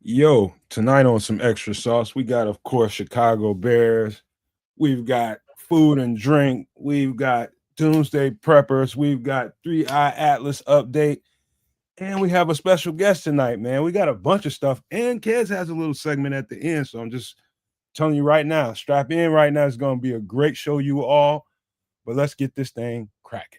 Yo, tonight on some extra sauce, we got, of course, Chicago Bears. We've got food and drink. We've got Doomsday Preppers. We've got 3 Eye Atlas update. And we have a special guest tonight, man. We got a bunch of stuff. And Kez has a little segment at the end. So I'm just telling you right now, strap in right now. It's going to be a great show, you all. But let's get this thing cracking.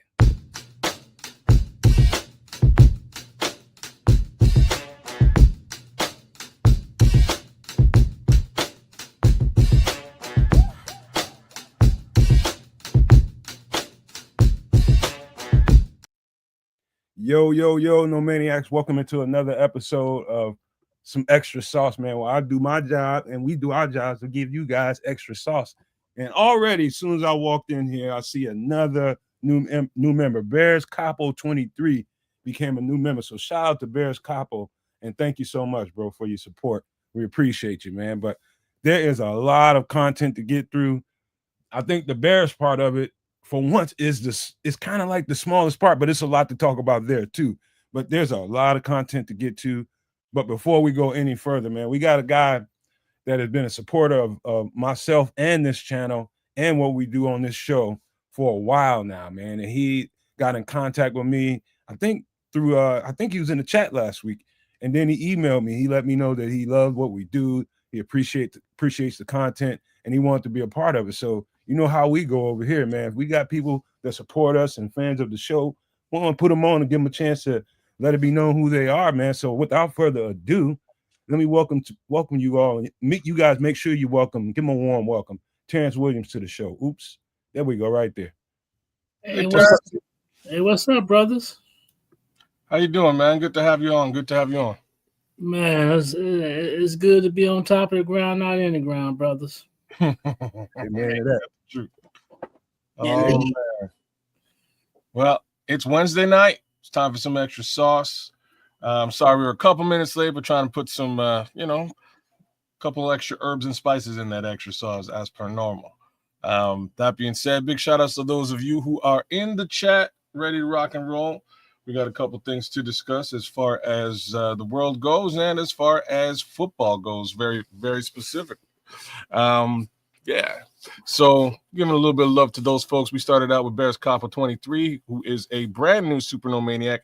Yo, no maniacs. Welcome into another episode of some extra sauce, man. Well, I do my job and we do our jobs to give you guys extra sauce. And already, as soon as I walked in here, I see another new member. Bears Capo 23 became a new member. So shout out to Bears Capo and thank you so much, bro, for your support. We appreciate you, man. But there is a lot of content to get through. I think the Bears part of it, for once, it's kind of like the smallest part, but it's a lot to talk about there too. But there's a lot of content to get to. But before we go any further, man, we got a guy that has been a supporter of myself and this channel and what we do on this show for a while now, man. And he got in contact with me, I think through I think he was in the chat last week. And then he emailed me. He let me know that he loved what we do. He appreciates the content and he wanted to be a part of it. So you know how we go over here, man. If we got people that support us and fans of the show, we want to put them on and give them a chance to let it be known who they are, man. So without further ado, let me welcome you all. Meet you guys. Make sure you welcome. Give them a warm welcome. Terrence Williams to the show. Oops. There we go right there. Hey, what's up, brothers? How you doing, man? Good to have you on. Man, it's good to be on top of the ground, not in the ground, brothers. Hey, man, that's true. Oh, man. Well, it's Wednesday night. It's time for some extra sauce. I'm sorry we were a couple minutes late, but trying to put some, couple extra herbs and spices in that extra sauce as per normal. That being said, big shout outs to those of you who are in the chat, ready to rock and roll. We got a couple things to discuss as far as the world goes and as far as football goes, very, very specific. So giving a little bit of love to those folks. We started out with Bears Capo 23, who is a brand new Super No Maniac.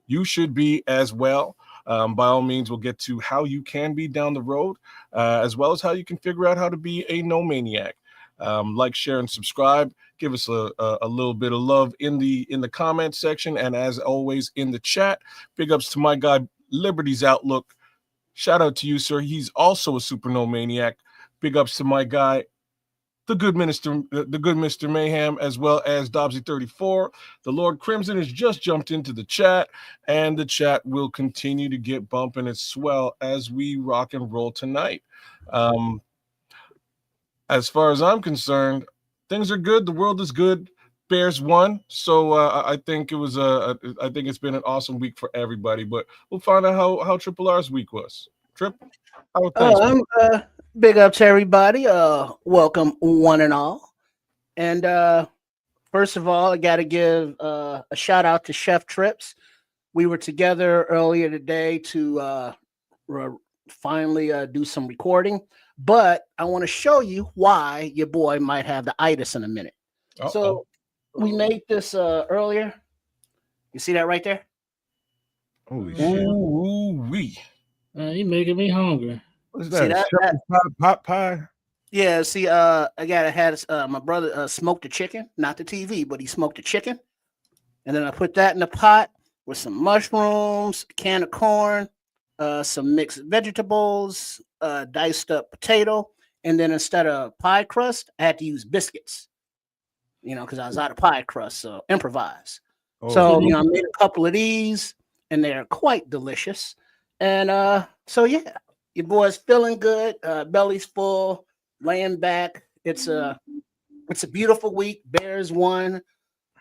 You should be as well. By all means, we'll get to how you can be down the road, as well as how you can figure out how to be a no maniac. Like, share, and subscribe. Give us a little bit of love in the comment section, and as always in the chat. Big ups to my guy Liberty's Outlook. Shout out to you, sir. He's also a Super No Maniac. Big ups to my guy, the good Mr. Mayhem, as well as Dobbsy34. The Lord Crimson has just jumped into the chat, and the chat will continue to get bumping and swell as we rock and roll tonight. As far as I'm concerned, things are good. The world is good. Bears won, so I think I think it's been an awesome week for everybody. But we'll find out how Triple R's week was. Trip, how things? Big up to everybody. Welcome one and all. And first of all, I got to give a shout out to Chef Trips. We were together earlier today to finally do some recording, but I want to show you why your boy might have the itis in a minute. Uh-oh. So we made this earlier. You see that right there? Holy shit. Ooh-wee. You're making me hungry. What's that? Pot pie? Yeah, see, I had my brother smoked the chicken, not the TV, but he smoked the chicken. And then I put that in the pot with some mushrooms, a can of corn, some mixed vegetables, diced up potato. And then instead of pie crust, I had to use biscuits, because I was out of pie crust, so improvise. Oh. So, I made a couple of these, and they're quite delicious. And so, yeah. Your boy's feeling good, belly's full, laying back. It's a beautiful week. Bears won.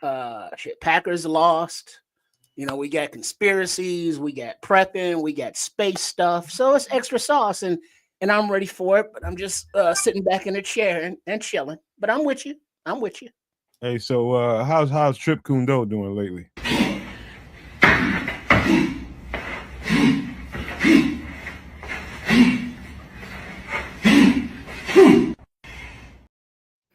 Packers lost. We got conspiracies, we got prepping, we got space stuff. So it's extra sauce, and I'm ready for it. But I'm just sitting back in the chair and chilling. But I'm with you. Hey, so how's Trip Kundo doing lately?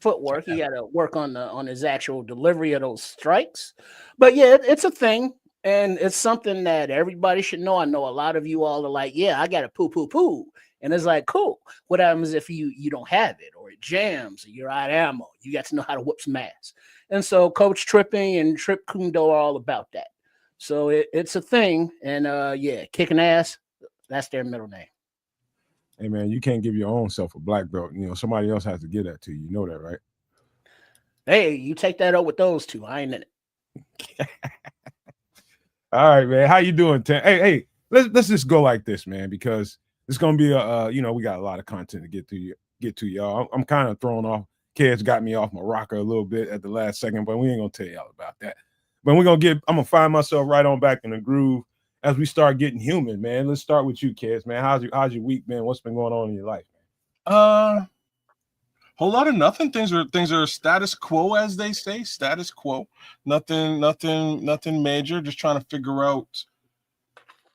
footwork. He got to work on his actual delivery of those strikes. But yeah, it's a thing, and it's something that everybody should know. I know a lot of you all are like, yeah, I got to poo, and it's like, cool. What happens if you don't have it, or it jams, or you're out of ammo? You got to know how to whoop some ass. And so Coach Tripping and Trip Kundo are all about that. So it's a thing, and yeah, kicking ass, that's their middle name. Hey man, you can't give your own self a black belt. You know, somebody else has to give that to you. You know that, right? Hey, you take that up with those two. I ain't in it. All right, man. How you doing, Tim? Hey, let's just go like this, man, because it's gonna be we got a lot of content to get to y'all. I'm kind of thrown off. Kids got me off my rocker a little bit at the last second, but we ain't gonna tell y'all about that. But I'm gonna find myself right on back in the groove as we start getting human, man. Let's start with you, kids, man. How's your week, man? What's been going on in your life, Whole lot of nothing. Things are status quo, as they say. Status quo. Nothing major. Just trying to figure out.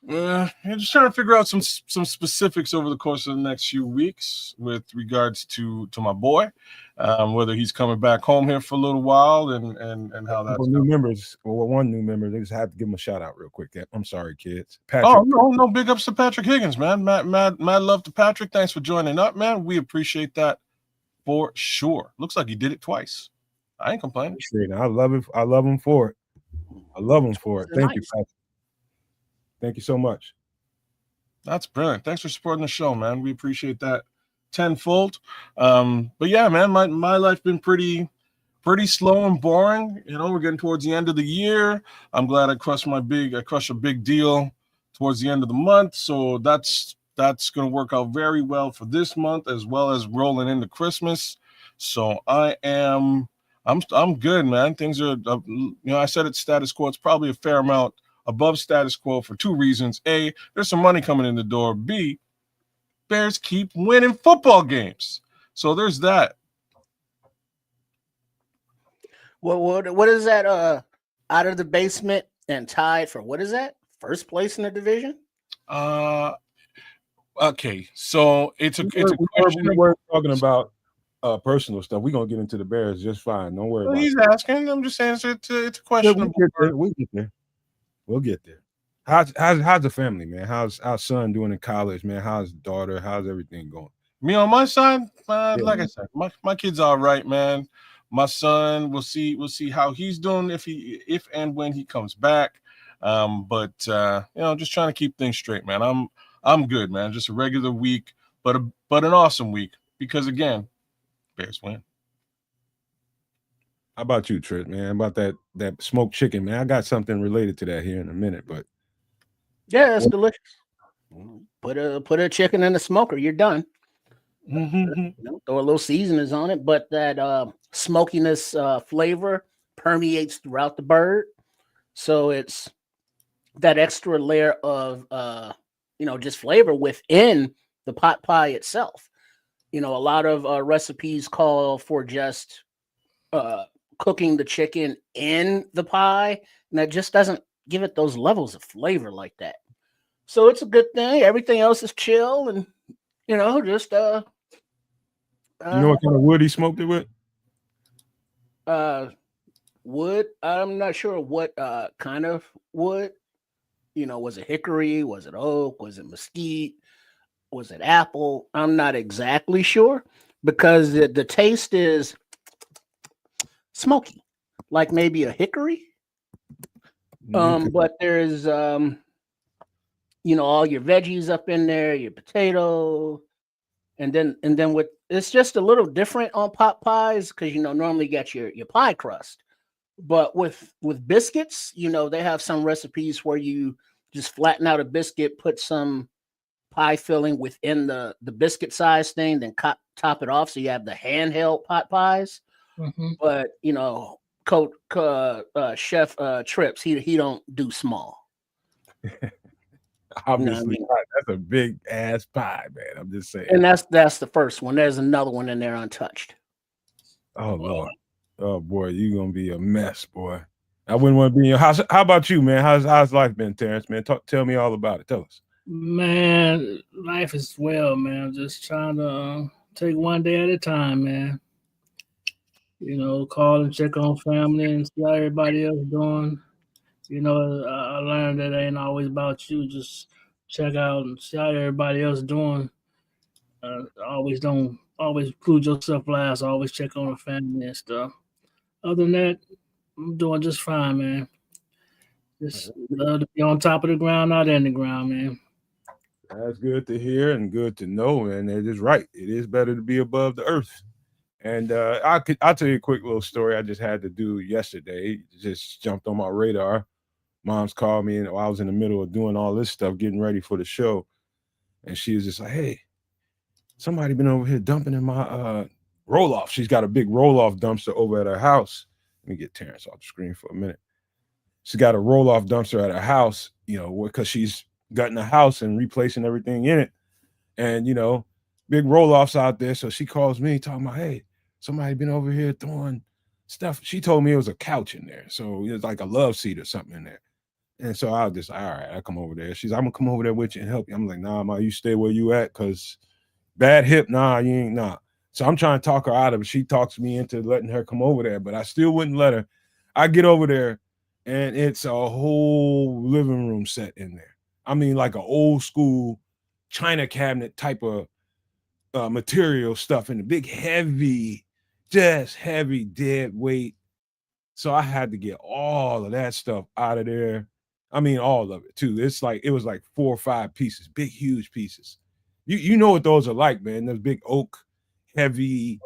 Just trying to figure out some specifics over the course of the next few weeks with regards to my boy, whether he's coming back home here for a little while and how that's new members. Well, one new member. They just have to give him a shout out real quick. I'm sorry, kids. Patrick. Oh no, big ups to Patrick Higgins, man. Mad love to Patrick. Thanks for joining up, man. We appreciate that for sure. Looks like he did it twice. I ain't complaining. I love it. I love him for it. Thank you, Patrick. Thank you so much. That's brilliant. Thanks for supporting the show, man. We appreciate that tenfold. But yeah, man, my life been pretty slow and boring. You know, we're getting towards the end of the year. I'm glad I crushed a big deal towards the end of the month. So that's going to work out very well for this month, as well as rolling into Christmas. So I'm good, man. Things are, I said it's status quo. It's probably a fair amount above status quo for two reasons. A, there's some money coming in the door. B, Bears keep winning football games. So there's that. Well, what is that? Out of the basement and tied for what is that? First place in the division? Okay, so it's a question. We're talking about personal stuff. We're gonna get into the Bears just fine. Don't worry about it. He's asking. I'm just saying it's a question. We'll get there. How's the family, man? How's our son doing in college, man? How's the daughter? How's everything going? Me on my side, like I said, my kid's all right, man. My son, we'll see how he's doing if and when he comes back. But just trying to keep things straight, man. I'm good, man. Just a regular week, but an awesome week because again, Bears win. How about you, Trish, man? About that smoked chicken, man. I got something related to that here in a minute, but yeah, it's delicious. Put a chicken in the smoker, you're done. Throw a little seasonings on it, but that smokiness flavor permeates throughout the bird, so it's that extra layer of just flavor within the pot pie itself. A lot of recipes call for just cooking the chicken in the pie, and that just doesn't give it those levels of flavor like that. So it's a good thing. Everything else is chill, and just you know what kind of wood he smoked it with? Wood. I'm not sure what kind of wood. Was it hickory? Was it oak? Was it mesquite? Was it apple? I'm not exactly sure because the taste is smoky, like maybe a hickory. But there's all your veggies up in there, your potato, and then with it's just a little different on pot pies because normally you got your pie crust, but with biscuits, they have some recipes where you just flatten out a biscuit, put some pie filling within the biscuit size thing, then top it off so you have the handheld pot pies. Mm-hmm. But Chef Trips, he don't do small. Obviously, that's a big ass pie, man. I'm just saying. And that's the first one. There's another one in there untouched. Oh Lord, oh boy, you gonna be a mess, boy. I wouldn't want to be in your house. How about you, man? How's life been, Terrence? Man, tell me all about it. Tell us. Man, life is well, man. I'm just trying to take one day at a time, man. Call and check on family and see how everybody else doing. I learned that it ain't always about you. Just check out and see how everybody else doing. Don't always include yourself last. Always check on the family and stuff. Other than that, I'm doing just fine, man. Just love to be on top of the ground, not in the ground, man. That's good to hear and good to know, and it is right. It is better to be above the earth. And I'll tell you a quick little story I just had to do yesterday. It just jumped on my radar. Mom's called me, and I was in the middle of doing all this stuff, getting ready for the show, and she was just like, "Hey, somebody been over here dumping in my roll off." She's got a big roll off dumpster over at her house. Let me get Terrence off the screen for a minute. She's got a roll off dumpster at her house, because she's gutting the house and replacing everything in it. And, big roll offs out there. So she calls me talking about, "Hey, somebody been over here throwing stuff." She told me it was a couch in there. So it was like a love seat or something in there. And so I was just, all right, I'll come over there. She's, "I'm going to come over there with you and help you." I'm like, "Nah, Ma, you stay where you at, because bad hip, nah, you ain't, nah." So I'm trying to talk her out of it. She talks me into letting her come over there, but I still wouldn't let her. I get over there, and it's a whole living room set in there. I mean, like an old school China cabinet type of material stuff in the big, heavy, just heavy, dead weight. So I had to get all of that stuff out of there. I mean, all of it too. It was like 4 or 5 pieces, big, huge pieces. You know what those are like, man. Those big oak, heavy,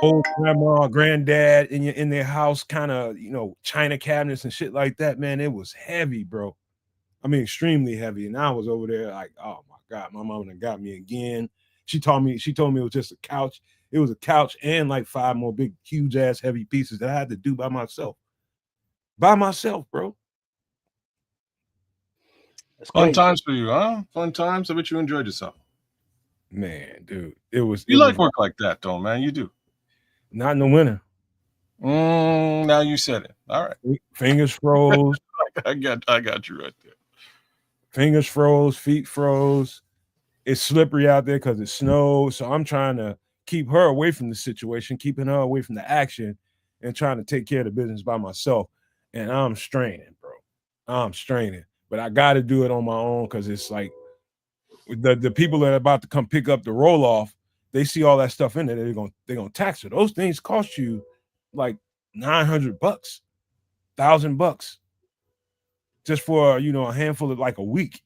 old grandma, granddad in their house, kind of, China cabinets and shit like that, man. It was heavy, bro. I mean, extremely heavy. And I was over there like, oh my God, my mom done got me again. She told me it was just a couch. It was a couch and like 5 more big, huge ass heavy pieces that I had to do by myself. By myself, bro. Fun times for you, huh? Fun times. I bet you enjoyed yourself. Man, dude. You like work like that, though, man. You do. Not in the winter. Now you said it. All right. Fingers froze. I got you right there. Fingers froze, feet froze. It's slippery out there because it snowed. So I'm trying to keep her away from the situation, keeping her away from the action, and trying to take care of the business by myself. And I'm straining, bro. I'm straining. But I got to do it on my own, because it's like the people that are about to come pick up the roll off, they see all that stuff in there. They're gonna tax it. Those things cost you like $900, $1,000 just for a handful of like a week.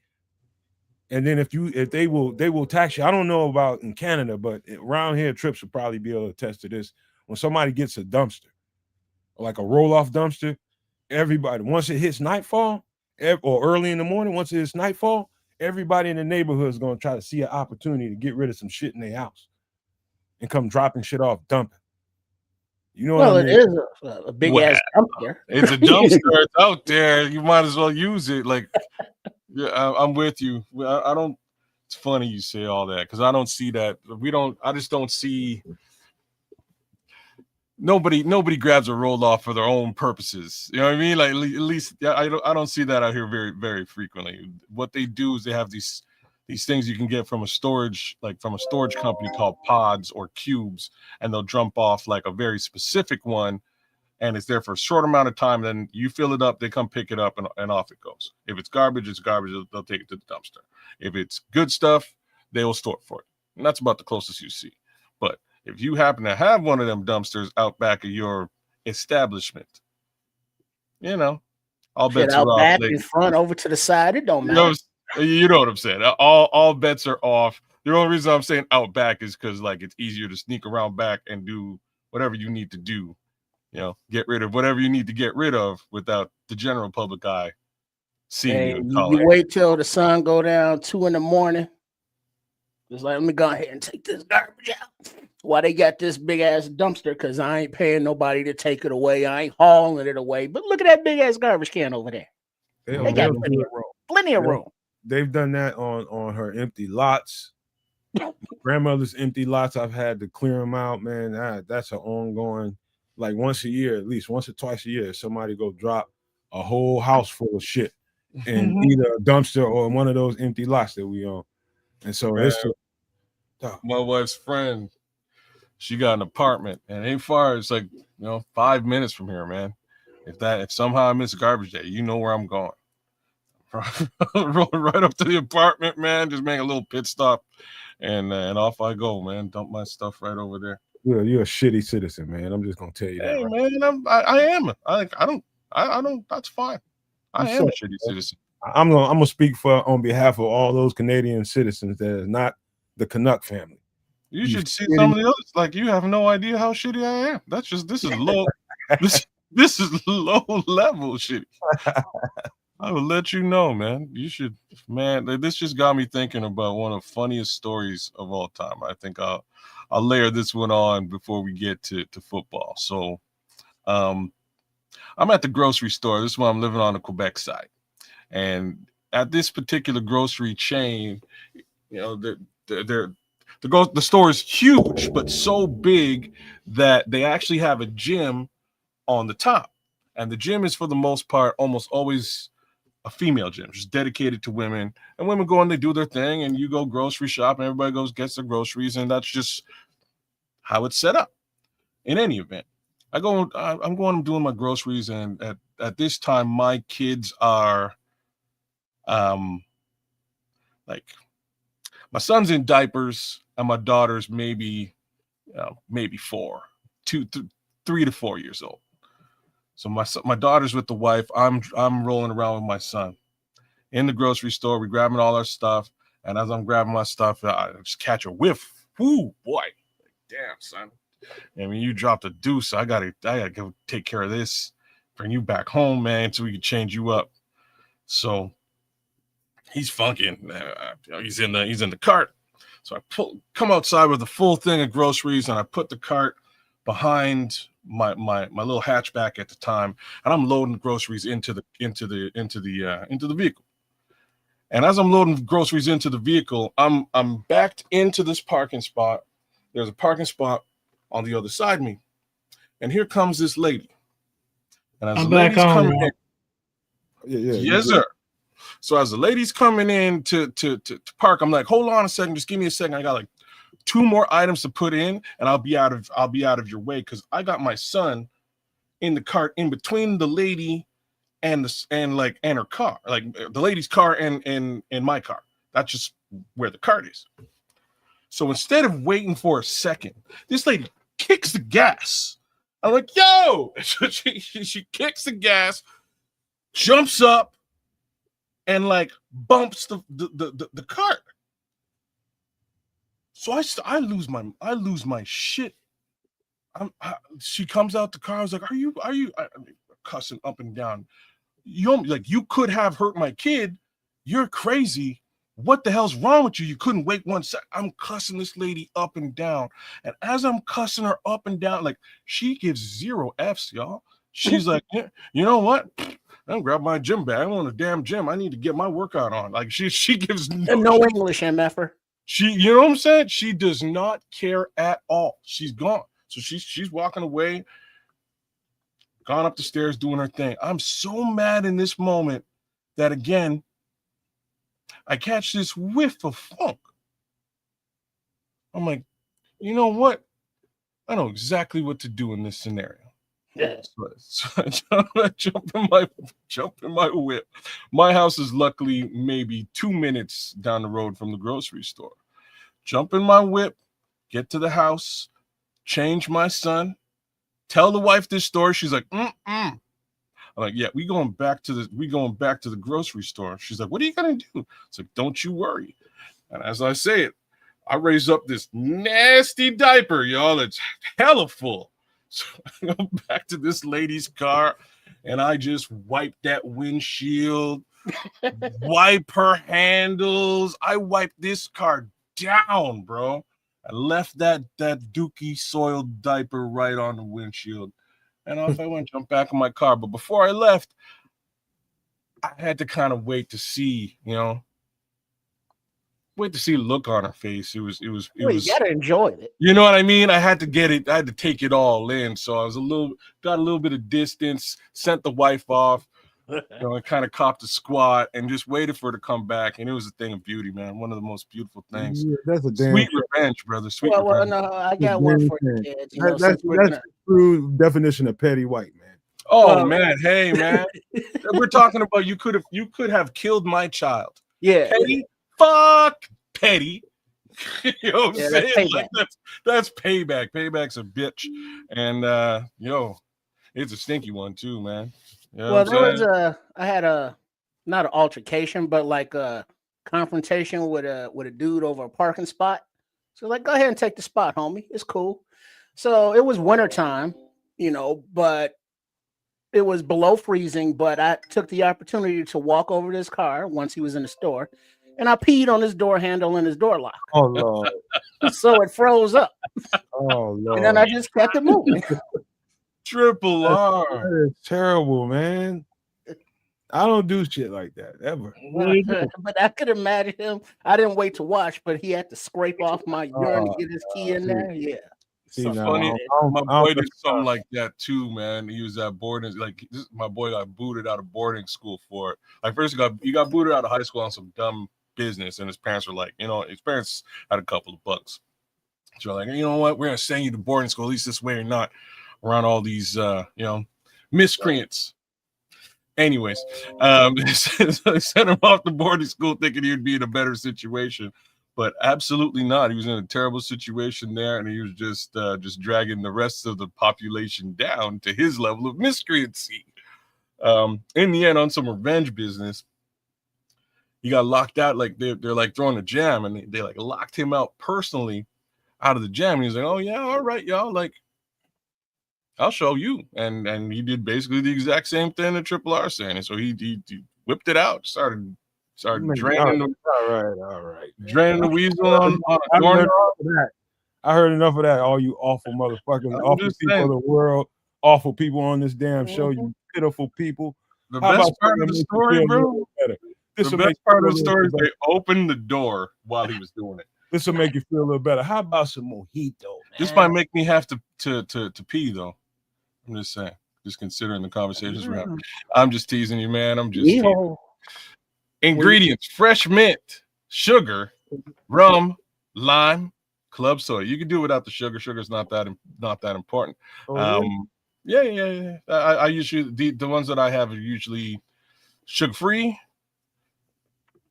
And then if they will tax you. I don't know about in Canada, but around here, Trips will probably be able to attest to this. When somebody gets a dumpster, like a roll-off dumpster, everybody, once it hits nightfall, or early in the morning, once it hits nightfall, everybody in the neighborhood is going to try to see an opportunity to get rid of some shit in their house and come dropping shit off, dumping. You know what I mean? It is a big ass dumpster. It's a dumpster. It's out there. You might as well use it. Like, yeah, I'm with you. I don't. It's funny you say all that, because I don't see that. I just don't see. Nobody grabs a roll off for their own purposes. You know what I mean? Like, at least I don't see that out here very, very frequently. What they do is they have these things you can get from a storage company called pods or cubes, and they'll dump off like a very specific one, and it's there for a short amount of time. Then you fill it up, they come pick it up, and off it goes. If it's garbage, it's garbage. They'll take it to the dumpster. If it's good stuff, they will store it for it. And that's about the closest you see. But if you happen to have one of them dumpsters out back of your establishment, all bets are off. Back, in front, over to the side, it don't matter. You know what I'm saying? All bets are off. The only reason I'm saying out back is because like it's easier to sneak around back and do whatever you need to do. Get rid of whatever you need to get rid of without the general public eye seeing you. You wait till the sun go down 2 a.m. Just like, let me go ahead and take this garbage out. Why they got this big ass dumpster? Because I ain't paying nobody to take it away. I ain't hauling it away. But look at that big ass garbage can over there. They got plenty of room. Plenty of room. They've done that on her empty lots. Grandmother's empty lots. I've had to clear them out, man. That's an ongoing, like once a year, at least once or twice a year, somebody go drop a whole house full of shit in either a dumpster or one of those empty lots that we own. And so it's my wife's friend. She got an apartment, and ain't far. It's like 5 minutes from here, man. If somehow I miss garbage day, you know where I'm going. Rolling right up to the apartment, man. Just make a little pit stop, and off I go, man. Dump my stuff right over there. You're a shitty citizen, man. I'm just gonna tell you that. Hey, right? man, I am. I don't. That's fine. I am a shitty citizen. I'm gonna speak on behalf of all those Canadian citizens that is not the Canuck family. You should see some of the others. Like, you have no idea how shitty I am. This is low. this is low level shitty. I will let you know, man. You should, man. This just got me thinking about one of the funniest stories of all time. I think I'll layer this one on before we get to football. So, I'm at the grocery store. This is why I'm living on the Quebec side, and at this particular grocery chain, the store is huge, but so big that they actually have a gym on the top, and the gym is for the most part almost always a female gym, just dedicated to women, and women go and they do their thing, and you go grocery shop, and everybody gets their groceries, and that's just how it's set up. In any event, I'm doing my groceries, and at this time, my kids are, like, my son's in diapers, and my daughter's maybe 3 to 4 years old. So my daughter's with the wife. I'm rolling around with my son in the grocery store. We're grabbing all our stuff, and as I'm grabbing my stuff, I just catch a whiff. Whoo, boy! Damn, son. I mean, you dropped a deuce. I gotta go take care of this. Bring you back home, man, so we can change you up. So he's funking. He's in the cart. So I come outside with a full thing of groceries, and I put the cart behind my little hatchback at the time, and I'm loading groceries into the vehicle. And as I'm loading groceries into the vehicle, I'm backed into this parking spot. There's a parking spot on the other side of me, and here comes this lady. And as the lady's coming in, yes, sir. So as the lady's coming in to park, I'm like, hold on a second, just give me a second. I got like 2 more items to put in, and I'll be out of your way, because I got my son in the cart in between the lady and her car, like the lady's car and my car. That's just where the cart is. So instead of waiting for a second, this lady kicks the gas. I'm like, yo! So she kicks the gas, jumps up, and like bumps the cart. So I lose my shit. She comes out the car. I was like, are you cussing up and down? You could have hurt my kid. You're crazy. What the hell's wrong with you? You couldn't wait 1 sec. I'm cussing this lady up and down. And as I'm cussing her up and down, like, she gives 0 F's, y'all. She's like, yeah, you know what? I'm grab my gym bag. I'm on a damn gym. I need to get my workout on. Like, she gives no English, MFer. You know what I'm saying? She does not care at all. She's gone. So she's walking away, gone up the stairs, doing her thing. I'm so mad in this moment that, again, I catch this whiff of funk. I'm like, you know what? I know exactly what to do in this scenario. Yeah. So I jump in my whip. My house is luckily maybe 2 minutes down the road from the grocery store. Jump in my whip, get to the house, change my son, tell the wife this story. She's like, I'm like, yeah, we going back to the grocery store. She's like, what are you gonna do? It's like, don't you worry. And as I say it, I raise up this nasty diaper, y'all. It's hella full. So I go back to this lady's car, and I just wipe that windshield, wipe her handles. I wipe this car down, bro. I left that dookie soiled diaper right on the windshield, and off I went, jumped back in my car. But before I left, I had to kind of wait to see, the look on her face. It was. You gotta enjoy it. You know what I mean? I had to get it. I had to take it all in. So I was got a little bit of distance, sent the wife off, and kind of copped a squat and just waited for her to come back. And it was a thing of beauty, man. One of the most beautiful things. Yeah, that's a damn Sweet revenge, brother. Sweet well, revenge. no, I got one for you, kids. You know, that's the true definition of petty white, man. Oh man, hey man, we're talking about you could have killed my child. Yeah, petty, fuck petty. You know what I'm saying? That's like that's payback. Payback's a bitch, and it's a stinky one too, man. You know I had not an altercation, but like a confrontation with a dude over a parking spot. So like, go ahead and take the spot, homie. It's cool. So it was wintertime, but it was below freezing, but I took the opportunity to walk over to his car once he was in the store, and I peed on his door handle and his door lock. Oh Lord! So it froze up. Oh Lord! And then I just kept it moving. Triple R. That is terrible, man. I don't do shit like that ever. But I could imagine him. I didn't wait to watch, but he had to scrape off my urine to get his key in there. Yeah. See, funny. My boy did something like that too, man. He was at boarding, my boy got booted out of boarding school for it. Like first he got booted out of high school on some dumb business, and his parents were like, his parents had a couple of bucks. So like, you know what, we're gonna send you to boarding school, at least this way or not around all these miscreants. Anyways, so they sent him off to boarding school thinking he'd be in a better situation. But absolutely not. He was in a terrible situation there, and he was just dragging the rest of the population down to his level of miscreancy. In the end, on some revenge business, he got locked out. Like they're like throwing a jam, and they like locked him out personally out of the jam. And he's like, "Oh yeah, all right, y'all. Like, I'll show you." And he did basically the exact same thing that Triple R saying. And so he whipped it out, started draining all right. Draining the weasel on a doorknob. I heard enough of that. All you awful motherfuckers, awful people of the world, awful people on this damn show, you pitiful people. The best part of the story, bro. The best part of the story is they opened the door while he was doing it. This will make you feel a little better. How about some mojito, man? This might make me have to pee though. I'm just saying. Just considering the conversations we're having. I'm just teasing you, man. I'm just teasing. Ingredients: fresh mint, sugar, rum, lime, club soda. You can do without the sugar. Sugar's not that important. Yeah. I usually the ones that I have are usually sugar free.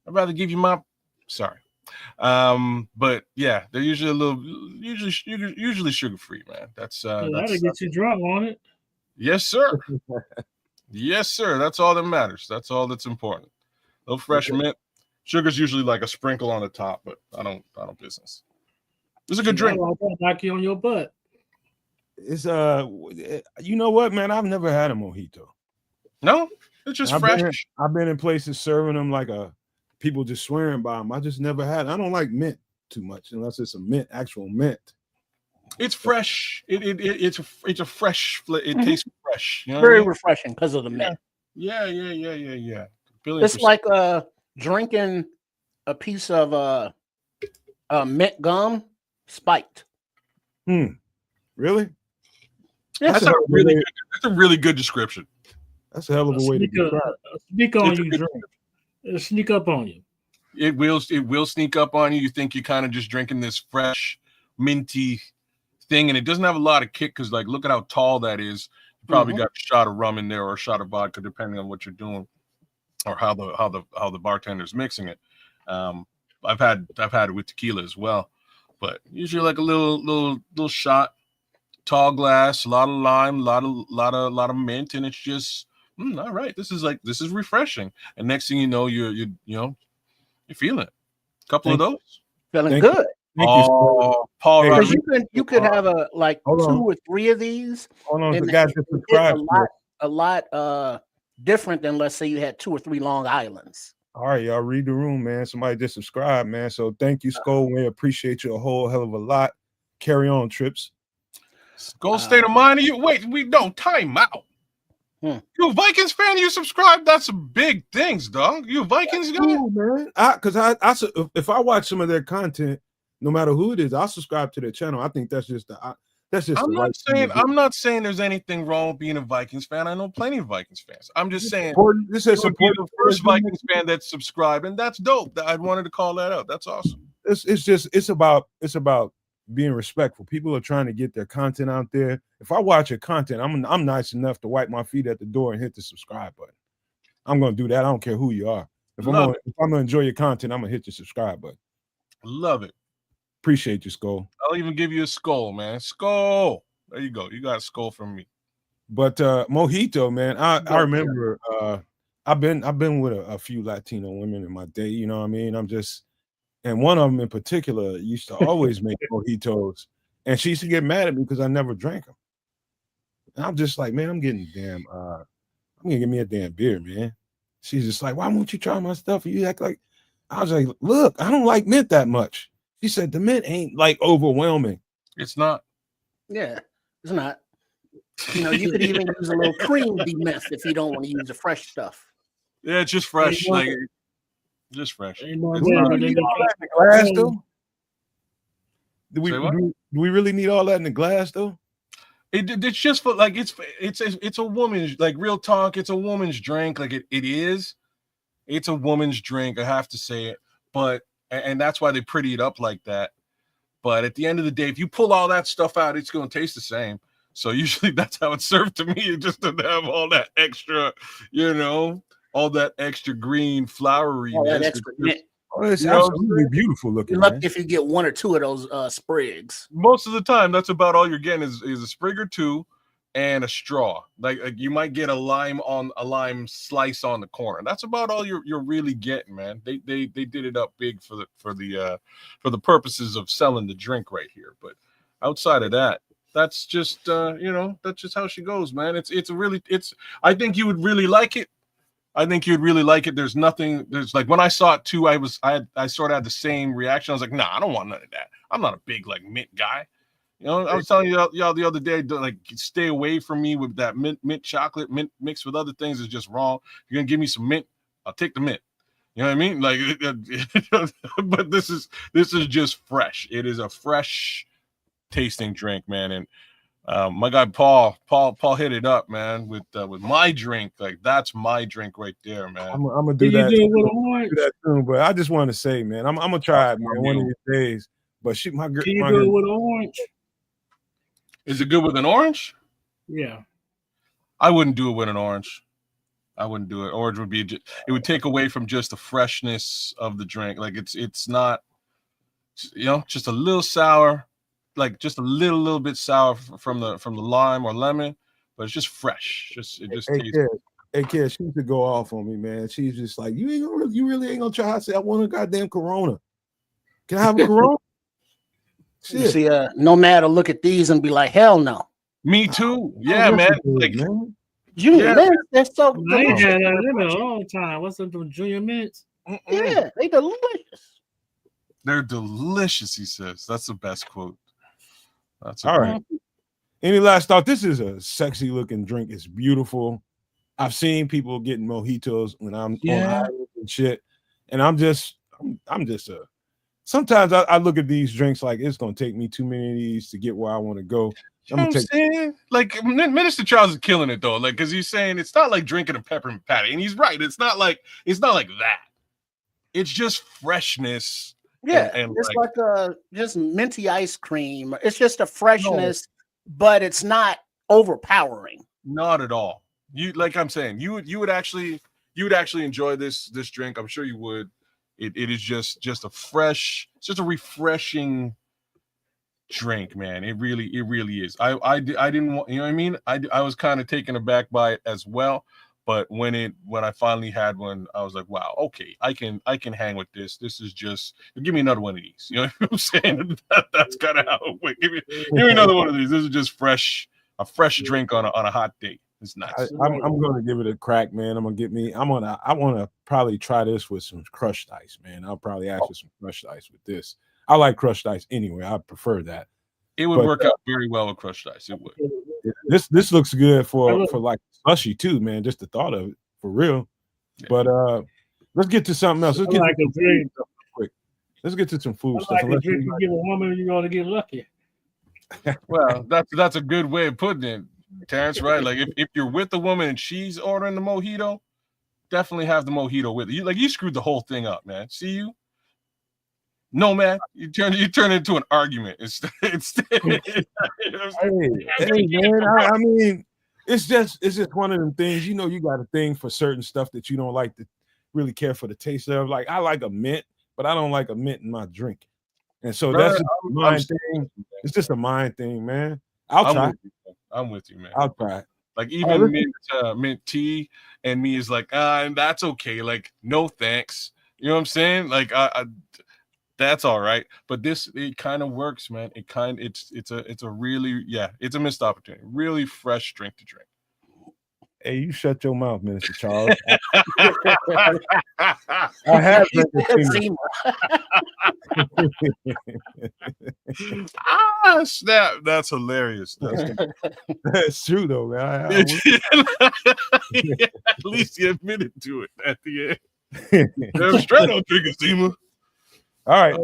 I'd rather give you my but yeah, they're usually sugar free, man. That'll get you drunk on it. Yes, sir. Yes, sir. That's all that matters. That's all that's important. Little fresh mint. Sugar's usually like a sprinkle on the top, but I don't business. It's a good drink. Knock you on your butt. It's you know what, man? I've never had a mojito. No, it's just fresh. I've been in places serving them like people just swearing by them. I just never had. I don't like mint too much unless it's actual mint. It's fresh. It's a fresh. It tastes fresh. You know very refreshing because of the mint. Yeah. It's like drinking a piece of mint gum spiked. Really? Yeah, that's a really good description. That's a hell of a way to describe it. Sneak on you, drink. It'll sneak up on you. It will sneak up on you. You think you're kind of just drinking this fresh, minty thing, and it doesn't have a lot of kick because, like, look at how tall that is. You probably got a shot of rum in there or a shot of vodka, depending on what you're doing or how the bartender's mixing it. I've had it with tequila as well, but usually like a little shot, tall glass, a lot of lime, a lot of mint, and it's just all right. This is refreshing. And next thing you know, you're feeling it. A couple of those, feeling good. Paul, because you could have a like 2 or 3 of these. Hold on, the guy just subscribed. A lot different than, let's say, you had 2 or 3 Long Islands. All right, y'all read the room, man. Somebody just subscribed, man. So thank you, Skull. We appreciate you a whole hell of a lot. Carry on, Trips. Skull State of Mind. We don't time out. You a Vikings fan? You subscribe? That's big things, dog. You a Vikings guy? Cool, man. Because if I watch some of their content, no matter who it is, I'll subscribe to their channel. I think that's just That's just I'm the not right thing saying to do. I'm not saying there's anything wrong with being a Vikings fan. I know plenty of Vikings fans. I'm just saying This is you would be support. the first Vikings fan that's subscribed, and that's dope. I wanted to call that out. That's awesome. It's about being respectful. People are trying to get their content out there. If I watch your content, I'm nice enough to wipe my feet at the door and hit the subscribe button. I'm gonna do that. I don't care who you are. If I'm gonna enjoy your content, I'm gonna hit the subscribe button. Love it. Appreciate you, Skull. I'll even give you a skull, man. Skull. There you go. You got a skull from me. But Mojito, man, I remember I've been with a few Latino women in my day, you know what I mean? And one of them in particular used to always make mojitos, and she used to get mad at me because I never drank them. And I'm just like, man, I'm gonna get me a damn beer, man. She's just like, why won't you try my stuff? You act like I was like, look, I don't like mint that much. She said the mint ain't like overwhelming. It's not. Yeah, it's not. You know, you could even use a little cream de-mint if you don't want to use the fresh stuff. Yeah, it's just fresh, like just fresh. Ain't no It's way, not- but they Glass though? Do Say what? we really need all that in the glass though? It's just for like it's a woman's, like, real talk. It's a woman's drink. Like it is. It's a woman's drink. I have to say it, but and that's why they pretty it up like that. But at the end of the day, if you pull all that stuff out, it's going to taste the same. So usually that's how it's served to me. It just doesn't have all that extra, all that extra green flowery. All that extra mint. Oh, it's You know what I'm absolutely beautiful looking. You're lucky Man. if you get one or two of those sprigs. Most of the time, that's about all you're getting is a sprig or two and a straw. Like you might get a lime slice on the corner. That's about all you're really getting, man. They did it up big for the purposes of selling the drink right here. But outside of that, that's just that's just how she goes, man. I think you would really like it. There's like when I saw it too, I sort of had the same reaction. I was like, nah, I don't want none of that. I'm not a big like mint guy. I was telling y'all the other day, like, stay away from me with that mint chocolate. Mint mixed with other things is just wrong. If you're gonna give me some mint, I'll take the mint. You know what I mean? Like, but this is just fresh. It is a fresh tasting drink, man. And my guy Paul hit it up, man, with my drink. Like, that's my drink right there, man. I'm gonna do that. Do it with orange? Do that soon, but I just want to say, man, I'm gonna try it, man, one of these days. But my Can you do it with orange? Is it good with an orange? Yeah. I wouldn't do it with an orange. I wouldn't do it. Orange would it would take away from just the freshness of the drink. Like it's not, just a little sour, like just a little bit sour from the lime or lemon, but it's just fresh. It just tastes. Hey kid, she used to go off on me, man. She's just like, you really ain't gonna try. I said, I want a goddamn Corona. Can I have a Corona? You see, Nomad will look at these and be like, hell no. Me too. Yeah, man. Like, man. Junior mints, they're so I ain't delicious. had that in a long time. What's up with junior mints? Yeah, they delicious. They're delicious, he says. That's the best quote. That's all right. Any last thought? This is a sexy looking drink. It's beautiful. I've seen people getting mojitos when I'm on islands and shit, and I'm just sometimes I look at these drinks like it's gonna take me too many of these to get where I want to go. Like, Minister Charles is killing it though, like, because he's saying it's not like drinking a peppermint patty, and he's right. It's not like that. It's just freshness. Yeah, and it's like just minty ice cream. It's just a freshness, but it's not overpowering. Not at all. I'm saying, you would actually enjoy this drink. I'm sure you would. It is just a fresh, it's just a refreshing drink, man. It really is. I didn't want, you know what I mean? I was kind of taken aback by it as well. But when I finally had one, I was like, wow, okay, I can hang with this. This is just, give me another one of these. You know what I'm saying? That's kind of how it went. Give me another one of these. This is just a fresh drink on a hot day. It's nice. I'm gonna give it a crack, man. I want to probably try this with some crushed ice, man. I'll probably ask for some crushed ice with this. I like crushed ice anyway. I prefer that. It would work out very well with crushed ice. It would. This looks good for like slushy too, man. Just the thought of it, for real. Yeah. But let's get to something else. Let's get to some quick. Let's get to some food stuff. Like a drink you give a woman, you're gonna get lucky. Well, that's a good way of putting it, Terrence. Right? Like if you're with a woman and she's ordering the mojito, definitely have the mojito with you. Like you screwed the whole thing up, man. See you? No, man. You turn it into an argument. Hey, man. I mean, it's just one of them things. You know, you got a thing for certain stuff that you don't like to really care for the taste of. Like I like a mint, but I don't like a mint in my drink. And so that's just a mind thing. It's just a mind thing, man. I'll try. I'm with you, man. I'll try. Like even mint tea and me is like, and that's okay. Like, no thanks. You know what I'm saying? Like, that's all right. But it kind of works, man. It's a really, it's a missed opportunity. Really fresh drink to drink. Hey, you shut your mouth, Minister Charles. I have drank snap. That's hilarious. That's true, though, man. At least you admitted to it at the end. I'm straight on drinking steamer. All right.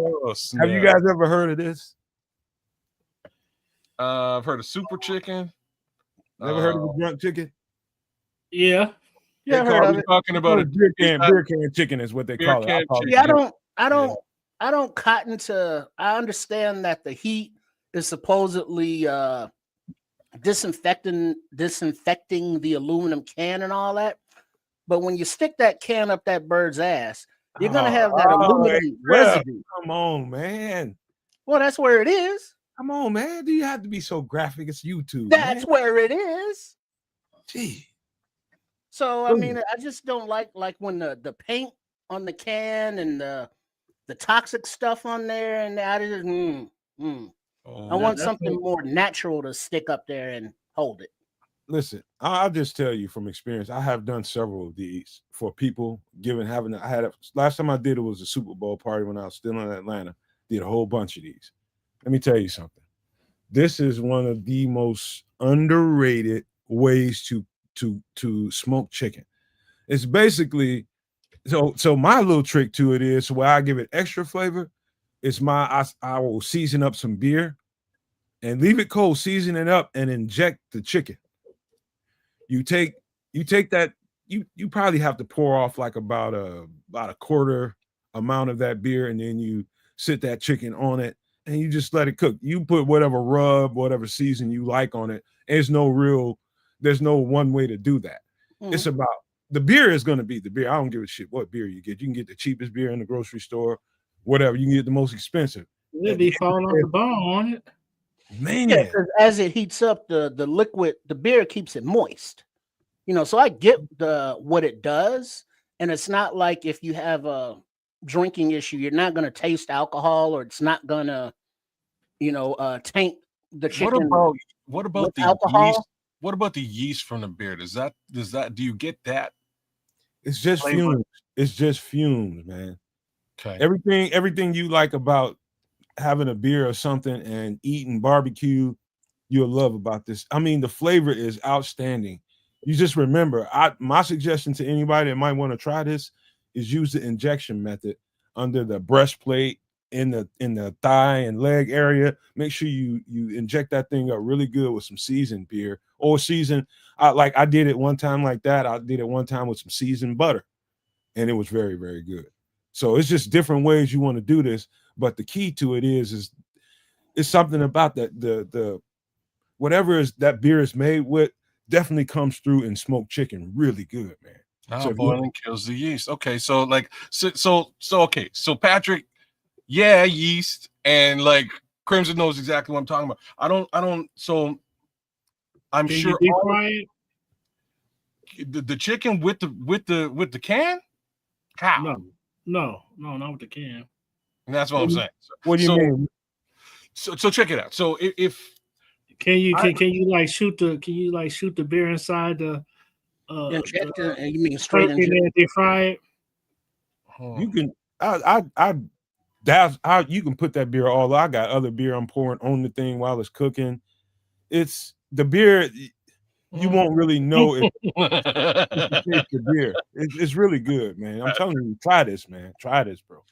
Have you guys ever heard of this? I've heard of super chicken. Never heard of a drunk chicken? Yeah. Yeah, I've heard of it. Talking about a beer can chicken is what they call it. Yeah, I don't cotton to. I understand that the heat is supposedly disinfecting the aluminum can and all that. But when you stick that can up that bird's ass, you're gonna have that aluminum residue. Come on, man. Well, that's where it is. Come on, man. Do you have to be so graphic? It's YouTube. That's where it is. Gee. So I mean, I just don't like when the paint on the can and the toxic stuff on there, and I just I want something more natural to stick up there and hold it. Listen, I'll just tell you from experience. I have done several of these for people. Last time I did it was a Super Bowl party when I was still in Atlanta. Did a whole bunch of these. Let me tell you something. This is one of the most underrated ways to smoke chicken. It's basically so my little trick to it is where I give it extra flavor. It's I will season up some beer and leave it cold, season it up, and inject the chicken. You take that, you probably have to pour off like about a quarter amount of that beer, and then you sit that chicken on it and you just let it cook. You put whatever rub, whatever season you like on it. There's no one way to do that. Mm-hmm. It's about the beer is going to be the beer. I don't give a shit what beer you get. You can get the cheapest beer in the grocery store, whatever. You can get the most expensive. It'll be falling off the bone on it. Man, yeah, as it heats up, the liquid, the beer keeps it moist. You know, so I get what it does, and it's not like if you have a drinking issue, you're not going to taste alcohol, or it's not going to, taint the chicken. What about the alcohol? Yeast? What about the yeast from the beer? Do you get that? It's just fumes. It's just fumes, man. Okay. Everything you like about having a beer or something and eating barbecue, you'll love about this. I mean, the flavor is outstanding. You just remember, my suggestion to anybody that might want to try this is use the injection method under the breastplate in the thigh and leg area. Make sure you inject that thing up really good with some seasoned beer or seasoned. I did it one time like that. I did it one time with some seasoned butter, and it was very, very good. So it's just different ways you want to do this. But the key to it is it's something about that the whatever is that beer is made with definitely comes through in smoked chicken really good, man. So boiling kills the yeast. Okay, so Patrick, yeah, yeast, and like Crimson knows exactly what I'm talking about. I don't. So I'm Can sure you deep fry it? The chicken with the can. How? No, not with the can. And that's what I'm saying. What do you mean? So check it out. So if can you shoot the beer inside the inject it, and you mean straight and then deep fry it? You can you can put that beer all. I got other beer I'm pouring on the thing while it's cooking. It's the beer. You won't really know if you taste the beer. It's really good, man. I'm telling you, try this, man. Try this, bro.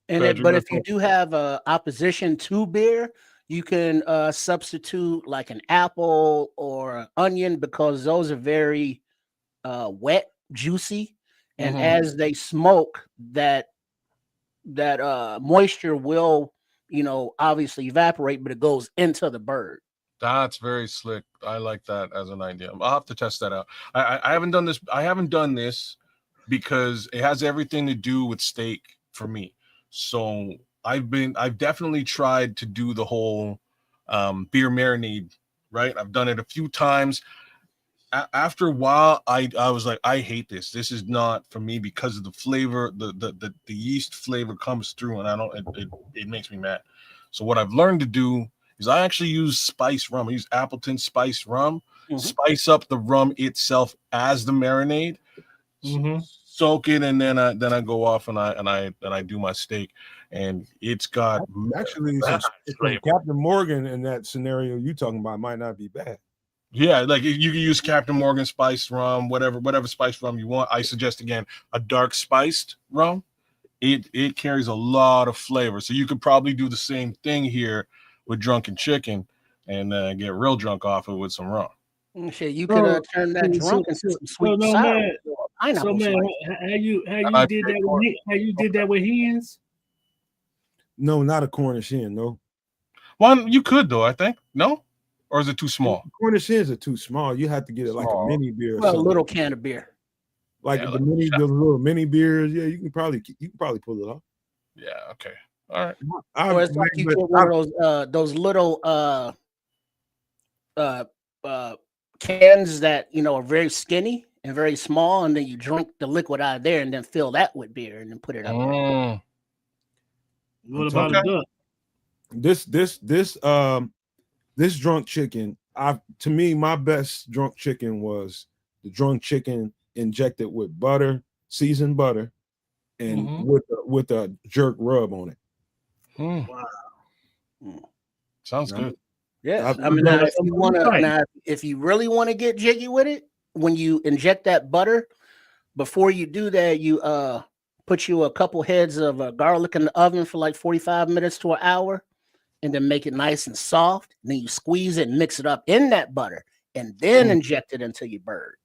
But if you do have opposition to beer, You can substitute like an apple or an onion because those are very wet, juicy, and Mhm. as they smoke, that moisture will, obviously evaporate, but it goes into the bird. That's very slick. I like that as an idea. I'll have to test that out. I haven't done this. I haven't done this because it has everything to do with steak for me. So I've definitely tried to do the whole beer marinade. Right. I've done it a few times. After a while, I was like, I hate this. This is not for me because of the flavor. The yeast flavor comes through, and I don't. It makes me mad. So what I've learned to do is I actually use spice rum. I use Appleton spice rum. Mhm. Spice up the rum itself as the marinade. Mhm. Soak it, and then I go off and I do my steak, and it's got Actually, mad some flavor. Captain Morgan in that scenario you talking about might not be bad. Yeah, like you can use Captain Morgan spice rum, whatever spice rum you want. I suggest again a dark spiced rum. It carries a lot of flavor, so you could probably do the same thing here with drunken chicken and get real drunk off it with some rum. Shit, you could So, turn that drunk into some sweet and no, sour man. or So pineapple man, slice. how you I did pay that for with how you did that with hens? No, not a Cornish hen. No, One you could though, I think. No, or is it too small? Cornish hens are too small. You have to get it like a Small. mini beer or Well, a something. little can of beer. Like Yeah, the like mini, those little mini beers. Yeah, you can probably pull it off. Yeah. Okay. All right. Or it's like you get one of those little uh cans that are very skinny and very small, and then you drink the liquid out of there and then fill that with beer and then put it up there. Mm, What I'm about okay. a duck? This drunk chicken. To me, my best drunk chicken was the drunk chicken injected with butter, seasoned butter, and Mhm. with a jerk rub on it. mm. Mm. Sounds Now, good. Yeah, I've I mean, done now that if you really want to get jiggy with it, when you inject that butter, before you do that, you put you a couple heads of garlic in the oven for like 45 minutes to an hour, and then make it nice and soft. And then you squeeze it and mix it up in that butter, and then inject it into your bird.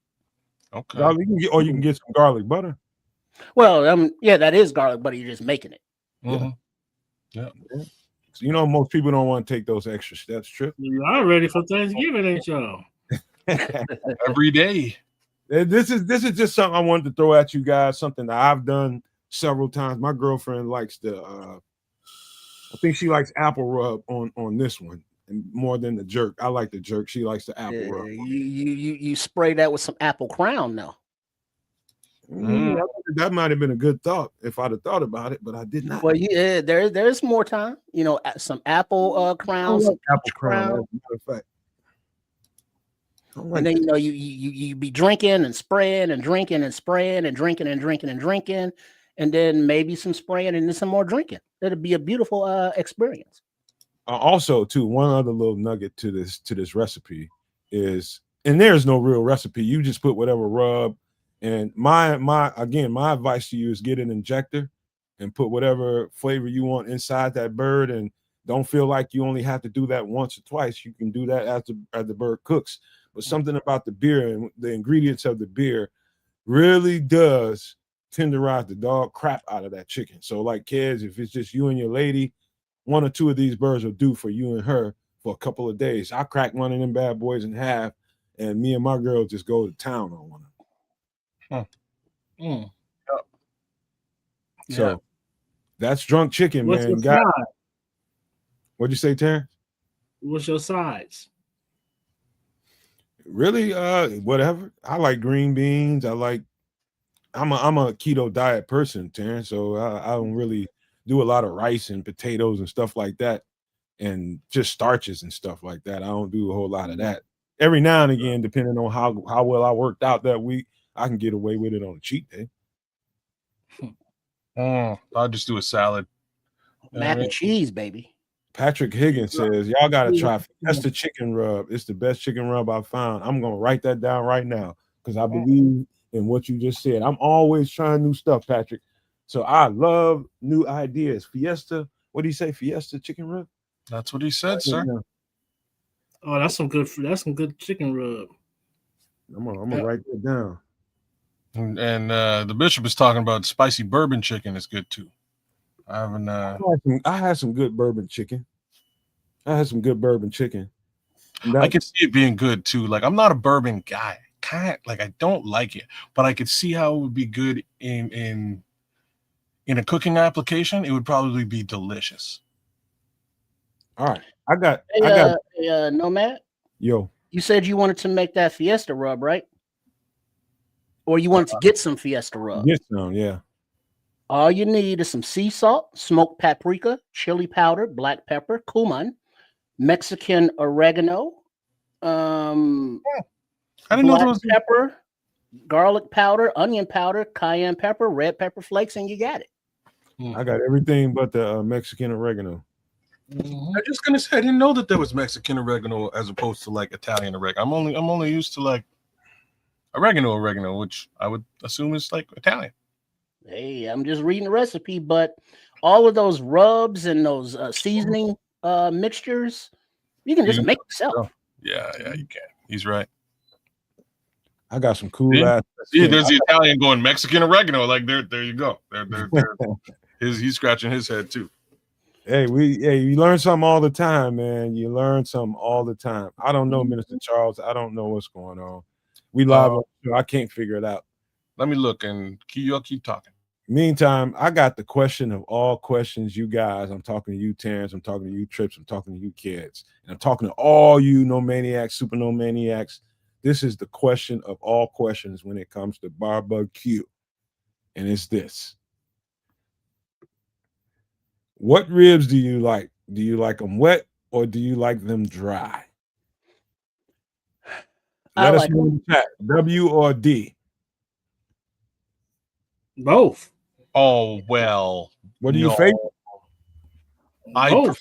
Okay. garlic, or you can get some garlic butter. Well, yeah, that is garlic butter. You're just making it. Mhm. So, most people don't want to take those extra steps. Trip. Y'all ready for Thanksgiving, ain't y'all? Every day. This is just something I wanted to throw at you guys. Something that I've done several times. My girlfriend likes I think she likes apple rub on this one, and more than the jerk. I like the jerk. She likes the apple rub. You spray that with some apple crown now. That might have been a good thought if I'd have thought about it, but I did not. Well, yeah, there's more time. Some apple crown, some apple peach crown, crown. as a matter of fact. I like And then that. you be drinking and spraying and drinking and spraying and drinking and drinking and drinking, and then maybe some spraying and then some more drinking. It'll be a beautiful experience. Also, too, one other little nugget to this recipe is, and there's no real recipe. You just put whatever rub. And my advice to you is get an injector and put whatever flavor you want inside that bird, and don't feel like you only have to do that once or twice. You can do that as the bird cooks. But something about the beer and the ingredients of the beer really does tenderize the dog crap out of that chicken. So, like kids, if it's just you and your lady, one or two of these birds will do for you and her for a couple of days. I crack one of them bad boys in half, and me and my girl just go to town on one of them. Mm. So that's drunk chicken, What's man. your side? What'd you say, Terrence? What's your sides? Really, whatever. I like green beans. I'm a keto diet person, Terrence. So I don't really do a lot of rice and potatoes and stuff like that, and just starches and stuff like that. I don't do a whole lot of that. Every now and again, depending on how well I worked out that week, I can get away with it on a cheat day. I'll just do a salad. Mac and cheese, baby. Patrick Higgins says, y'all got to try Fiesta chicken rub. It's the best chicken rub I found. I'm going to write that down right now because I believe in what you just said. I'm always trying new stuff, Patrick. So I love new ideas. Fiesta, what do you say? Fiesta chicken rub? That's what he said, sir. Oh, that's some good chicken rub. I'm gonna write that down. And the bishop is talking about spicy bourbon chicken is good too. I haven't. I had some good bourbon chicken. I could see it being good too. Like, I'm not a bourbon guy. I don't like it, but I could see how it would be good in a cooking application. It would probably be delicious. All right, I got Nomad. Yo, you said you wanted to make that Fiesta rub, right? Or you wanted to get some Fiesta rub? Get some, yeah. All you need is some sea salt, smoked paprika, chili powder, black pepper, cumin, Mexican oregano, I didn't know there was pepper, garlic powder, onion powder, cayenne pepper, red pepper flakes, and you got it. I got everything but the Mexican oregano. I'm just gonna say I didn't know that there was Mexican oregano as opposed to like Italian oregano. I'm only used to like oregano, which I would assume is like Italian. Hey, I'm just reading the recipe, but all of those rubs and those seasoning mixtures, you can just make yourself. Yeah, you can. He's right. I got some cool ass. Yeah, there's the Italian going Mexican oregano. Like there you go. He's scratching his head too. Hey, you learn something all the time, man. You learn something all the time. I don't know, Minister Charles. I don't know what's going on. We live on the show. I can't figure it out. Let me look and keep talking. Meantime, I got the question of all questions, you guys. I'm talking to you, Terrence. I'm talking to you, Trips. I'm talking to you, kids. And I'm talking to all you nomaniacs, super nomaniacs. This is the question of all questions when it comes to barbecue. And it's this. What ribs do you like? Do you like them wet or do you like them dry? Let us know in the chat. W or D? Both. Oh well. What do you favor? I prefer.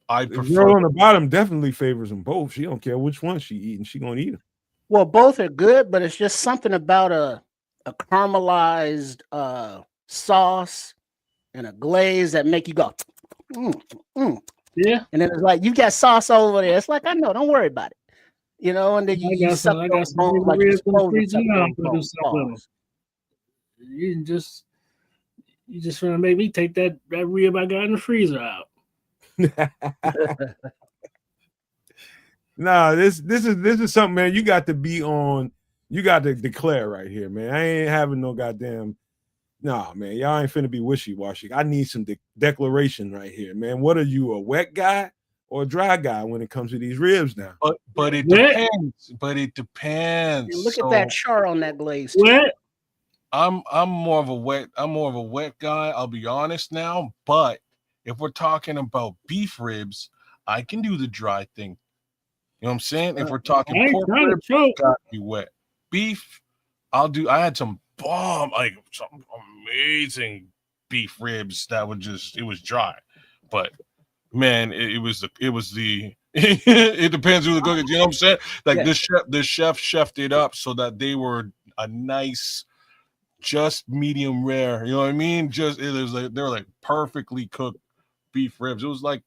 The girl on the bottom definitely favors them both. She don't care which one she eating. She gonna eat them. Well, both are good, but it's just something about a caramelized sauce and a glaze that make you go, Yeah. And then it's like you got sauce over there. It's like, I know, don't worry about it. You know, and then I got some ribs in the freezer now. I'm gonna do something with them. You just trying to make me take that rib I got in the freezer out. Nah, this is something, man. You got to be on. You got to declare right here, man. I ain't having no goddamn. Nah, man. Y'all ain't finna be wishy-washy. I need some declaration right here, man. What are you, a wet guy or a dry guy when it comes to these ribs now? But it depends. But it depends. Look at that char on that glaze. Wet. I'm more of a wet guy. I'll be honest now. But if we're talking about beef ribs, I can do the dry thing. You know what I'm saying? If we're talking pork ribs, gotta be wet. Beef, I had some some amazing beef ribs that it was dry. But man, it depends who the cook is. You know what I'm saying? Like this chef chefed it up so that they were a nice, just medium rare. You know what I mean? They were like perfectly cooked beef ribs. It was like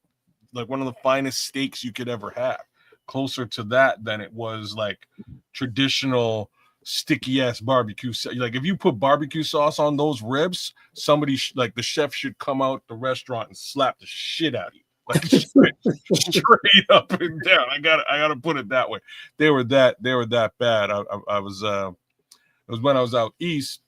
one of the finest steaks you could ever have. Closer to that than it was like traditional sticky ass barbecue. Like if you put barbecue sauce on those ribs, somebody like the chef should come out the restaurant and slap the shit out of you. Like straight up and down. I gotta put it that way. They were that bad. It was when I was out east.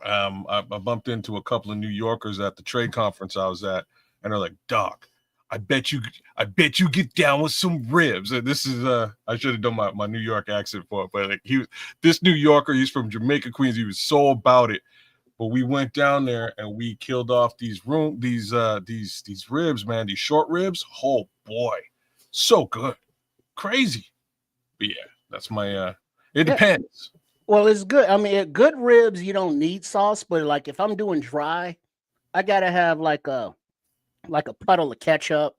I bumped into a couple of New Yorkers at the trade conference I was at, and they're like, "Doc, I bet you get down with some ribs." And this is I should have done my New York accent for it, but like this New Yorker, he's from Jamaica, Queens. He was so about it. But we went down there and we killed off these ribs, man, these short ribs. Oh boy, so good, crazy. But yeah, that's my it depends. Well, it's good. I mean, good ribs, you don't need sauce, but like if I'm doing dry, I gotta have like a puddle of ketchup,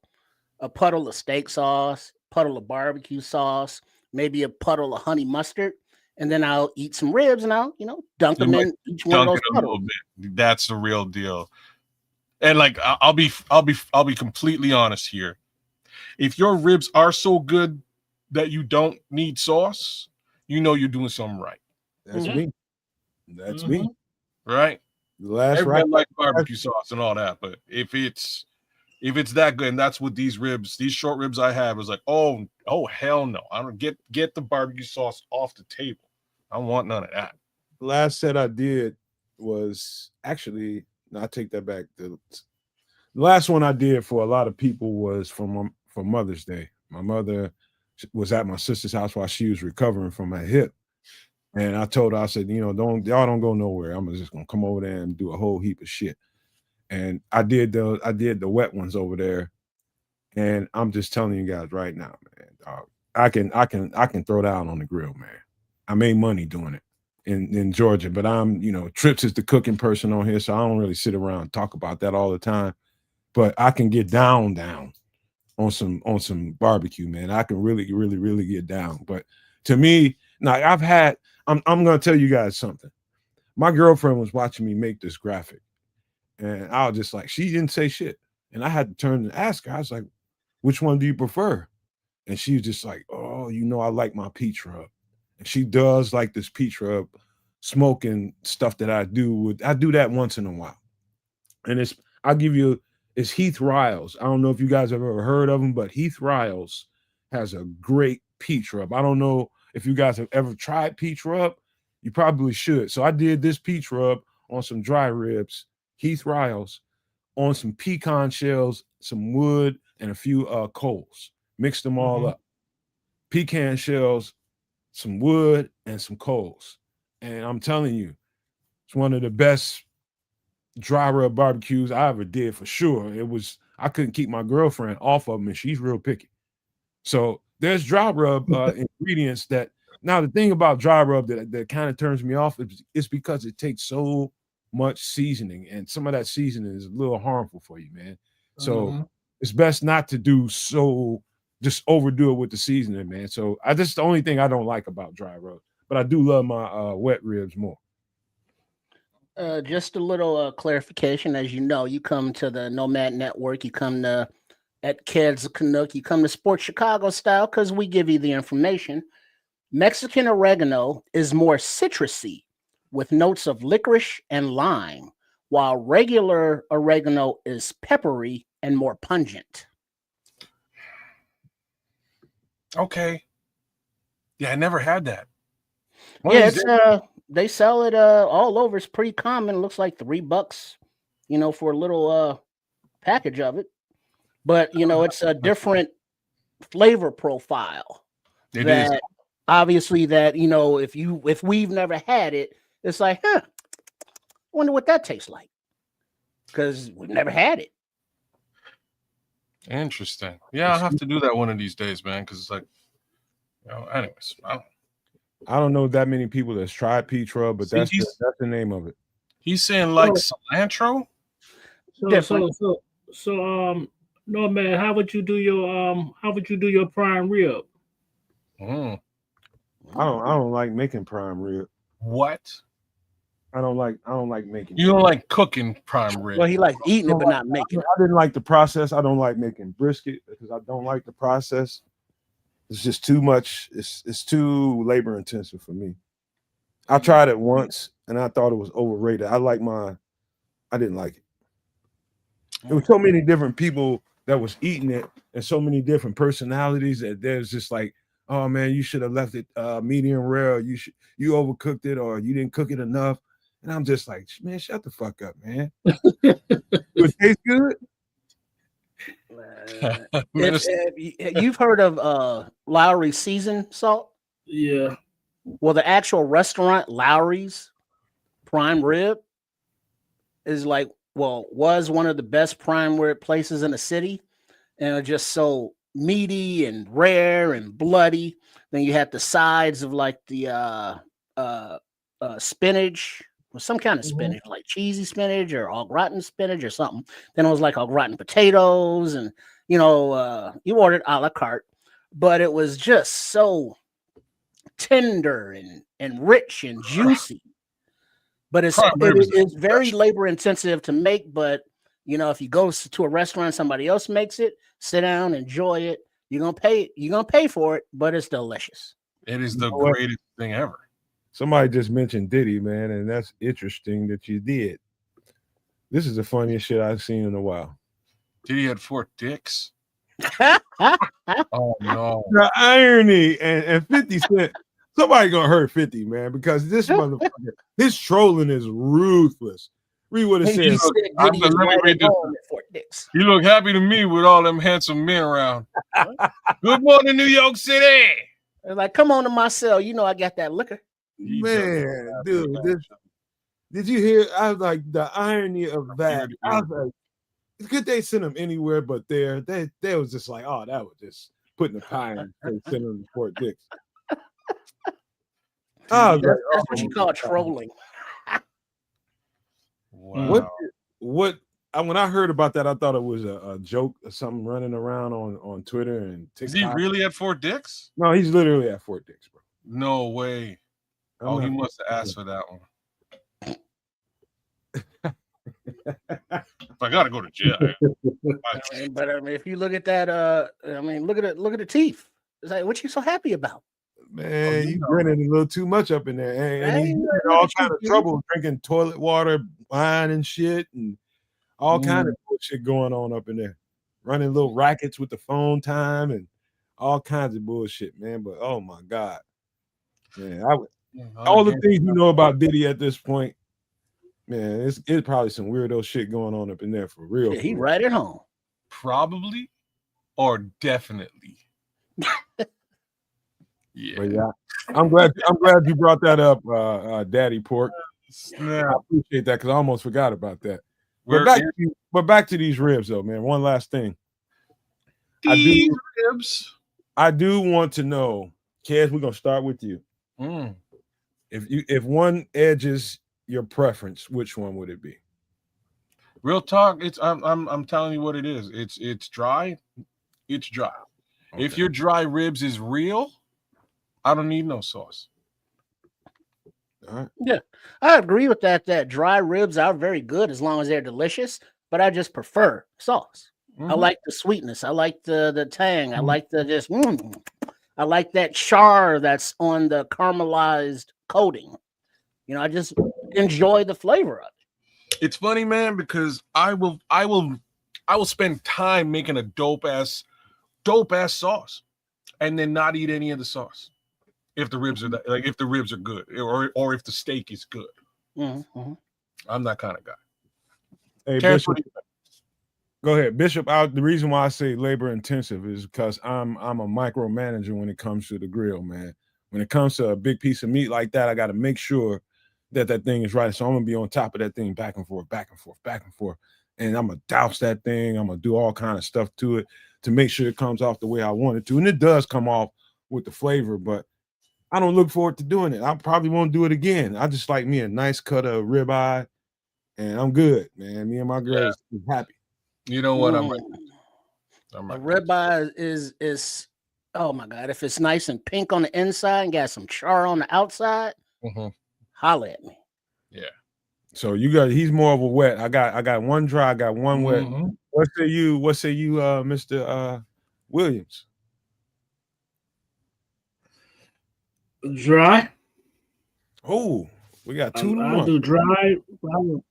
a puddle of steak sauce, puddle of barbecue sauce, maybe a puddle of honey mustard, and then I'll eat some ribs and I'll dunk them in each one of those puddles. That's the real deal. And like I'll be completely honest here. If your ribs are so good that you don't need sauce, you know you're doing something right. That's Mhm. me. That's me. Right? The last right. Everybody likes barbecue sauce and all that, but if it's that good, and that's what these short ribs I have is like, oh hell no. I don't get the barbecue sauce off the table. I don't want none of that. The last set I did was actually, no, I take that back. The last one I did for a lot of people was for Mother's Day. My mother was at my sister's house while she was recovering from her hip. And I told her, I said, y'all don't go nowhere. I'm just gonna come over there and do a whole heap of shit. And I did the wet ones over there. And I'm just telling you guys right now, man, I can throw down on the grill, man. I made money doing it in Georgia, but I'm, Trips is the cooking person on here, so I don't really sit around and talk about that all the time. But I can get down on some barbecue, man. I can really, really, really get down. But to me, now I'm gonna tell you guys something. My girlfriend was watching me make this graphic, and I was just like, she didn't say shit. And I had to turn and ask her, I was like, which one do you prefer? And she was just like, oh, I like my peach rub. And she does like this peach rub smoking stuff that I do that once in a while. And it's Heath Riles. I don't know if you guys have ever heard of him, but Heath Riles has a great peach rub. I don't know if you guys have ever tried peach rub. You probably should. So I did this peach rub on some dry ribs, Heath Riles, on some pecan shells, some wood, and a few coals. Mixed them all up. Pecan shells, some wood, and some coals. And I'm telling you, it's one of the best dry rub barbecues I ever did for sure. I couldn't keep my girlfriend off of them, and she's real picky. So there's dry rub ingredients that. Now the thing about dry rub that kind of turns me off is because it takes so much seasoning, and some of that seasoning is a little harmful for you, man. So it's best not to just overdo it with the seasoning, man. So that's the only thing I don't like about dry rub, but I do love my wet ribs more. Just a little clarification. As you know, you come to the Nomad Network, you come to at Keds Canuck, you come to Sports Chicago style because we give you the information. Mexican oregano is more citrusy with notes of licorice and lime, while regular oregano is peppery and more pungent. Okay. Yeah, I never had that. They sell it all over. It's pretty common. It looks like $3, for a little package of it. But it's a different flavor profile. It is. Obviously that, if we've never had it, it's like, I wonder what that tastes like. Because we've never had it. Interesting. Yeah, I'll have to do that one of these days, man, because it's like, anyways. I don't know that many people that's tried peach rub, but that's the name of it. He's saying like cilantro? So no, man, how would you do your prime rib? I don't like making prime rib. What? I don't like making. You don't like cooking prime rib? Well, he likes eating it, but not making it. I didn't like the process. I don't like making brisket because I don't like the process. It's just too much. It's too labor intensive for me. I tried it once and I thought it was overrated. I didn't like it. There were so many different people that was eating it and so many different personalities that there's just like, oh man, you should have left it medium rare. You overcooked it or you didn't cook it enough. And I'm just like, man, shut the fuck up, man. It tastes good. You've heard of Lowry's seasoned salt? Yeah. Well, the actual restaurant Lowry's prime rib is was one of the best prime rib places in the city, and it just so meaty and rare and bloody. Then you had the sides of like the spinach or some kind of spinach, like cheesy spinach or au gratin spinach or something. Then it was like au gratin potatoes, and you ordered a la carte, but it was just so tender and rich and juicy. But it's very labor intensive to make, but if you go to a restaurant, somebody else makes it, sit down, enjoy it. You're gonna pay for it, but it's delicious. It is the what? greatest thing ever. Somebody just mentioned Diddy, man, and that's interesting that you did. This is the funniest shit I've seen in a while. Diddy had 4 dicks. Oh, Oh no. The irony and 50 Cent. Somebody gonna hurt 50, man, because this motherfucker, his trolling is ruthless. Read what it he says. said I'm Diddy is let me right read at this. home at Fort Dix. You look happy to me with all them handsome men around. Good morning, New York City. They're like, come on to my cell. I got that liquor. Man, dude, did you hear? I was like, the irony of that. I was like, it's good they sent him anywhere but there. They was just like, oh, that was just putting a pie in and sending him to Fort Dix. That's what you call trolling. Wow. What? When I heard about that, I thought it was a joke or something running around on Twitter and TikTok. Is he really at 4 dicks? No, he's literally at Fort Dix, bro. No way. He must have asked for that one. If I gotta go to jail. But if you look at that, look at the teeth. It's like, what you so happy about? Man, you grinning a little too much up in there, and he's in all kind of trouble drinking toilet water, wine, and shit, and all kind of bullshit going on up in there, running little rackets with the phone time and all kinds of bullshit, man. But oh my god, man, all the things you know about Diddy at this point, man, it's probably some weirdo shit going on up in there for real. Yeah, he right at home. Probably or definitely. Yeah. But yeah, I'm glad you brought that up, Daddy Pork. Snap. I appreciate that because I almost forgot about that. But back to these ribs though, man. One last thing. These ribs. I do want to know, Kez, we're gonna start with you. If one edges your preference, which one would it be? Real talk, I'm telling you what it is. It's dry. It's dry. Okay. If your dry ribs is real, I don't need no sauce. All right. Yeah, I agree with that. That dry ribs are very good as long as they're delicious, but I just prefer sauce. I like the sweetness. I like the tang. I like I like that char that's on the caramelized coating. I just enjoy the flavor of it. It's funny, man, because I will spend time making a dope ass sauce and then not eat any of the sauce if the ribs are if the ribs are good or if the steak is good. I'm that kind of guy. Hey, Bishop, go ahead, Bishop. The reason why I say labor intensive is because I'm a micromanager when it comes to the grill, man. When it comes to a big piece of meat like that, I got to make sure that thing is right. So I'm gonna be on top of that thing, back and forth, and I'm gonna douse that thing. I'm gonna do all kind of stuff to it to make sure it comes off the way I want it to, and it does come off with the flavor. But I don't look forward to doing it. I probably won't do it again. I just like me a nice cut of ribeye, and I'm good, man. Me and my girl is happy. You know what? I'm right. The ribeye is oh my god! If it's nice and pink on the inside and got some char on the outside, holla at me. Yeah. So he's more of a wet. I got one dry, I got one wet. What say you, Mr. Williams? Dry. Oh, we got 2 to 1. I do dry. You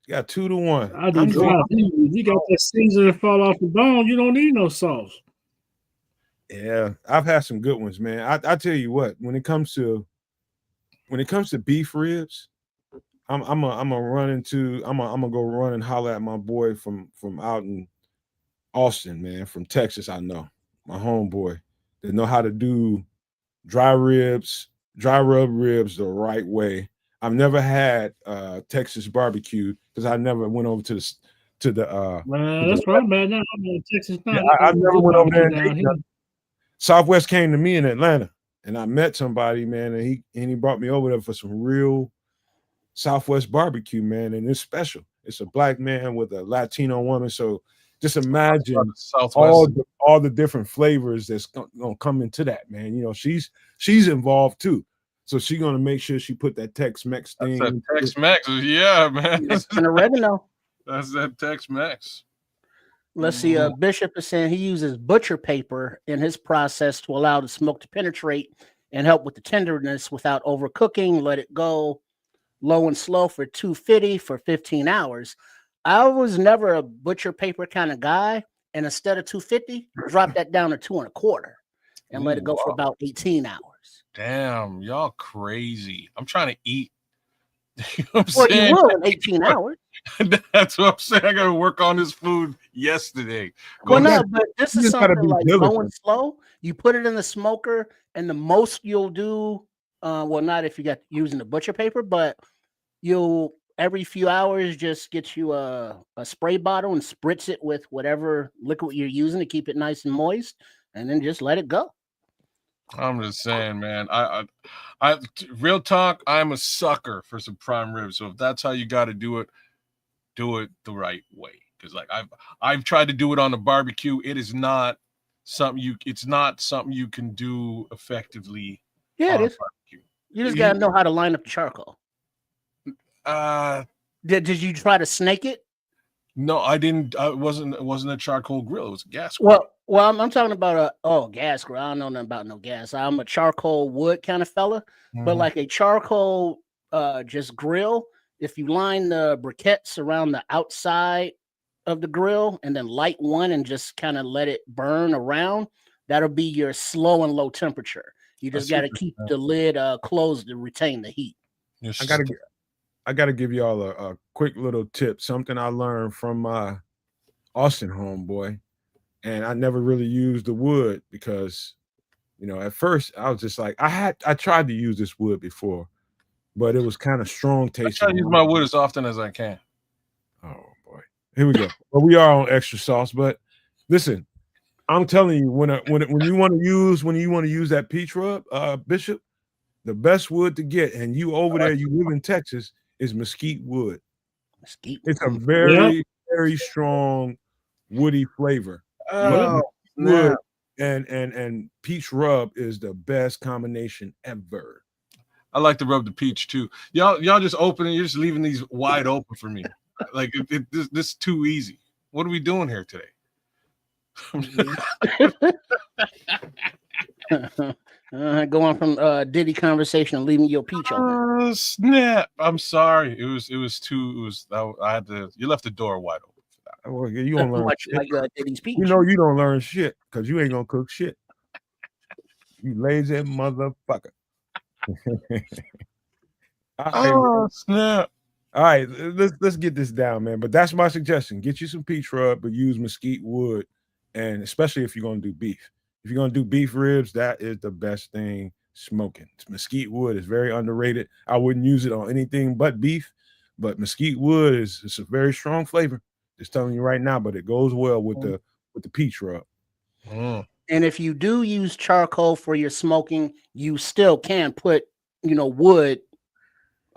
got 2 to 1. I do dry. You got that season that fall off the bone. You don't need no sauce. Yeah, I've had some good ones, man. I tell you what, when it comes to beef ribs, I'm gonna go run and holler at my boy from out in Austin, man, from Texas. I know my homeboy. They know how to do dry rub ribs the right way. I've never had Texas barbecue because I never went over to the. Man, that's right, man. Now I'm in Texas now. Yeah, I never went over there. Southwest came to me in Atlanta, and I met somebody, man, and he brought me over there for some real Southwest barbecue, man, and it's special. It's a black man with a Latino woman, so just imagine all the different flavors that's gonna come into that, man. She's involved too. So she's gonna make sure she put that Tex-Mex thing. That's that Tex-Mex. Yeah, man. And oregano. That's that Tex-Mex. Let's see. Bishop is saying he uses butcher paper in his process to allow the smoke to penetrate and help with the tenderness without overcooking. Let it go low and slow for 250 for 15 hours. I was never a butcher paper kind of guy, and instead of 250, drop that down to 2.25 and let it go for about 18 hours. Damn, y'all crazy. I'm trying to eat. You know what I'm Well, saying? you will in 18 hours. That's what I'm saying. I got to work on this food yesterday. Well, no, but this is something like low diligent. and slow. You put it in the smoker, and the most you'll do, well, not if you got using the butcher paper, but you'll every few hours just get you a spray bottle and spritz it with whatever liquid you're using to keep it nice and moist, and then just let it go. I'm just saying, man. I real talk. I'm a sucker for some prime rib. So if that's how you got to do it the right way. Because like I've tried to do it on the barbecue. It is not something you can do effectively. Yeah, it is. Barbecue. You just gotta know how to line up the charcoal. Did you try to snake it? No, I didn't. It wasn't a charcoal grill. It was a gas grill. Well, I'm talking about a gas grill. I don't know nothing about no gas. I'm a charcoal wood kind of fella, but like a charcoal just grill. If you line the briquettes around the outside of the grill and then light one and just kind of let it burn around, that'll be your slow and low temperature. You just got to keep the lid closed to retain the heat. I gotta give y'all a quick little tip. Something I learned from my Austin homeboy. And I never really used the wood because, you know, at first I was just like, I tried to use this wood before, but it was kind of strong tasting. I try to use my wood as often as I can. Oh boy, here we go. Well, we are on extra sauce, but listen, I'm telling you, when you want to use that peach rub, Bishop, the best wood to get, and you over there, you live in Texas, is mesquite wood. Mesquite. It's a very, very strong woody flavor. Oh, wood and peach rub is the best combination ever. I like to rub the peach too. Y'all just opening. You're just leaving these wide open for me. Like this is too easy. What are we doing here today? Going from Diddy conversation and leaving your peach open. Snap! I'm sorry. I had to. You left the door wide open. Well, you don't learn shit. Like Diddy's peach. You know you don't learn shit because you ain't gonna cook shit. You lazy motherfucker. Snap! All right, let's get this down, man. But that's my suggestion. Get you some peach rub, but use mesquite wood, and especially if you're gonna do beef. If you're gonna do beef ribs, that is the best thing smoking. Mesquite wood is very underrated. I wouldn't use it on anything but beef, but mesquite wood is a very strong flavor. Just telling you right now, but it goes well with the peach rub. And if you do use charcoal for your smoking, you still can put, wood.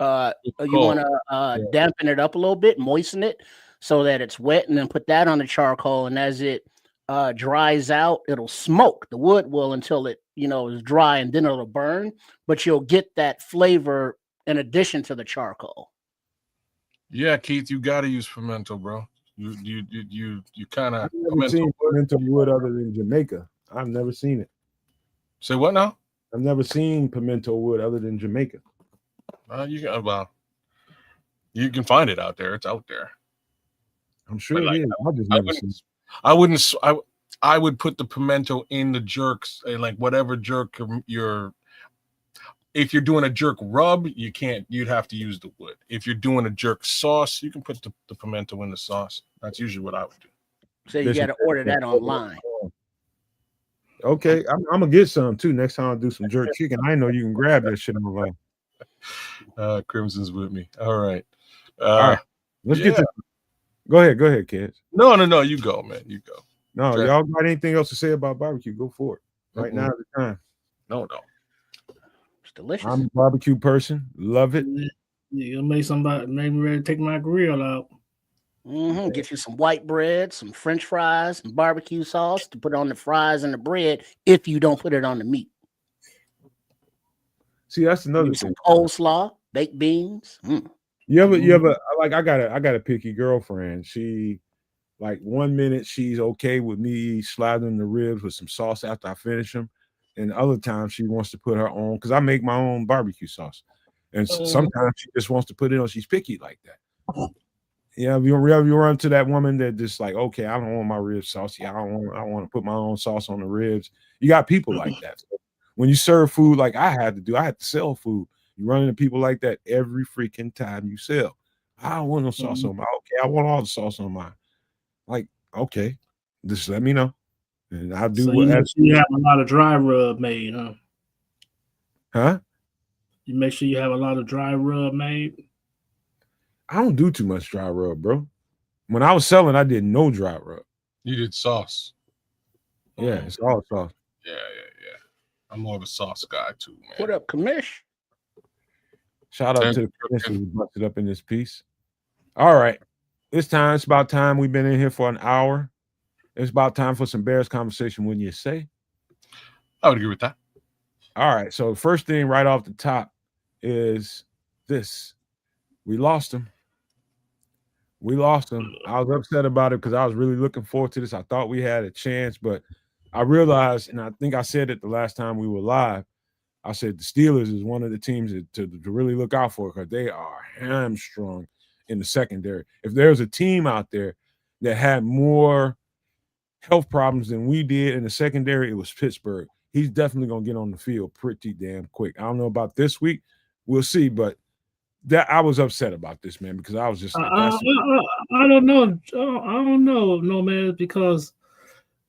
You want to dampen it up a little bit, moisten it so that it's wet, and then put that on the charcoal. And as it dries out, it'll smoke. The wood will until it, is dry, and then it'll burn. But you'll get that flavor in addition to the charcoal. Yeah, Keith, you got to use pimento, bro. You kind of. I've never seen pimento wood other than Jamaica. I've never seen it. Say what now? I've never seen pimento wood other than Jamaica. You can find it out there. It's out there. I'm sure it is. I just never seen it. I would put the pimento in the jerks, like whatever jerk if you're doing a jerk rub, you'd have to use the wood. If you're doing a jerk sauce, you can put the pimento in the sauce. That's usually what I would do. So you got to order that online. Okay, I'm gonna get some too next time I do some jerk chicken. I know you can grab that shit online. Crimson's with me. All right. All right. Let's get this. Go ahead, kids. No, you go, man. You go. No, y'all got anything else to say about barbecue? Go for it. Right now is the time. No. It's delicious. I'm a barbecue person. Love it. You'll make me ready to take my grill out. Get you some white bread, some French fries, some barbecue sauce to put on the fries and the bread if you don't put it on the meat. See, that's another Some thing. coleslaw, baked beans. You ever like I got a picky girlfriend. She like 1 minute she's okay with me slathering the ribs with some sauce after I finish them, and the other time she wants to put her own because I make my own barbecue sauce, and sometimes she just wants to put it on. She's picky like that. Yeah, you run into that woman that just like, okay, I don't want my ribs saucy. I want to put my own sauce on the ribs. You got people like that. So when you serve food like I had to sell food. You run into people like that every freaking time you sell. I don't want no sauce on mine. Okay, I want all the sauce on mine. Like, okay, just let me know. And I'll do So what you have a lot of dry rub made, huh? Huh? You make sure you have a lot of dry rub made. I don't do too much dry rub, bro. When I was selling, I did no dry rub. You did sauce. Yeah, it's all sauce. Yeah. I'm more of a sauce guy too, man. What up, Commish? Shout out to the producer who busted up in this piece. All right. It's time. It's about time. We've been in here for an hour. It's about time for some Bears conversation, wouldn't you say? I would agree with that. All right. So first thing right off the top is this. We lost him. We lost him. I was upset about it because I was really looking forward to this. I thought we had a chance, but I realized, and I think I said it the last time we were live, I said the Steelers is one of the teams to really look out for because they are hamstrung in the secondary. If there's a team out there that had more health problems than we did in the secondary, it was Pittsburgh. He's definitely going to get on the field pretty damn quick. I don't know about this week. We'll see, but that I was upset about this, man, because I was just like, I don't know. I don't know, no man, because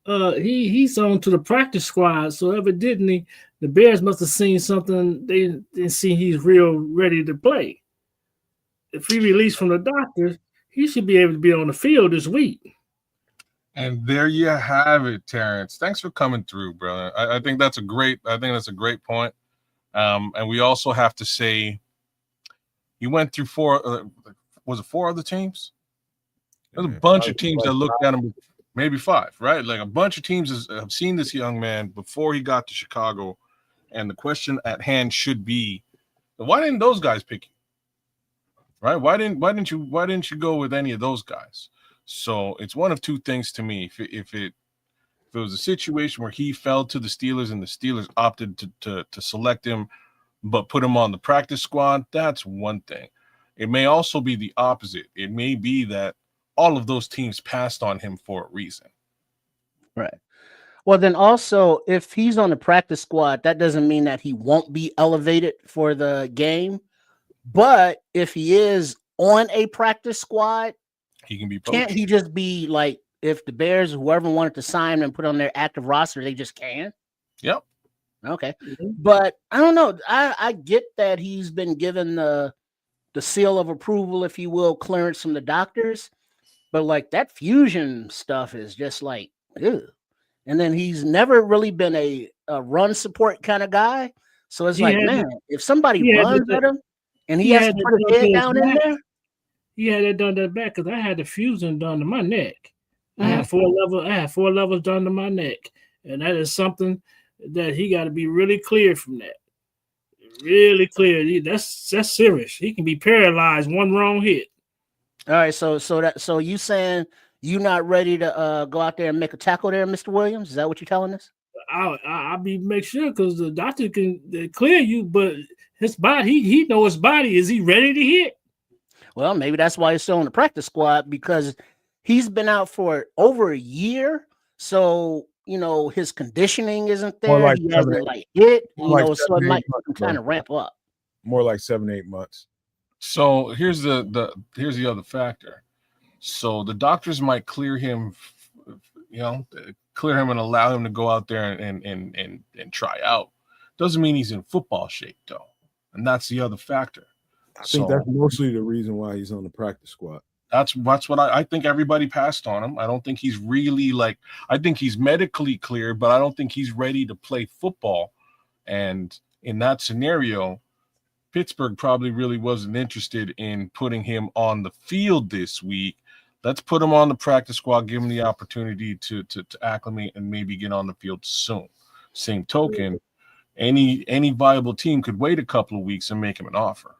he's on to the practice squad. So evidently, the Bears must have seen something they didn't see. He's real ready to play. If he released from the doctors, he should be able to be on the field this week. And there you have it, Terrence. Thanks for coming through, brother. I think that's a great point. And we also have to say, he went through four other teams? There's a bunch of teams that looked at him, maybe five, right? Like a bunch of teams have seen this young man before he got to Chicago. And the question at hand should be, why didn't those guys pick you? Right? Why didn't you go with any of those guys? So it's one of two things to me. If it was a situation where he fell to the Steelers and the Steelers opted to select him, but put him on the practice squad, that's one thing. It may also be the opposite. It may be that all of those teams passed on him for a reason. Right. Well, then also, if he's on the practice squad, that doesn't mean that he won't be elevated for the game. But if he is on a practice squad, he can be poached. Can't he just be like, if the Bears, whoever wanted to sign him and put on their active roster, they just can? Yep. Okay. But I don't know. I get that he's been given the seal of approval, if you will, clearance from the doctors. But like that fusion stuff is just like, ew. And then he's never really been a run support kind of guy. So it's like, man, if somebody runs at him and he has to put his head down in there. He had it done that back because I had the fusion done to my neck. I had four levels done to my neck. And that is something that he got to be really clear from that. Really clear. That's serious. He can be paralyzed one wrong hit. All right, so you saying you not ready to go out there and make a tackle there, Mr. Williams? Is that what you're telling us? I'll be make sure because the doctor can clear you, but his body, he know his body. Is he ready to hit? Well, maybe that's why he's still on the practice squad, because he's been out for over a year. So, his conditioning isn't there. Like he hasn't hit, so it might kind of ramp up. More like 7-8 months. So here's the other factor. So the doctors might clear him, and allow him to go out there and try out. Doesn't mean he's in football shape though. And that's the other factor. I think that's mostly the reason why he's on the practice squad. That's what I think. Everybody passed on him. I don't think he's really I think he's medically clear, but I don't think he's ready to play football. And in that scenario, Pittsburgh probably really wasn't interested in putting him on the field this week. Let's put him on the practice squad, give him the opportunity to acclimate and maybe get on the field soon. Same token, any viable team could wait a couple of weeks and make him an offer.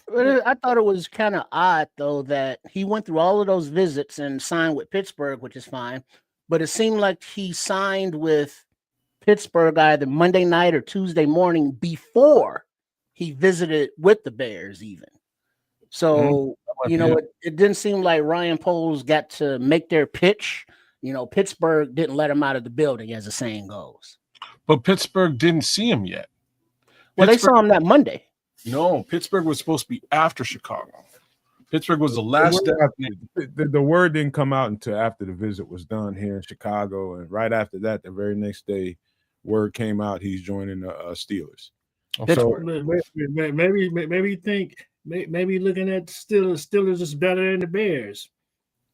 But I thought it was kind of odd, though, that he went through all of those visits and signed with Pittsburgh, which is fine. But it seemed like he signed with Pittsburgh either Monday night or Tuesday morning before he visited with the Bears, even. So, it didn't seem like Ryan Poles got to make their pitch. Pittsburgh didn't let him out of the building, as the saying goes. But Pittsburgh didn't see him yet. Well, they saw him that Monday. No, Pittsburgh was supposed to be after Chicago. Pittsburgh was the last step. The word didn't come out until after the visit was done here in Chicago, and right after that, the very next day, word came out he's joining the Steelers. So maybe looking at Steelers is better than the Bears,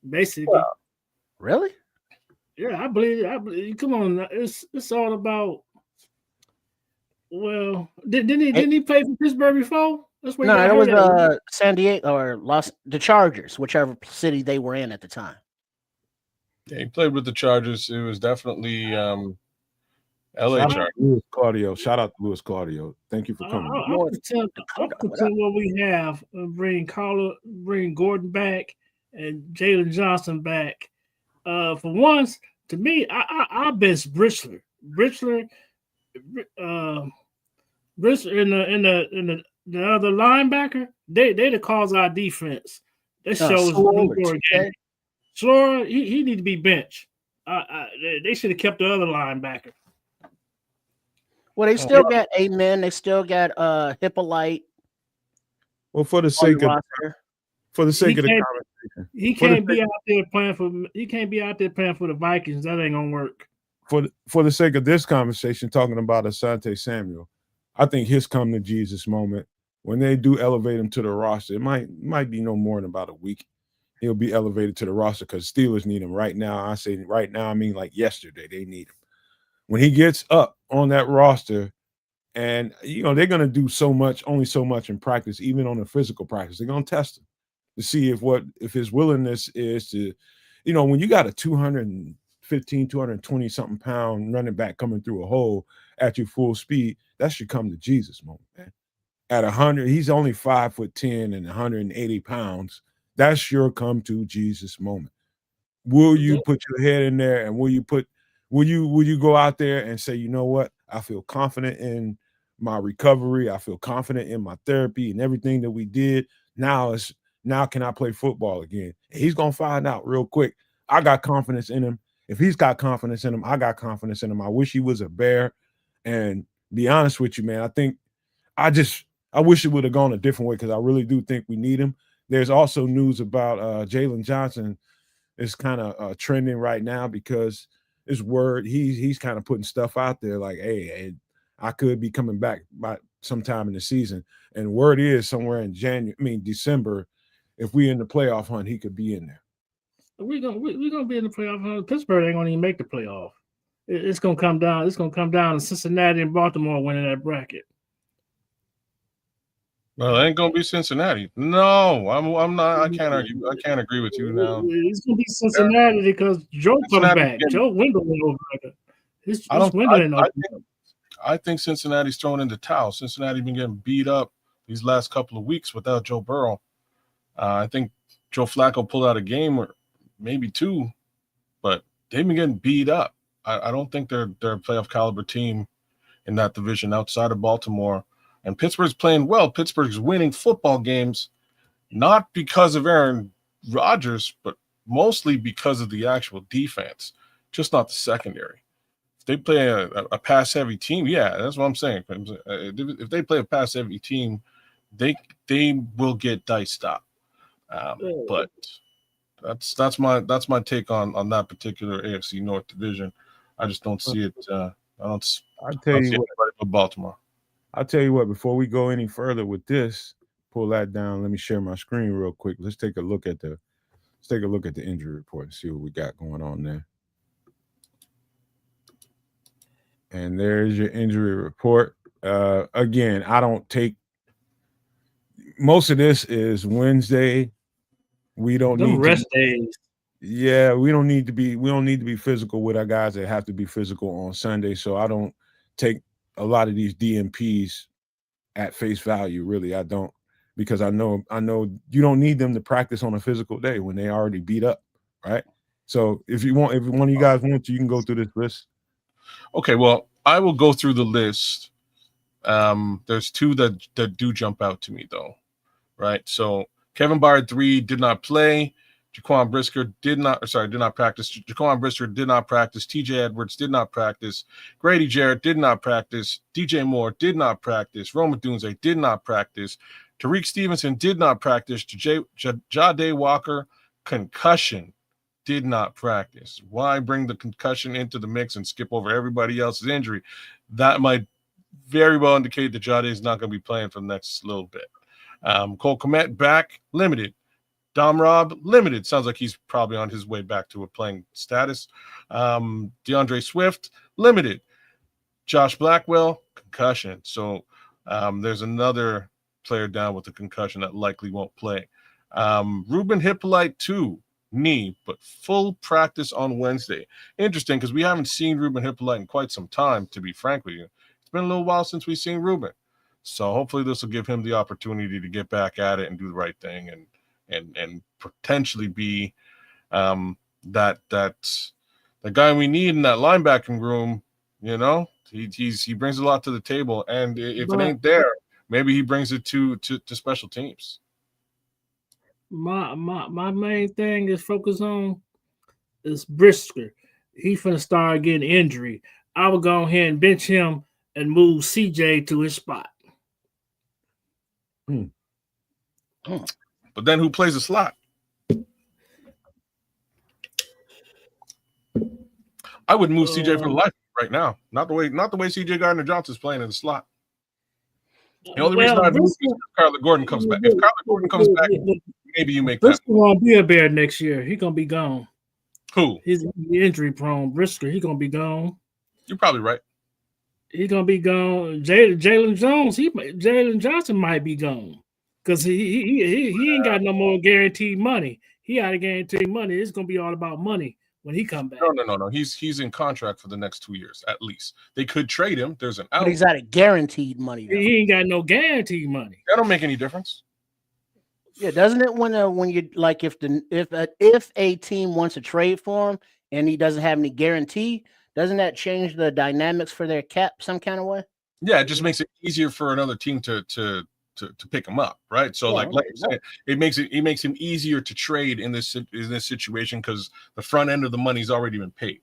basically. Well, really? Yeah, I believe. Come on, it's all about. Well, didn't he play for Pittsburgh before? That's where no, it was San Diego or the Chargers, whichever city they were in at the time. Yeah, he played with the Chargers. It was definitely LA Chargers. Claudio, shout out to Luis Claudio. Thank you for coming. I'll pretend what we have. Bring Gordon back and Jalen Johnson back. For once, to me, I bet Britzler in the other linebacker, they the cause our defense. That shows Slora, he need to be benched. They should have kept the other linebacker. Well, they still got Amen. They still got Hippolyte. Well, for the sake of the conversation, he can't be out there playing for the Vikings. That ain't gonna work. For the sake of this conversation, talking about Asante Samuel, I think his come to Jesus moment, when they do elevate him to the roster, it might be no more than about a week. He'll be elevated to the roster because Steelers need him right now. I say right now, I mean like yesterday, they need him. When he gets up on that roster, and they're gonna do only so much in practice, even on the physical practice. They're gonna test him to see if his willingness is to, when you got a 220 something pound running back coming through a hole at your full speed, that should come to Jesus moment, man. At 100, he's only 5'10" and 180 pounds. That's your come to Jesus moment. Will you put your head in there, and will you go out there and say, you know what? I feel confident in my recovery. I feel confident in my therapy and everything that we did. Now can I play football again? And he's gonna find out real quick. I got confidence in him. If he's got confidence in him, I got confidence in him. I wish he was a Bear. And be honest with you, man, I wish it would have gone a different way because I really do think we need him. There's also news about Jalen Johnson is kind of trending right now because it's word he's kind of putting stuff out there like, hey, I could be coming back by sometime in the season. And word is somewhere in December, if we in the playoff hunt, he could be in there. We're gonna be in the playoff hunt. Pittsburgh ain't gonna even make the playoff. It's gonna come down. It's gonna come down to Cincinnati and Baltimore winning that bracket. Well, it ain't gonna be Cincinnati. No, I'm not. I can't argue. I can't agree with you now. It's gonna be Cincinnati because Joe comes back. Joe Wendell went over. I think Cincinnati's thrown in the towel. Cincinnati been getting beat up these last couple of weeks without Joe Burrow. I think Joe Flacco pulled out a game or maybe two, but they've been getting beat up. I don't think they're a playoff caliber team in that division outside of Baltimore. And Pittsburgh's playing well. Pittsburgh's winning football games, not because of Aaron Rodgers, but mostly because of the actual defense, just not the secondary. If they play a pass-heavy team, yeah, that's what I'm saying. If they play a pass-heavy team, they will get diced up. But that's my take on that particular AFC North division. I just don't see it. I tell you what, Baltimore. I'll tell you what, before we go any further with this, pull that down. Let me share my screen real quick. Let's take a look at the injury report and see what we got going on there. And there's your injury report. Again, I don't take most of this is Wednesday. We don't need rest days. Yeah, we don't need to be physical with our guys that have to be physical on Sunday. So I don't take a lot of these DMPs at face value. Really, I don't, because I know you don't need them to practice on a physical day when they already beat up, right? So if one of you guys want to, you can go through this list. Okay, well, I will go through the list. There's two that do jump out to me though, right? So Kevin Byard III did not play. Jaquan Brisker did not practice. Jaquan Brisker did not practice. TJ Edwards did not practice. Grady Jarrett did not practice. DJ Moore did not practice. Roma Dunze did not practice. Tariq Stevenson did not practice. Jade Walker, concussion, did not practice. Why bring the concussion into the mix and skip over everybody else's injury? That might very well indicate that Jade is not going to be playing for the next little bit. Cole Kmet back, limited. Dom Robb, limited. Sounds like he's probably on his way back to a playing status. DeAndre Swift, limited. Josh Blackwell, concussion. So there's another player down with a concussion that likely won't play. Ruben Hippolyte, too, knee, but full practice on Wednesday. Interesting, because we haven't seen Ruben Hippolyte in quite some time, to be frank with you. It's been a little while since we've seen Ruben. So hopefully this will give him the opportunity to get back at it and do the right thing and potentially be that guy we need in that linebacking room. You know, he brings a lot to the table, and if it ain't there, maybe he brings it to special teams. My main thing is focus on is Brisker. He finna start getting injury. I would go ahead and bench him and move CJ to his spot. But then who plays the slot? I would move CJ for life right now. Not the way CJ Gardner Johnson's playing in the slot. The only reason I'd move is if Kyler Gordon comes back. If Kyler Gordon comes back, maybe you make Brisker won't be a Bear next year. He's gonna be gone. Who? He's injury prone. Brisker, he's gonna be gone. You're probably right. He's gonna be gone. Jalen Johnson might be gone. Because he ain't got no more guaranteed money. He out of guaranteed money. It's gonna be all about money when he come back. No. He's in contract for the next 2 years at least. They could trade him. There's an out. But he's out of guaranteed money. Though. He ain't got no guaranteed money. That don't make any difference. Yeah, doesn't it when you like if a team wants to trade for him and he doesn't have any guarantee, doesn't that change the dynamics for their cap some kind of way? Yeah, it just makes it easier for another team to pick him up, right? So like you said, it makes him easier to trade in this situation because the front end of the money's already been paid,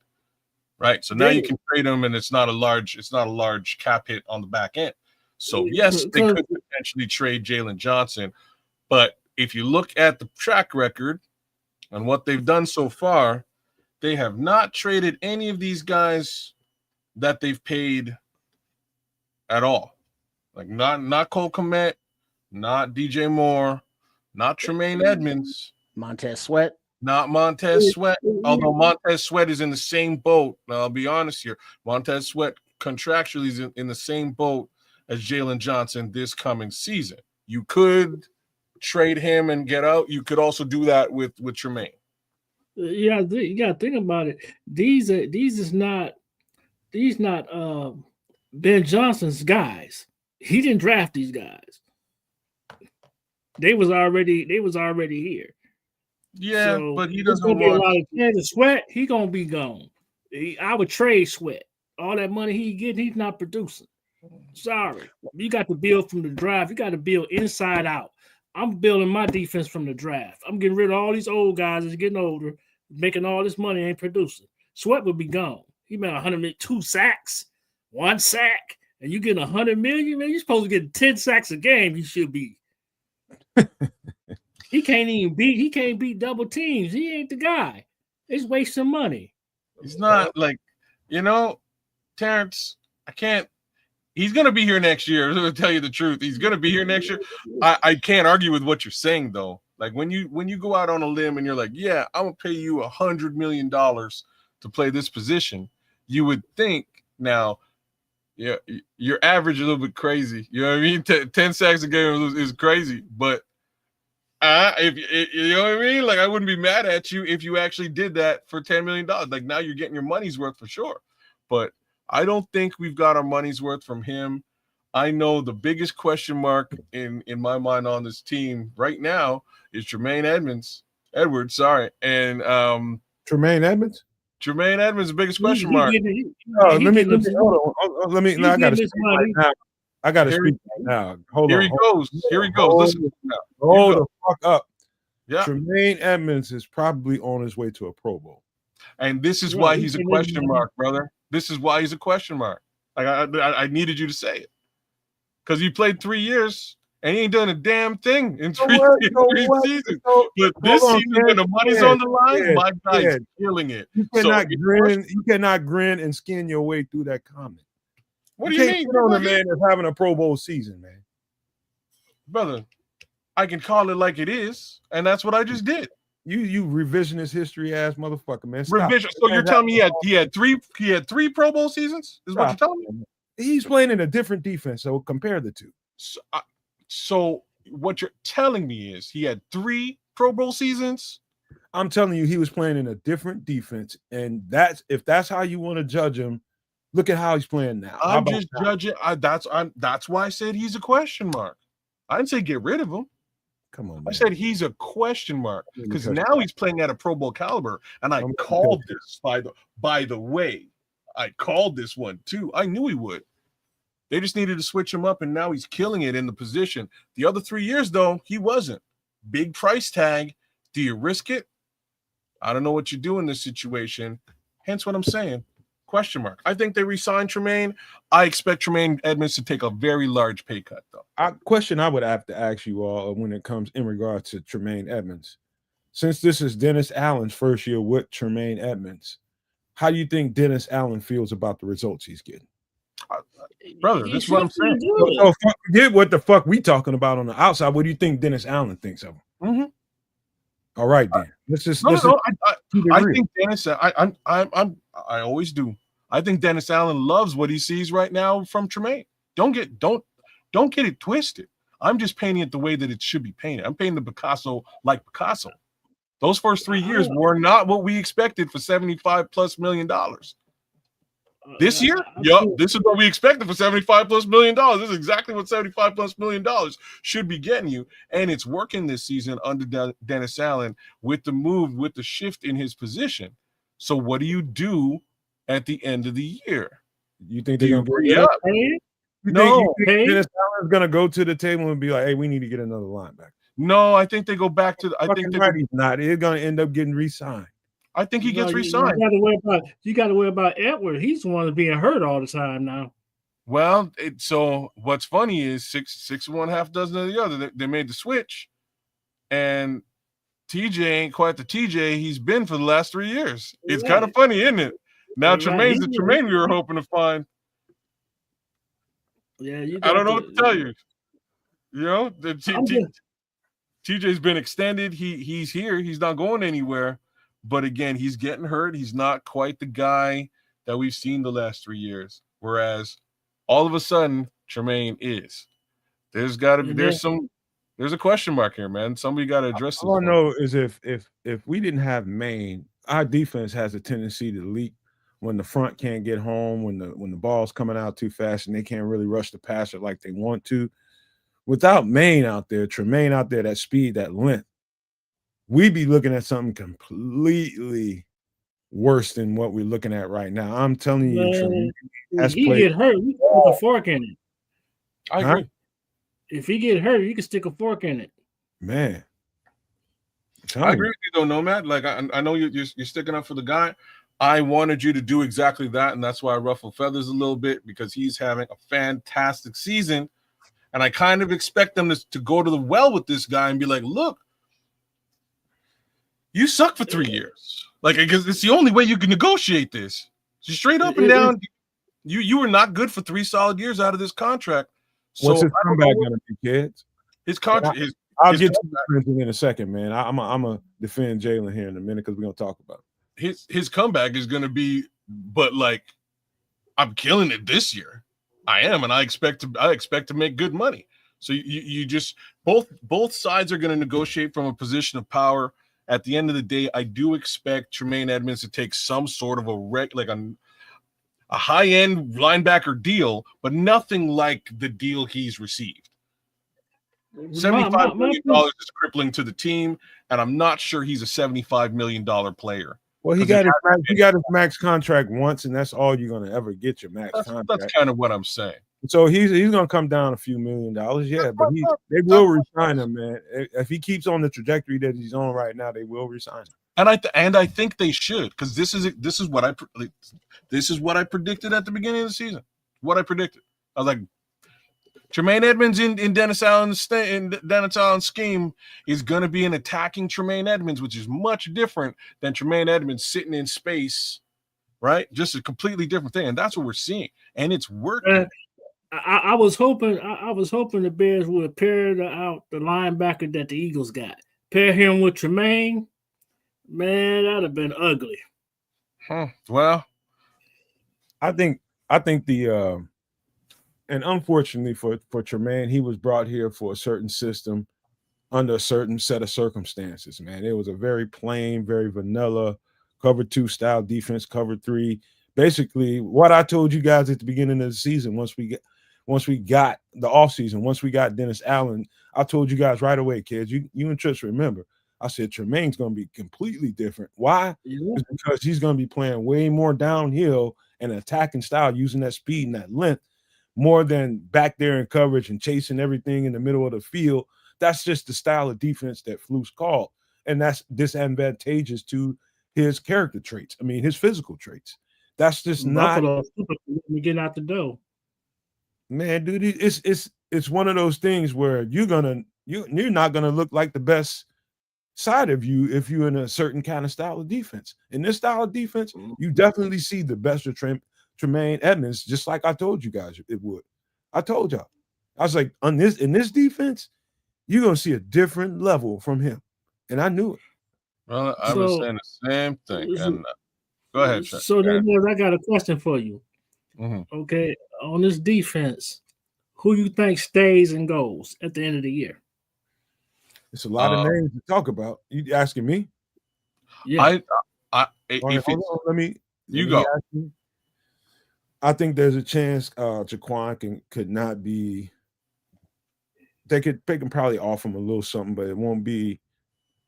right? So now you can trade him, and it's not a large cap hit on the back end. So yes, they could potentially trade Jalen Johnson, but if you look at the track record and what they've done so far, they have not traded any of these guys that they've paid at all. Like not Cole Kmet, not DJ Moore, not Tremaine Edmonds, Montez Sweat. Not Montez Sweat, although Montez Sweat is in the same boat. Now, I'll be honest here. Montez Sweat contractually is in the same boat as Jalen Johnson this coming season. You could trade him and get out. You could also do that with Tremaine. Yeah, you got to think about it. These not Ben Johnson's guys. He didn't draft these guys. They was already here. Yeah, so but he doesn't want a lot of chance. Sweat. He gonna be gone. I would trade Sweat. All that money he getting, he's not producing. Sorry, you got to build from the draft. You got to build inside out. I'm building my defense from the draft. I'm getting rid of all these old guys that's getting older, making all this money, ain't producing. Sweat would be gone. He made 102 sacks, 1 sack, and you getting 100 million. Man, you're supposed to get 10 sacks a game. He should be. He can't beat double teams. He ain't the guy. He's wasting money. He's not Terrence, I can't. He's going to be here next year. To tell you the truth, he's going to be here next year. I can't argue with what you're saying, though. Like when you go out on a limb and you're like, yeah, I'm going to pay you $100 million to play this position. You would think now, yeah, your average a little bit crazy. You know what I mean? 10 sacks a game is crazy, but if you know what I mean, like I wouldn't be mad at you if you actually did that for $10 million. Like now you're getting your money's worth for sure. But I don't think we've got our money's worth from him. I know the biggest question mark in my mind on this team right now is Tremaine Edwards, and Tremaine Edmonds. Tremaine Edmonds, the biggest He question mark. getting, Oh, he let me getting hold on. Let me. He's I got to getting speak his right money. now. I got to Here- speak right now. Hold Here on. he hold goes. Here he goes. hold Listen. Now. Hold You the fuck up. Yeah. Tremaine Edmonds is probably on his way to a Pro Bowl. And this is Yeah, why he's he's a getting question his mark, brother. This is why he's a question mark. Like I needed you to say it because he played 3 years and he ain't done a damn thing in three seasons. But this season, when the money's on the line, my guy's killing it. You cannot grin and skin your way through that comment. What do you mean? Can't put on a man that's having a Pro Bowl season, man. Brother, I can call it like it is, and that's what I just did. You revisionist history ass motherfucker, man. Stop. Revision. So you're telling me he had three Pro Bowl seasons? Is what you're telling me? He's playing in a different defense, so compare the two. So what you're telling me is he had 3 Pro Bowl seasons? I'm telling you, he was playing in a different defense, and if that's how you want to judge him, look at how he's playing now. I'm just judging. That's why I said he's a question mark. I didn't say get rid of him. Come on, man. I said he's a question mark because now he's playing at a Pro Bowl caliber, and I called this. By the way, I called this one too. I knew he would. They just needed to switch him up, and now he's killing it in the position. The other 3 years, though, he wasn't. Big price tag. Do you risk it? I don't know what you do in this situation. Hence what I'm saying. Question mark. I think they re-signed Tremaine. I expect Tremaine Edmonds to take a very large pay cut, though. Question I would have to ask you all when it comes in regards to Tremaine Edmonds. Since this is Dennis Allen's first year with Tremaine Edmonds, how do you think Dennis Allen feels about the results he's getting? Brother, this is what I'm saying. So forget what the fuck we talking about on the outside. What do you think Dennis Allen thinks of him? Mm-hmm. All right, then. I think Dennis. I always do. I think Dennis Allen loves what he sees right now from Tremaine. Don't get it twisted. I'm just painting it the way that it should be painted. I'm painting the Picasso like Picasso. Those first 3 years were not what we expected for $75+ million. This year, this is what we expected for $75+ million. This is exactly what $75+ million should be getting you, and it's working this season under Dennis Allen with the move, with the shift in his position. So, what do you do at the end of the year? You think they're gonna re up? You think Dennis Allen's gonna go to the table and be like, "Hey, we need to get another linebacker"? No, I think they go back to. I think he's not. He's gonna end up getting re-signed. I think he gets re-signed. You got to worry about Edward. He's the one that's being hurt all the time now. Well, so what's funny is six of one, half dozen of the other. They made the switch, and TJ ain't quite the TJ he's been for the last 3 years. It's kind of funny, isn't it? Now Tremaine's the Tremaine we were hoping to find. Yeah, I don't know what to tell you. You know, TJ's been extended. He's here. He's not going anywhere. But again, he's getting hurt. He's not quite the guy that we've seen the last 3 years. Whereas all of a sudden, Tremaine is. There's got to be there's a question mark here, man. Somebody got to address this. All I know is if we didn't have Maine, our defense has a tendency to leak when the front can't get home, when the ball's coming out too fast and they can't really rush the passer like they want to. Without Maine out there, Tremaine out there, that speed, that length, we'd be looking at something completely worse than what we're looking at right now. I'm telling you, if he get hurt, you can stick a fork in it. I agree. If he get hurt, you can stick a fork in it. Man, I agree with you though, Nomad. Like I know you're sticking up for the guy. I wanted you to do exactly that, and that's why I ruffle feathers a little bit because he's having a fantastic season, and I kind of expect them to go to the well with this guy and be like, look. You suck for 3 years. Like, because it's the only way you can negotiate this. So straight up and down, you were not good for 3 solid years out of this contract. So what's his comeback gonna be, kids? His contract. I'll get to Clinton in a second, man. I'm gonna defend Jalen here in a minute because we're gonna talk about it. His comeback is gonna be, but like, I'm killing it this year. I am, and I expect to make good money. So you just both sides are gonna negotiate from a position of power. At the end of the day, I do expect Tremaine Edmonds to take some sort of a high-end linebacker deal, but nothing like the deal he's received. $75 million is crippling to the team, and I'm not sure he's a $75 million player. Well, he got his max contract once, and that's all you're gonna ever get your max contract. That's kind of what I'm saying. So he's gonna come down a few $1 million, yeah, but they will resign him, man. If he keeps on the trajectory that he's on right now, they will resign him. And I think they should, because this is what I predicted at the beginning of the season. What I predicted, I was like, Tremaine Edmonds in Dennis Allen's scheme is going to be an attacking Tremaine Edmonds, which is much different than Tremaine Edmonds sitting in space, right? Just a completely different thing, and that's what we're seeing, and it's working. I was hoping the Bears would pair out the linebacker that the Eagles got. Pair him with Tremaine, man, that'd have been ugly. Well, I think the and unfortunately for Tremaine, he was brought here for a certain system under a certain set of circumstances, man. It was a very plain, very vanilla cover 2 style defense, cover 3. Basically, what I told you guys at the beginning of the season, once we got the offseason, once we got Dennis Allen, I told you guys right away, kids, you and Trish remember, I said Tremaine's going to be completely different. Why? It's because he's going to be playing way more downhill and attacking style, using that speed and that length, more than back there in coverage and chasing everything in the middle of the field. That's just the style of defense that Flus called. And that's disadvantageous to his character traits. I mean, his physical traits. That's just Buffalo not getting out the door. Man, dude, it's one of those things where you're not gonna look like the best side of you if you're in a certain kind of style of defense. In this style of defense, you definitely see the best of Tremaine Edmonds, just like I told you guys it would. I told y'all. I was like, in this defense, you're gonna see a different level from him. And I knew it. Well, I was saying the same thing. And go ahead, Chuck. So then I got a question for you. Mm-hmm. Okay, on this defense, who you think stays and goes at the end of the year? It's a lot of names to talk about. You asking me? Yeah. You go. I think there's a chance Jaquan could not be. They can probably offer him a little something, but it won't be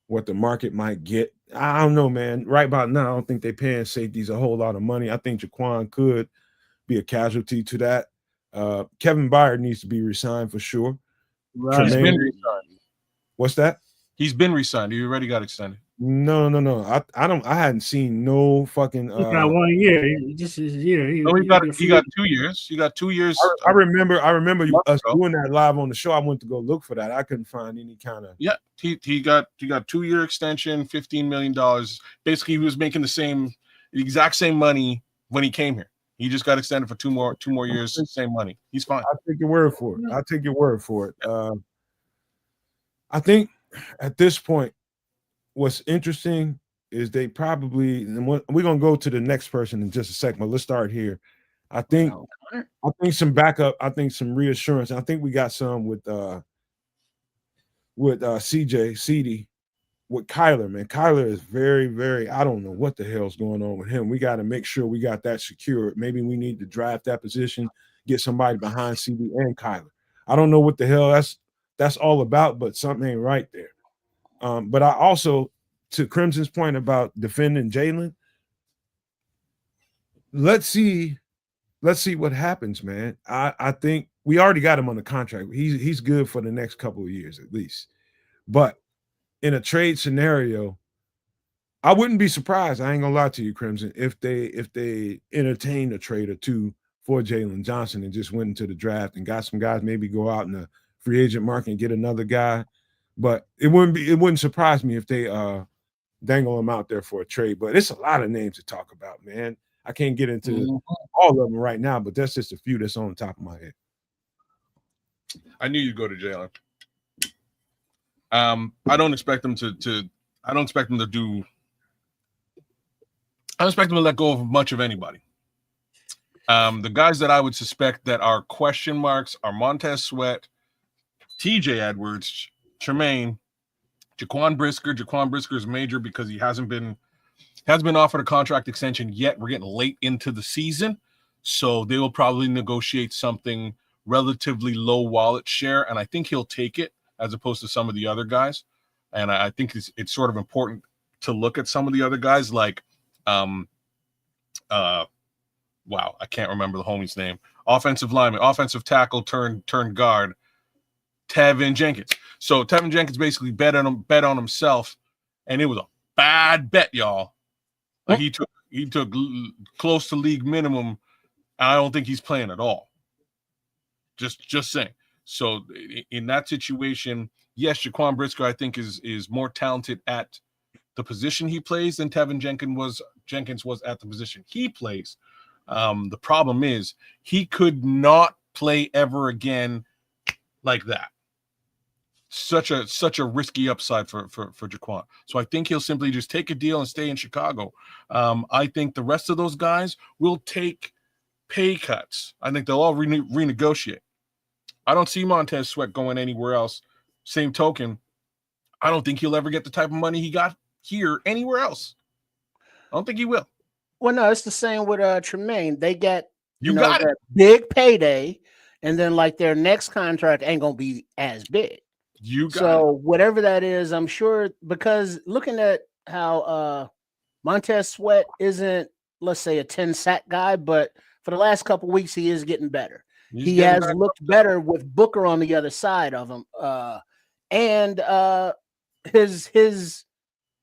what the market might get. I don't know, man. Right about now, I don't think they're paying safeties a whole lot of money. I think Jaquan could be a casualty to that. Kevin Byard needs to be resigned for sure. Right. He's been resigned. What's that? He's been resigned. He already got extended. No. I hadn't seen no fucking. He got 1 year. Just his year. He got 2 years. He got 2 years. I remember us doing that live on the show. I went to go look for that. I couldn't find any kind of. Yeah, he got 2-year extension, $15 million. Basically, he was making the exact same money when he came here. He just got extended for two more years, same money. He's fine. I'll take your word for it. I think at this point, what's interesting is they probably, and we're going to go to the next person in just a second, but let's start here. I think some backup, I think some reassurance. I think we got some with CeeDee, with Kyler, man. Kyler is very, very, I don't know what the hell's going on with him. We got to make sure we got that secured. Maybe we need to draft that position, get somebody behind CeeDee and Kyler. I don't know what the hell that's all about, but something ain't right there. But I also, to Crimson's point about defending Jalen, let's see what happens, man. I think we already got him on the contract. He's good for the next couple of years at least. But in a trade scenario, I wouldn't be surprised. I ain't gonna lie to you, Crimson, if they entertained a trade or two for Jalen Johnson and just went into the draft and got some guys, maybe go out in the free agent market and get another guy. But it wouldn't surprise me if they dangle him out there for a trade. But it's a lot of names to talk about, man. I can't get into all of them right now, but that's just a few that's on the top of my head. I knew you'd go to Jalen. I don't expect them to let go of much of anybody. The guys that I would suspect that are question marks are Montez Sweat, TJ Edwards, Tremaine, Jaquan Brisker. Jaquan Brisker is major because he hasn't been offered a contract extension yet. We're getting late into the season, So they will probably negotiate something relatively low wallet share, and I think he'll take it as opposed to some of the other guys. And I think it's sort of important to look at some of the other guys like, wow, I can't remember the homie's name. Offensive lineman, offensive tackle turned guard, Tevin Jenkins. So Tevin Jenkins basically bet on himself, and it was a bad bet, y'all. He took close to league minimum. I don't think he's playing at all. Just saying. So in that situation, yes, Jaquan Brisker, I think, is more talented at the position he plays than Tevin Jenkins was at the position he plays. The problem is he could not play ever again like that. Such a risky upside for Jaquan. So I think he'll simply just take a deal and stay in Chicago. I think the rest of those guys will take pay cuts. I think they'll all renegotiate. I don't see Montez Sweat going anywhere else. Same token, I don't think he'll ever get the type of money he got here anywhere else. I don't think he will. Well, no, it's the same with Tremaine. They get got that big payday, and then like their next contract ain't gonna be as big. Whatever that is, I'm sure, because looking at how Montez Sweat isn't, let's say, a 10 sack guy, but for the last couple of weeks he is getting better. He has looked better with Booker on the other side of him. And his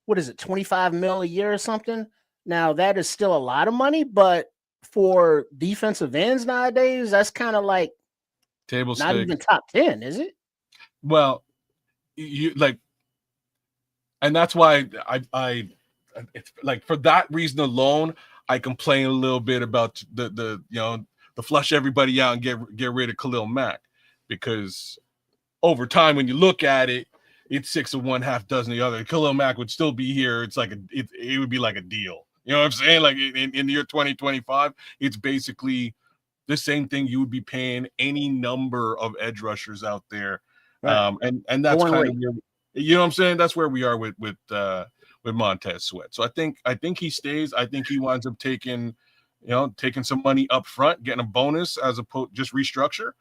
what is it, 25 mil a year or something? Now that is still a lot of money, but for defensive ends nowadays, that's kind of like table not stake. Even top 10, is it? Well, you like, and that's why I it's like for that reason alone, I complain a little bit about the flush everybody out and get rid of Khalil Mack, because over time when you look at it, it's 6 of one, half dozen of the other. Khalil Mack would still be here. It's like it would be like a deal. You know what I'm saying? Like in the year 2025, it's basically the same thing you would be paying any number of edge rushers out there. Right. And that's kind of where, you know what I'm saying? That's where we are with Montez Sweat. So I think he stays. I think he winds up taking some money up front, getting a bonus as opposed just restructure,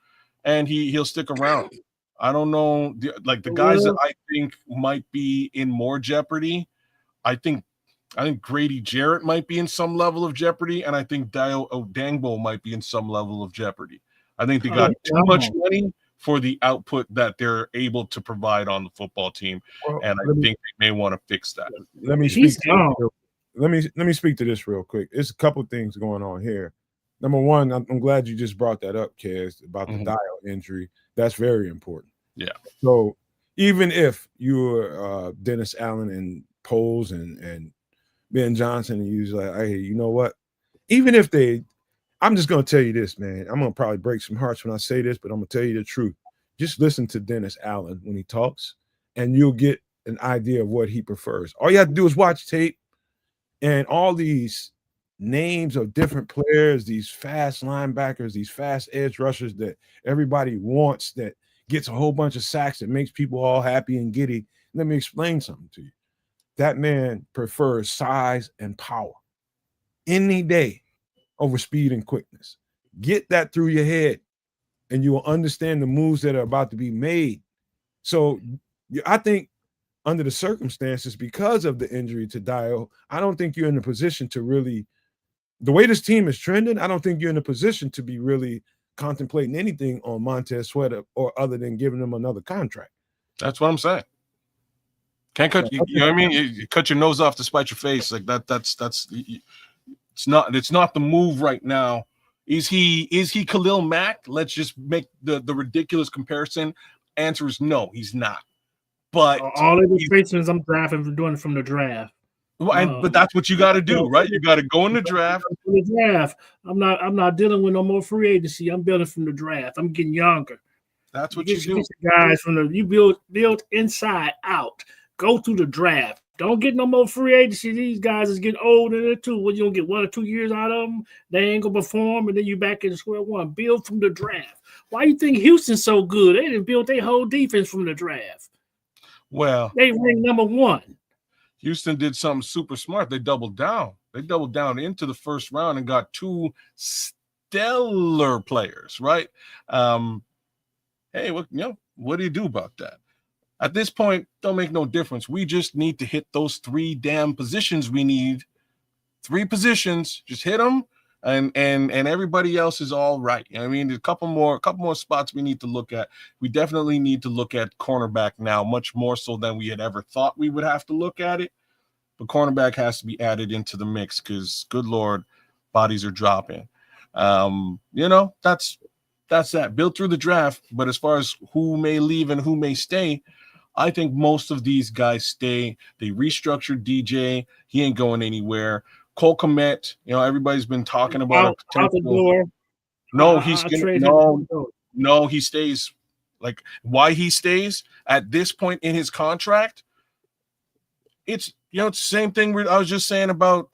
and he'll stick around. I don't know, the guys that I think might be in more jeopardy. I think Grady Jarrett might be in some level of jeopardy, and I think Dio Odangbo might be in some level of jeopardy. I think they got too much money for the output that they're able to provide on the football team, and I think they may want to fix that. Let me speak to this real quick. There's a couple things going on here. Number one, I'm glad you just brought that up, Kez, about the Dio injury. That's very important. Yeah. So even if you're Dennis Allen and Poles and Ben Johnson, and you're like, hey, you know what? Even if I'm just going to tell you this, man. I'm going to probably break some hearts when I say this, but I'm going to tell you the truth. Just listen to Dennis Allen when he talks, and you'll get an idea of what he prefers. All you have to do is watch tape, and all these names of different players, these fast linebackers, these fast edge rushers that everybody wants, that gets a whole bunch of sacks, that makes people all happy and giddy. Let me explain something to you. That man prefers size and power any day over speed and quickness. Get that through your head, and you will understand the moves that are about to be made. So I think under the circumstances, because of the injury to Dio, I don't think you're in a position to really, the way this team is trending, I don't think you're in a position to be really contemplating anything on Montez Sweat or other than giving him another contract. That's what I'm saying. Can't cut you know what I mean? You cut your nose off to spite your face. Like that's it's not the move right now. Is he Khalil Mack? Let's just make the ridiculous comparison. Answer is no, he's not. But all illustrations I'm drafting from doing from the draft. But that's what you got to do, right? You got to go in the draft. I'm not dealing with no more free agency. I'm building from the draft. I'm getting younger. That's what you do, guys. You build inside out. Go through the draft. Don't get no more free agency. These guys is getting older too. Well, you don't get 1 or 2 years out of them. They ain't gonna perform, and then you back in square one. Build from the draft. Why you think Houston's so good? They didn't build their whole defense from the draft. Well, they ranked number 1. Houston did something super smart. They doubled down. They doubled down into the first round and got 2 stellar players, right? Hey, what do you do about that? At this point, don't make no difference. We just need to hit those 3 damn positions we need. 3 positions, just hit them, and everybody else is all right. I mean, there's a couple more spots we need to look at. We definitely need to look at cornerback now, much more so than we had ever thought we would have to look at it. But cornerback has to be added into the mix because, good Lord, bodies are dropping. That's that. Built through the draft, but as far as who may leave and who may stay, I think most of these guys stay. They restructured DJ. He ain't going anywhere. Cole Kmet, everybody's been talking about a potential. Out the door. No, he stays. Like, why he stays at this point in his contract? It's it's the same thing I was just saying about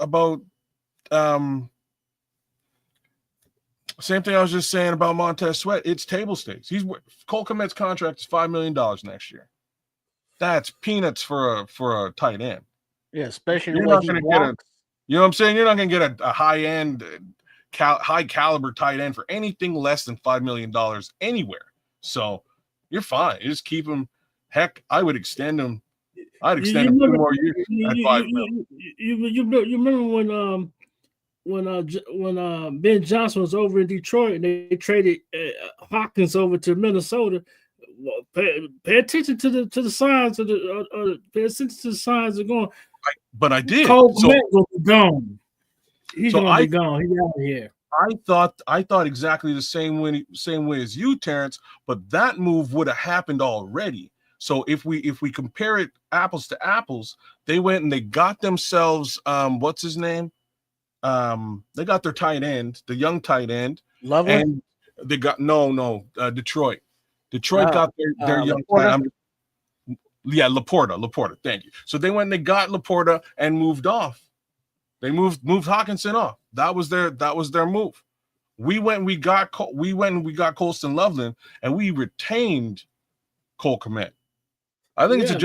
same thing I was just saying about Montez Sweat. It's table stakes. Cole Kmet's contract is $5 million next year. That's peanuts for a tight end. Yeah, especially you're not going to get you know what I'm saying? You're not going to get a high end, high caliber tight end for anything less than $5 million anywhere. So you're fine. You just keep him. Heck, I would extend him. I'd extend him 2 more years at $5 million. You remember when Ben Johnson was over in Detroit and they traded Hopkins over to Minnesota? Pay attention to the signs of pay attention to the signs of going. But I did. Cole Kmet gonna be gone. He's gonna be gone. He's out of here. I thought exactly the same way as you, Terrence. But that move would have happened already. So if we compare it apples to apples, they went and they got themselves what's his name? They got their tight end, the young tight end. Loveland? And they got Detroit. Detroit got their young tight end. Yeah, Laporta. Thank you. So they went and they got Laporta and moved off. They moved Hawkinson off. That was their move. We went and we got Colston Loveland and we retained Cole Kmet. I think it's a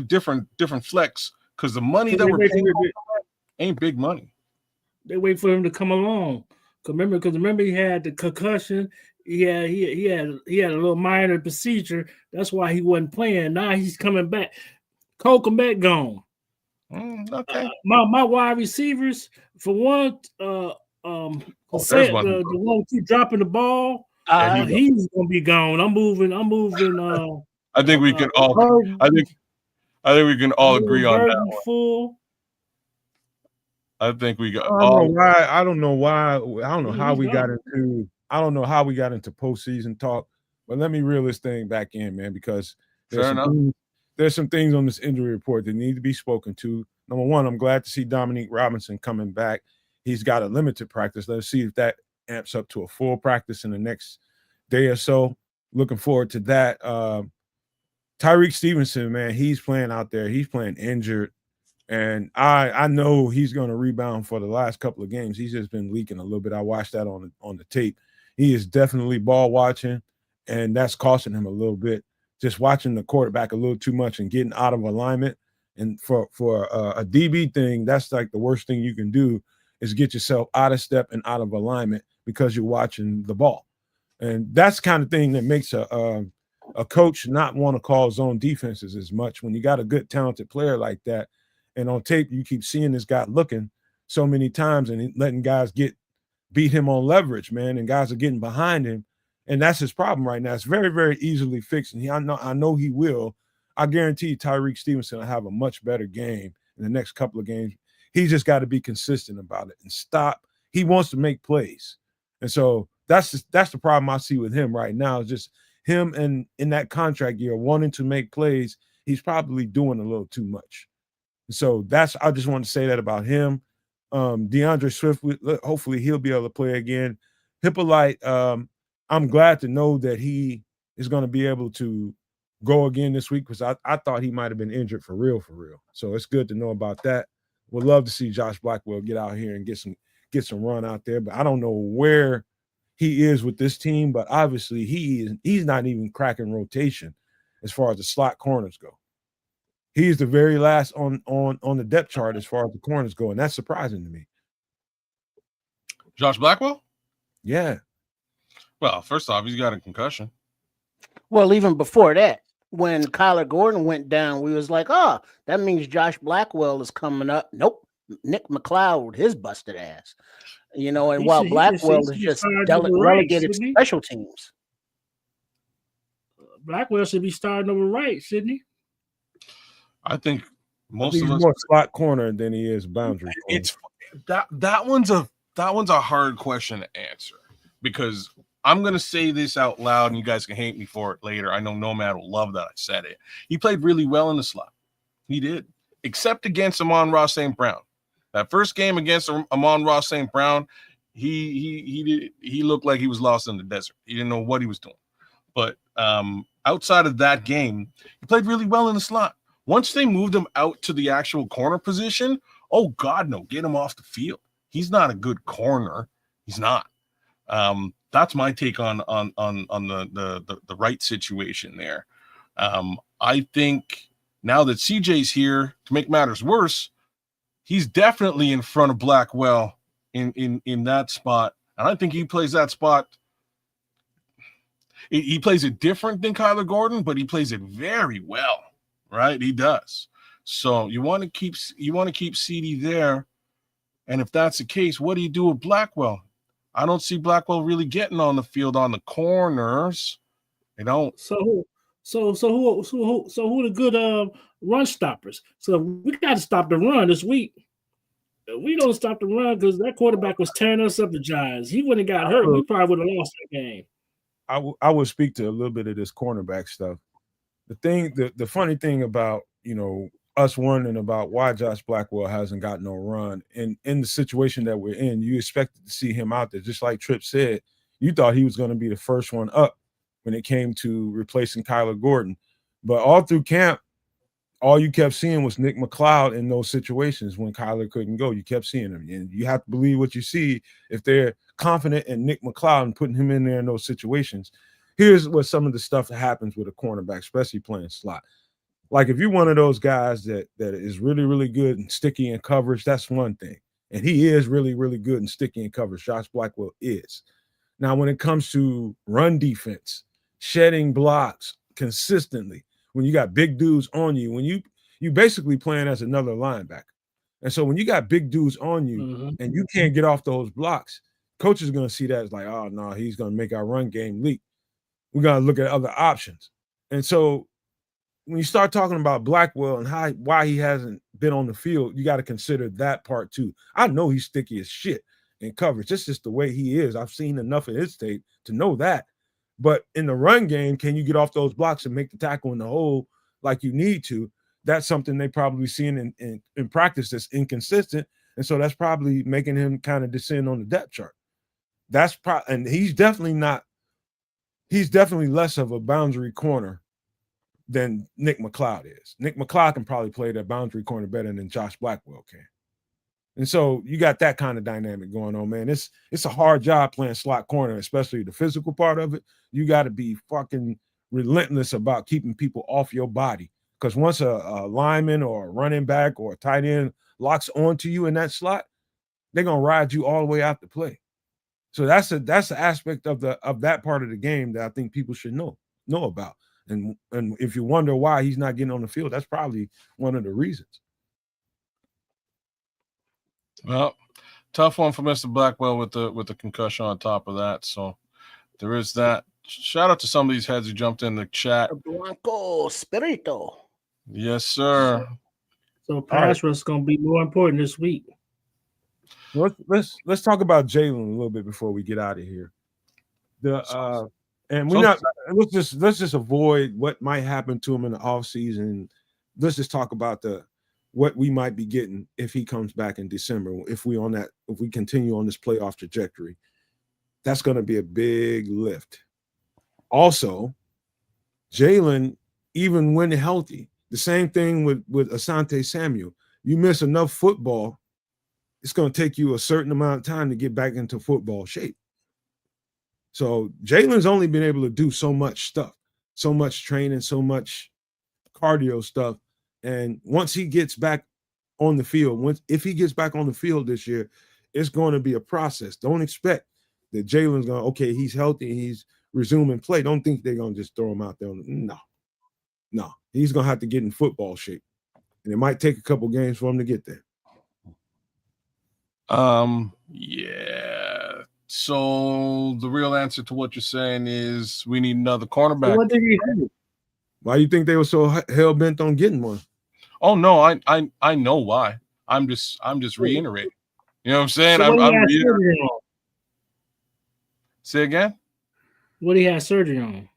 different flex because the money that we're paying ain't big money. They wait for him to come along. Remember he had the concussion. He had a little minor procedure. That's why he wasn't playing. Now he's coming back. Cole Kmet gone. Okay. My wide receivers, for one, the one who keep dropping the ball, he's gonna be gone. I'm moving. I think we can all. I think we can all agree on that one. Full. I think we got. I don't know how we got into postseason talk, but let me reel this thing back in, man, because there's some things on this injury report that need to be spoken to. Number one, I'm glad to see Dominique Robinson coming back. He's got a limited practice. Let's see if that amps up to a full practice in the next day or so. Looking forward to that. Tyreek Stevenson, man, he's playing out there. He's playing injured. And I know he's going to rebound for the last couple of games. He's just been leaking a little bit. I watched that on the tape. He is definitely ball watching, and that's costing him a little bit. Just watching the quarterback a little too much and getting out of alignment. And for a DB thing, that's like the worst thing you can do is get yourself out of step and out of alignment because you're watching the ball. And that's the kind of thing that makes a coach not want to call zone defenses as much when you got a good, talented player like that. And on tape, you keep seeing this guy looking so many times and letting guys beat him on leverage, man, and guys are getting behind him. And that's his problem right now. It's very, very easily fixed. And I know he will. I guarantee Tyreek Stevenson will have a much better game in the next couple of games. He's just got to be consistent about it and stop. He wants to make plays. And so that's the problem I see with him right now, is just him and in that contract year wanting to make plays. He's probably doing a little too much. So I just want to say that about him. DeAndre Swift, hopefully he'll be able to play again. Hippolyte, I'm glad to know that he is going to be able to go again this week because I thought he might have been injured for real. So it's good to know about that. Would love to see Josh Blackwell get out here and get some run out there, but I don't know where he is with this team. But obviously he's not even cracking rotation as far as the slot corners go. He's the very last on the depth chart as far as the corners go, and that's surprising to me. Josh Blackwell? Yeah. Well, first off, he's got a concussion. Well, even before that, when Kyler Gordon went down, we was like, oh, that means Josh Blackwell is coming up. Nope. Nick McLeod, his busted ass. And while He Blackwell is should be just starting over right, relegated shouldn't he? special teams. Blackwell should be starting over right, shouldn't he? I think most he's of us more slot corner than he is boundary corner. It's that one's a hard question to answer, because I'm gonna say this out loud and you guys can hate me for it later. I know Nomad will love that I said it. He played really well in the slot. He did, except against Amon-Ra St. Brown. That first game against Amon-Ra St. Brown, he looked like he was lost in the desert. He didn't know what he was doing. But outside of that game, he played really well in the slot. Once they moved him out to the actual corner position, oh God, no, get him off the field. He's not a good corner. He's not. That's my take on the right situation there. I think now that CJ's here, to make matters worse, he's definitely in front of Blackwell in that spot. And I think he plays that spot. He plays it different than Kyler Gordon, but he plays it very well, right? He does. So you want to keep CD there. And if that's the case, what do you do with Blackwell? I don't see Blackwell really getting on the field on the corners. They don't. So who the good run stoppers? So we got to stop the run this week. If we don't stop the run, because that quarterback was tearing us up, the Giants. He wouldn't have got hurt. We probably would have lost that game. I would speak to a little bit of this cornerback stuff. The funny thing about us wondering about why Josh Blackwell hasn't got no run, and in the situation that we're in, you expected to see him out there. Just like Tripp said, you thought he was going to be the first one up when it came to replacing Kyler Gordon. But all through camp, all you kept seeing was Nick McLeod in those situations when Kyler couldn't go. You kept seeing him, and you have to believe what you see if they're confident in Nick McLeod and putting him in there in those situations. Here's what some of the stuff that happens with a cornerback, especially playing slot. Like if you're one of those guys that is really, really good and sticky in coverage, that's one thing. And he is really, really good and sticky in coverage. Josh Blackwell is. Now, when it comes to run defense, shedding blocks consistently, when you got big dudes on you, when you basically playing as another linebacker. And so when you got big dudes on you and you can't get off those blocks, coach is going to see that as like, oh, no, he's going to make our run game leak. We got to look at other options. And so when you start talking about Blackwell and why he hasn't been on the field, you got to consider that part too. I know he's sticky as shit in coverage. It's just the way he is. I've seen enough of his tape to know that. But in the run game, can you get off those blocks and make the tackle in the hole like you need to? That's something they probably seen in practice that's inconsistent. And so that's probably making him kind of descend on the depth chart. And he's definitely less of a boundary corner than Nick McLeod is. Nick McLeod can probably play that boundary corner better than Josh Blackwell can. And so you got that kind of dynamic going on, man. It's a hard job playing slot corner, especially the physical part of it. You got to be fucking relentless about keeping people off your body. Because once a lineman or a running back or a tight end locks onto you in that slot, they're gonna ride you all the way out the play. So that's the aspect of that part of the game that I think people should know about. And if you wonder why he's not getting on the field, that's probably one of the reasons. Well, tough one for Mr. Blackwell with the concussion on top of that. So there is that. Shout out to some of these heads who jumped in the chat. Blanco Spirito. Yes, sir. So pass rush is going to be more important this week. Let's talk about Jalen a little bit before we get out of here. Let's just avoid what might happen to him in the offseason. Let's just talk about what we might be getting if he comes back in December. If we continue on this playoff trajectory, that's going to be a big lift. Also, Jalen, even when healthy, the same thing with Asante Samuel. You miss enough football, it's going to take you a certain amount of time to get back into football shape. So Jalen's only been able to do so much stuff, so much training, so much cardio stuff. And once he gets back on the field, if he gets back on the field this year, it's going to be a process. Don't expect that Jalen's going, okay, he's healthy, he's resuming play. Don't think they're going to just throw him out there. No. He's going to have to get in football shape. And it might take a couple games for him to get there. Yeah. So the real answer to what you're saying is we need another cornerback. What did he do? Why do you think they were so hell bent on getting one? Oh no, I know why. I'm just reiterating. You know what I'm saying? So I'm what he had reiterating. surgery on? Say again? What he had surgery on?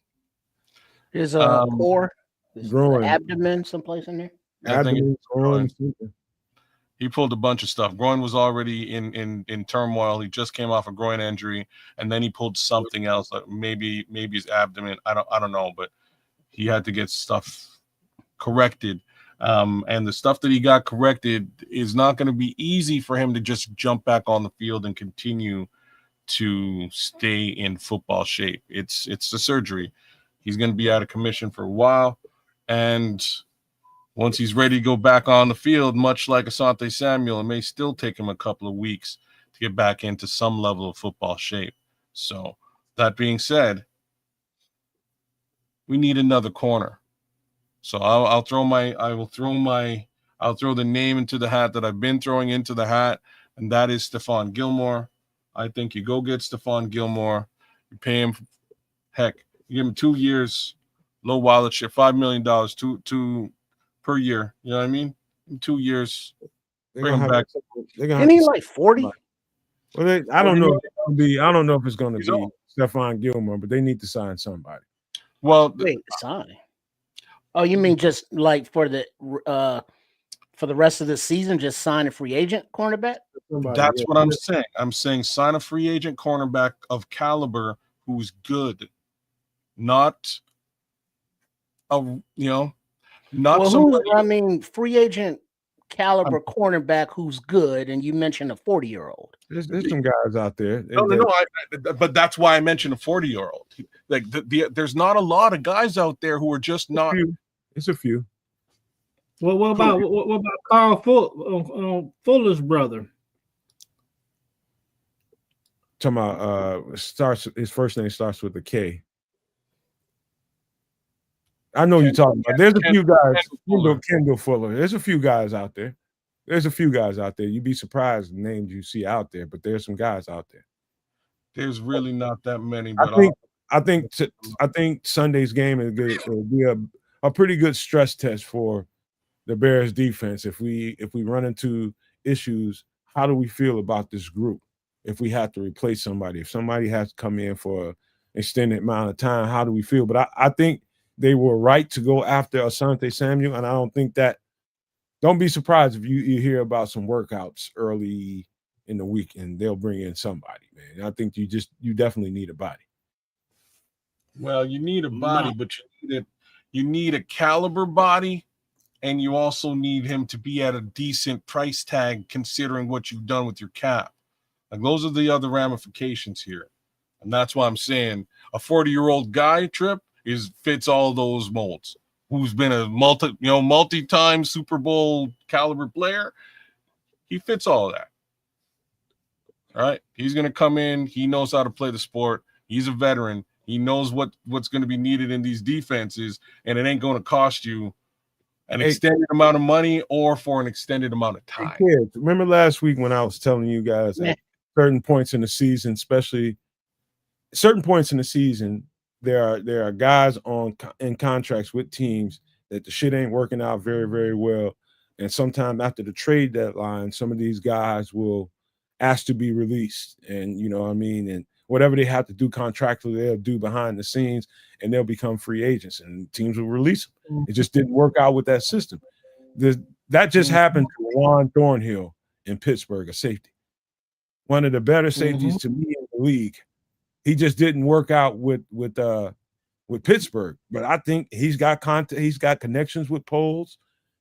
His core, his Groin. abdomen, someplace in there. I think Abdomen, it's groin. something. He pulled a bunch of stuff. Groin was already in turmoil. He just came off a groin injury, and then he pulled something else, like maybe his abdomen. I don't know, but he had to get stuff corrected. And the stuff that he got corrected is not going to be easy for him to just jump back on the field and continue to stay in football shape. It's the surgery. He's going to be out of commission for a while, and once he's ready to go back on the field, much like Asante Samuel, it may still take him a couple of weeks to get back into some level of football shape. So that being said, we need another corner. So I'll throw the name into the hat that I've been throwing into the hat, and that is Stephon Gilmore. I think you go get Stephon Gilmore, you pay him, heck, you give him 2 years, low wallet share, $5 million, two per year. You know what I mean? In 2 years, bring him back. Isn't he like 40? Well, I don't know. I don't know if it's going to He's be old. Stephon Gilmore, but they need to sign somebody. Well, Wait, sign. Oh, you mean just like for the rest of the season, just sign a free agent cornerback? that's what I'm saying. I'm saying sign a free agent cornerback of caliber who's good, not free agent caliber cornerback who's good, and you mentioned a 40-year-old. There's some guys out there. No. But that's why I mentioned a 40-year-old. Like there's not a lot of guys out there who are just not. It's a few. Well, what about Carl Fuller's brother? Talking about his first name starts with a K. I know you're talking about. There's a few guys. Kendall Fuller. There's a few guys out there. You'd be surprised the names you see out there, but there's some guys out there. There's really not that many. But I think Sunday's game is good. It'll be a pretty good stress test for the Bears defense. If we run into issues, how do we feel about this group? If we have to replace somebody, if somebody has to come in for an extended amount of time, how do we feel? But I think they were right to go after Asante Samuel, and I don't think that. Don't be surprised if you hear about some workouts early in the week, and they'll bring in somebody, man. I think you definitely need a body. Well, you need a body, but you need a caliber body, and you also need him to be at a decent price tag considering what you've done with your cap. Like those are the other ramifications here. And that's why I'm saying a 40-year-old guy fits all those molds. Who's been a multi-time Super Bowl caliber player. He fits all of that. All right. He's going to come in. He knows how to play the sport. He's a veteran. He knows what's going to be needed in these defenses, and it ain't going to cost you an extended amount of money or for an extended amount of time. Hey kids, remember last week when I was telling you guys at certain points in the season, especially certain points in the season, there are guys in contracts with teams that the shit ain't working out very, very well. And sometime after the trade deadline, some of these guys will ask to be released. And you know what I mean? And whatever they have to do contractually, they'll do behind the scenes, and they'll become free agents, and teams will release them. It just didn't work out with that system. That just happened to Juan Thornhill in Pittsburgh, a safety. One of the better safeties to me in the league. He just didn't work out with Pittsburgh, but I think he's got connections with Poles.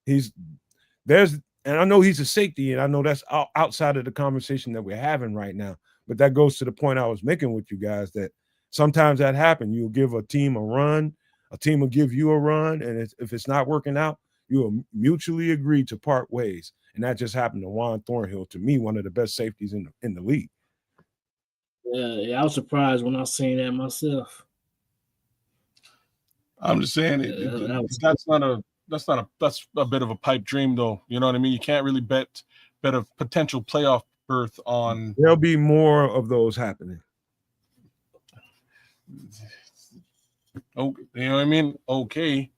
And I know he's a safety, and I know that's outside of the conversation that we're having right now. But that goes to the point I was making with you guys that sometimes that happens. You'll give a team a run, a team will give you a run, and if it's not working out, you will mutually agree to part ways. And that just happened to Juan Thornhill, to me, one of the best safeties in the league. Yeah, I was surprised when I seen that myself. I'm just saying that's a bit of a pipe dream though. You know what I mean? You can't really bet a potential playoff berth on. There'll be more of those happening. Oh, you know what I mean? Okay.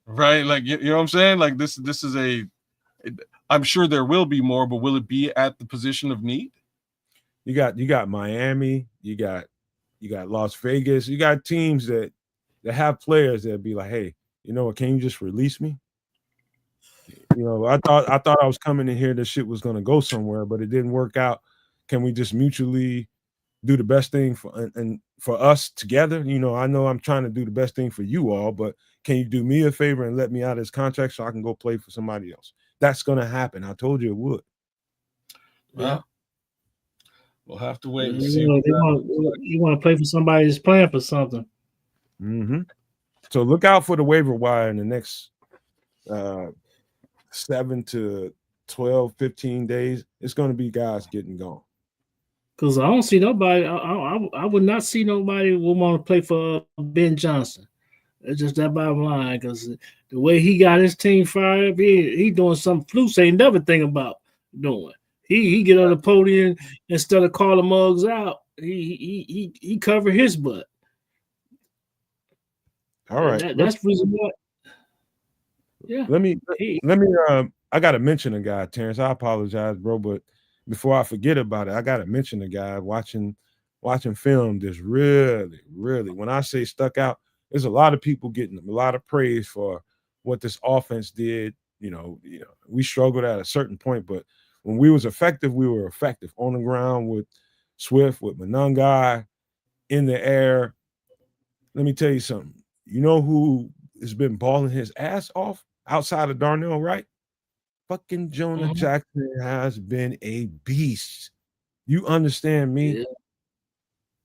Right, like you know what I'm saying? Like this is I'm sure there will be more, but will it be at the position of need? You got Miami, you got Las Vegas, you got teams that have players that be like, hey, you know what, can you just release me? You know, I thought I was coming in here, this shit was gonna go somewhere, but it didn't work out. Can we just mutually do the best thing and for us together? You know I'm trying to do the best thing for you all, but can you do me a favor and let me out of this contract so I can go play for somebody else? That's gonna happen. I told you it would. Yeah. We'll have to wait and You see. want to play for somebody that's playing for something. Mm-hmm. So look out for the waiver wire in the next 7 to 12, 15 days. It's going to be guys getting gone. Because I don't see nobody. I would not see nobody who want to play for Ben Johnson. It's just that bottom line. Because the way he got his team fired up, he doing something Flus ain't never think about doing. He get on the podium instead of calling mugs out. He cover his butt. All right, that's the reason why. Yeah. Let me. I gotta mention a guy, Terrence. I apologize, bro, but before I forget about it, I gotta mention a guy watching film. That's really, really, when I say stuck out, there's a lot of people getting a lot of praise for what this offense did. You know, we struggled at a certain point, but when we was effective, we were effective on the ground with Swift, with Monangai, in the air. Let me tell you something. You know who has been balling his ass off outside of Darnell Wright? Fucking Jonah Jackson has been a beast. You understand me? Yeah.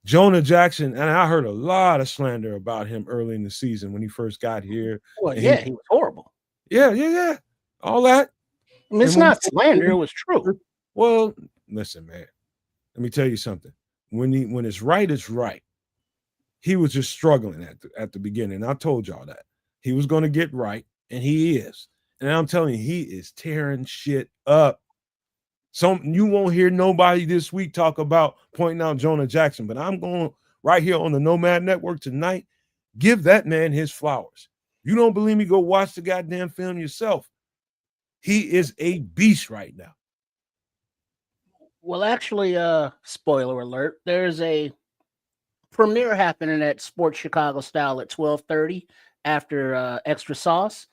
Jonah Jackson, and I heard a lot of slander about him early in the season when he first got here. Well, yeah, he was horrible. Yeah. All that. I mean, it's not slander, it was true. Well, listen, man. Let me tell you something. When it's right, it's right. He was just struggling at the beginning. I told y'all that. He was going to get right, and he is. And I'm telling you, he is tearing shit up. You won't hear nobody this week talk about pointing out Jonah Jackson, but I'm going right here on the Nomad Network tonight. Give that man his flowers. You don't believe me? Go watch the goddamn film yourself. He is a beast right now. Well, actually, spoiler alert, there's a premiere happening at Sports Chicago Style at 12:30 after Extra Sauce.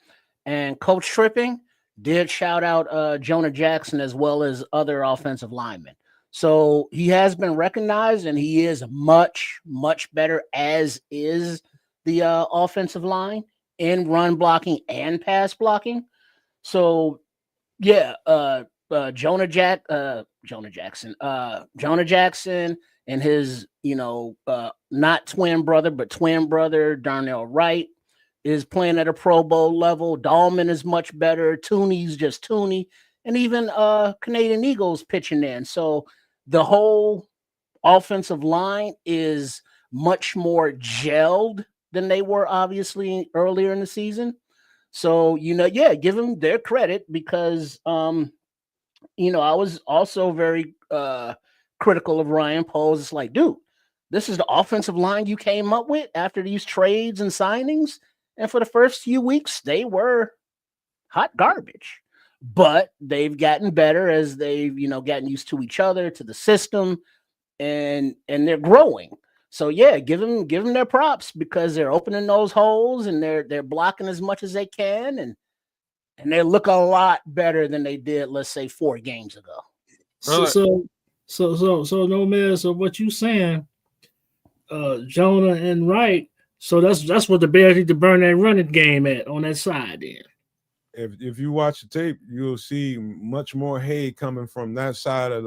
And Coach Tripping did shout out Jonah Jackson as well as other offensive linemen. So he has been recognized, and he is much, much better, as is the offensive line in run blocking and pass blocking. So, yeah, Jonah Jackson and his, not twin brother, but twin brother Darnell Wright is playing at a Pro Bowl level. Dahlman is much better. Tooney's just Tooney, and even Canadian Eagles pitching in. So the whole offensive line is much more gelled than they were obviously earlier in the season. So, give them their credit because, I was also very critical of Ryan Poles. It's like, dude, this is the offensive line you came up with after these trades and signings. And for the first few weeks, they were hot garbage. But they've gotten better as they've, gotten used to each other, to the system, and they're growing. So yeah, give them their props because they're opening those holes and they're blocking as much as they can, and they look a lot better than they did, let's say, 4 games ago. So no man. So what you saying, Jonah and Wright? So that's what the Bears need to burn that running game at on that side. Then, if you watch the tape, you'll see much more hay coming from that side of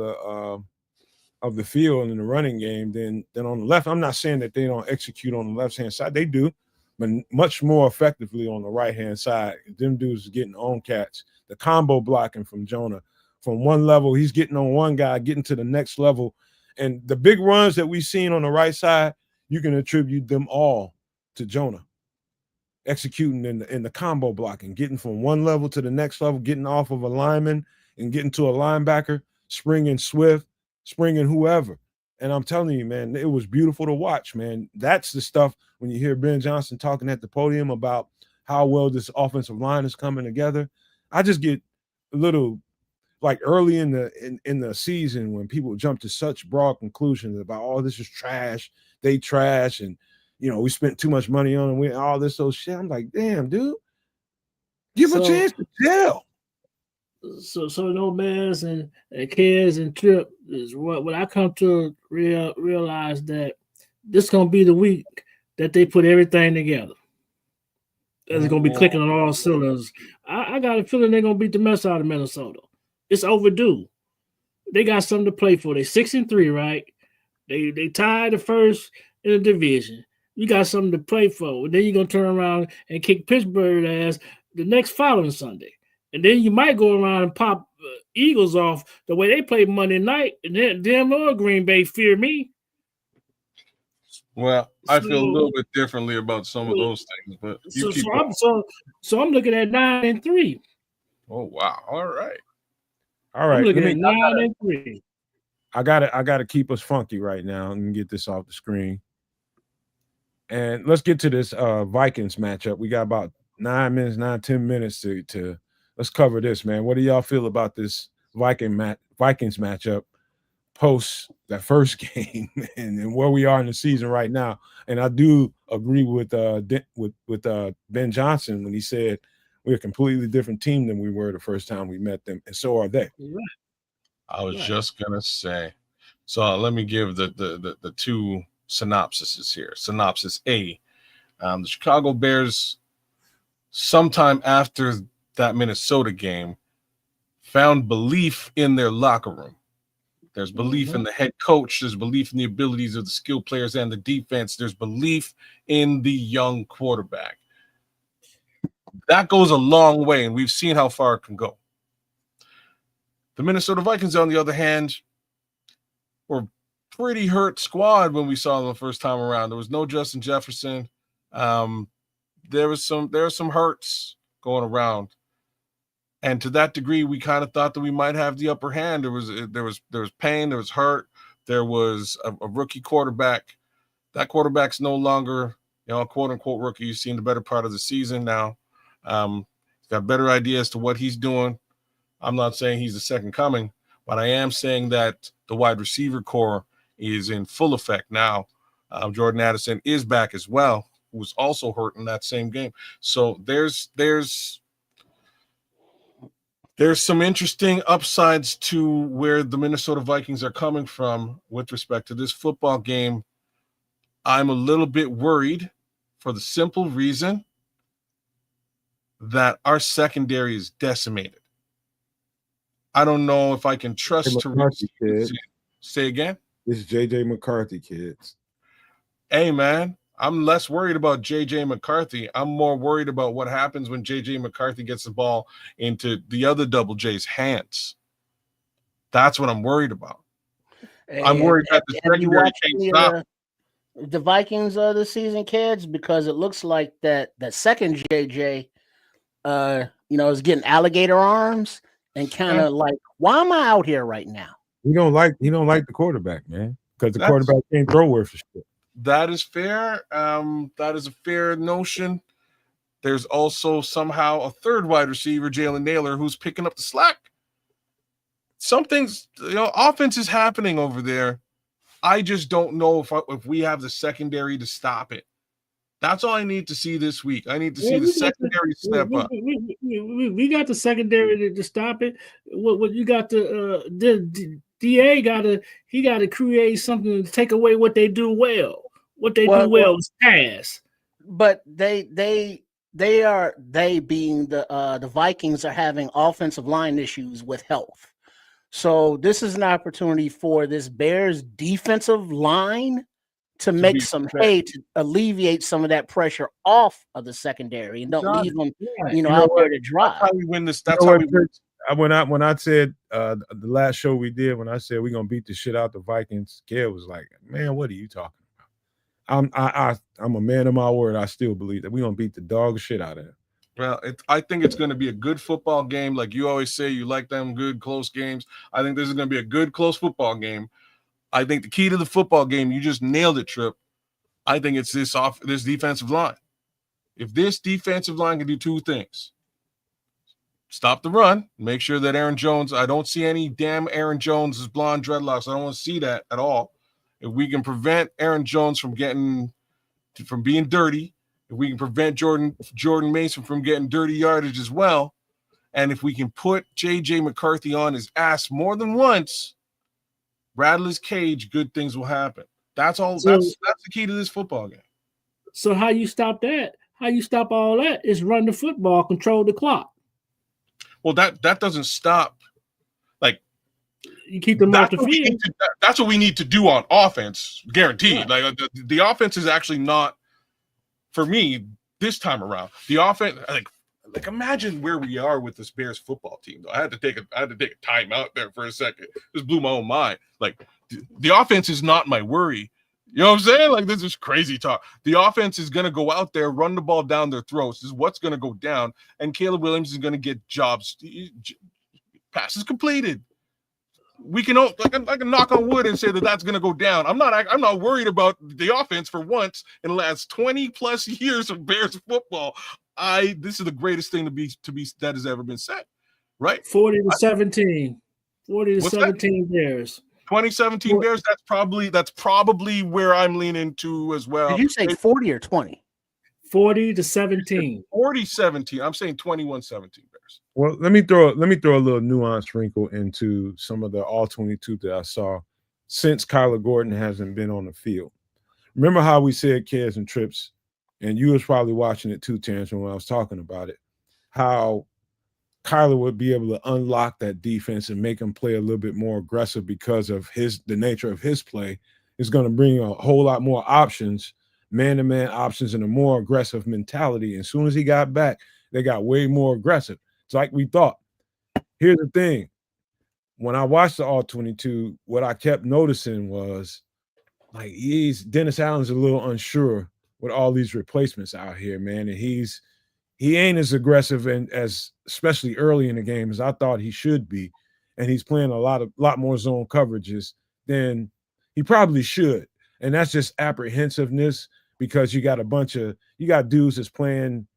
the field in the running game than on the left. I'm not saying that they don't execute on the left hand side; they do, but much more effectively on the right hand side. Them dudes are getting on cats. The combo blocking from Jonah, from one level, he's getting on one guy, getting to the next level, And the big runs that we've seen on the right side, you can attribute them all to Jonah executing in the combo blocking, getting from one level to the next level, getting off of a lineman and getting to a linebacker, springing Swift, springing whoever. And I'm telling you, man, it was beautiful to watch, man. That's the stuff when you hear Ben Johnson talking at the podium about how well this offensive line is coming together. I just get a little like early in the season when people jump to such broad conclusions about, oh, this is trash, they trash, and we spent too much money on them, all this old shit. I'm like, damn, dude, give a chance to tell. So no mess and kids and Trip is what I come to realize that this is gonna be the week that they put everything together. It's gonna be clicking on all cylinders. I got a feeling they're gonna beat the mess out of Minnesota. It's overdue. They got something to play for. They're 6-3, right? They tied the first in the division. You got something to play for. Then you're gonna turn around and kick Pittsburgh ass the next following Sunday. And then you might go around and pop Eagles off the way they played Monday night. And then damn or Green Bay fear me. Well, I feel a little bit differently about some of those things, but I'm looking at 9-3. Oh wow! All right. I'm looking at 9-3. I gotta keep us funky right now and get this off the screen. And let's get to this Vikings matchup. We got about 10 minutes to let's cover this, man. What do y'all feel about this Vikings matchup post that first game and where we are in the season right now? And I do agree with Ben Johnson when he said we're a completely different team than we were the first time we met them, and so are they. Right. I was just gonna say. So let me give the two synopsises here. Synopsis A: the Chicago Bears, sometime after that Minnesota game, found belief in their locker room. There's belief in the head coach. There's belief in the abilities of the skilled players and the defense. There's belief in the young quarterback. That goes a long way, and we've seen how far it can go. The Minnesota Vikings, on the other hand, were a pretty hurt squad when we saw them the first time around. There was no Justin Jefferson. There was some hurts going around. And to that degree, we kind of thought that we might have the upper hand. There was pain, there was hurt, there was a rookie quarterback. That quarterback's no longer, quote unquote rookie. You've seen the better part of the season now. He's got a better idea as to what he's doing. I'm not saying he's the second coming, but I am saying that the wide receiver core is in full effect now. Jordan Addison is back as well, who was also hurt in that same game. So there's some interesting upsides to where the Minnesota Vikings are coming from with respect to this football game. I'm a little bit worried for the simple reason that our secondary is decimated. I don't know if I can trust Tariq. Say again? This is J.J. McCarthy, kids. Hey, man, I'm less worried about J.J. McCarthy. I'm more worried about what happens when J.J. McCarthy gets the ball into the other Double J's hands. That's what I'm worried about. I'm worried that the secondary can't stop. The Vikings this season, kids, because it looks like that second JJ, is getting alligator arms and kind of like, why am I out here right now? He don't like the quarterback, man, because the quarterback can't throw worth of shit. That is fair. That is a fair notion. There's also somehow a third wide receiver, Jalen Naylor, who's picking up the slack. Something's, offense is happening over there. I just don't know if we have the secondary to stop it. That's all I need to see this week. I need to see the secondary step up. We got the secondary to stop it. What you got the DA got to create something to take away what they do well. What they do well is pass. But they being the Vikings are having offensive line issues with health. So this is an opportunity for this Bears defensive line to make some hay to alleviate some of that pressure off of the secondary and don't leave them, out there to dry. That's how we win this. when I said the last show we did, when I said we're gonna beat the shit out the Vikings, Gail was like, "Man, what are you talking about?" I'm a man of my word. I still believe that we're gonna beat the dog shit out of them. Well, I think it's going to be a good football game. Like you always say, you like them good, close games. I think this is going to be a good, close football game. I think the key to the football game, you just nailed it, Trip. I think it's this defensive line. If this defensive line can do two things, stop the run, make sure that Aaron Jones, I don't see any damn Aaron Jones' blonde dreadlocks. I don't want to see that at all. If we can prevent Aaron Jones from being dirty, if we can prevent Jordan Mason from getting dirty yardage as well, and if we can put J.J. McCarthy on his ass more than once, rattle his cage, good things will happen. That's all. So, that's the key to this football game. So how you stop that? How you stop all that is run the football, control the clock. Well, that doesn't stop. Like you keep them off the field. That's what we need to do on offense, guaranteed. Right. Like the offense is actually not, for me, this time around. The offense, like imagine where we are with this Bears football team. Though I had to take a time out there for a second. This blew my own mind. Like the offense is not my worry. You know what I'm saying? Like this is crazy talk. The offense is going to go out there, run the ball down their throats. This is what's going to go down, and Caleb Williams is going to get passes completed. We can I can knock on wood and say that that's going to go down. I'm not worried about the offense for once in the last 20 plus years of Bears football. This is the greatest thing to be that has ever been said, right? 40-17, 40-17 Bears. 2017 Bears. That's probably where I'm leaning to as well. Did you say 40 or 20? 40-17. 40-17. I'm saying 21-17 Bears. Well, let me throw a little nuance wrinkle into some of the all 22 that I saw since Kyler Gordon hasn't been on the field. Remember how we said Kez and Trips, and you was probably watching it too, Terrence, when I was talking about it, how Kyler would be able to unlock that defense and make him play a little bit more aggressive because of the nature of his play is going to bring a whole lot more options, man-to-man options, and a more aggressive mentality. As soon as he got back, they got way more aggressive. It's like we thought. Here's the thing. When I watched the all-22, what I kept noticing was like Dennis Allen's a little unsure with all these replacements out here, man, and he ain't as aggressive and as especially early in the game as I thought he should be, and he's playing a lot more zone coverages than he probably should, and that's just apprehensiveness because you got dudes that's playing.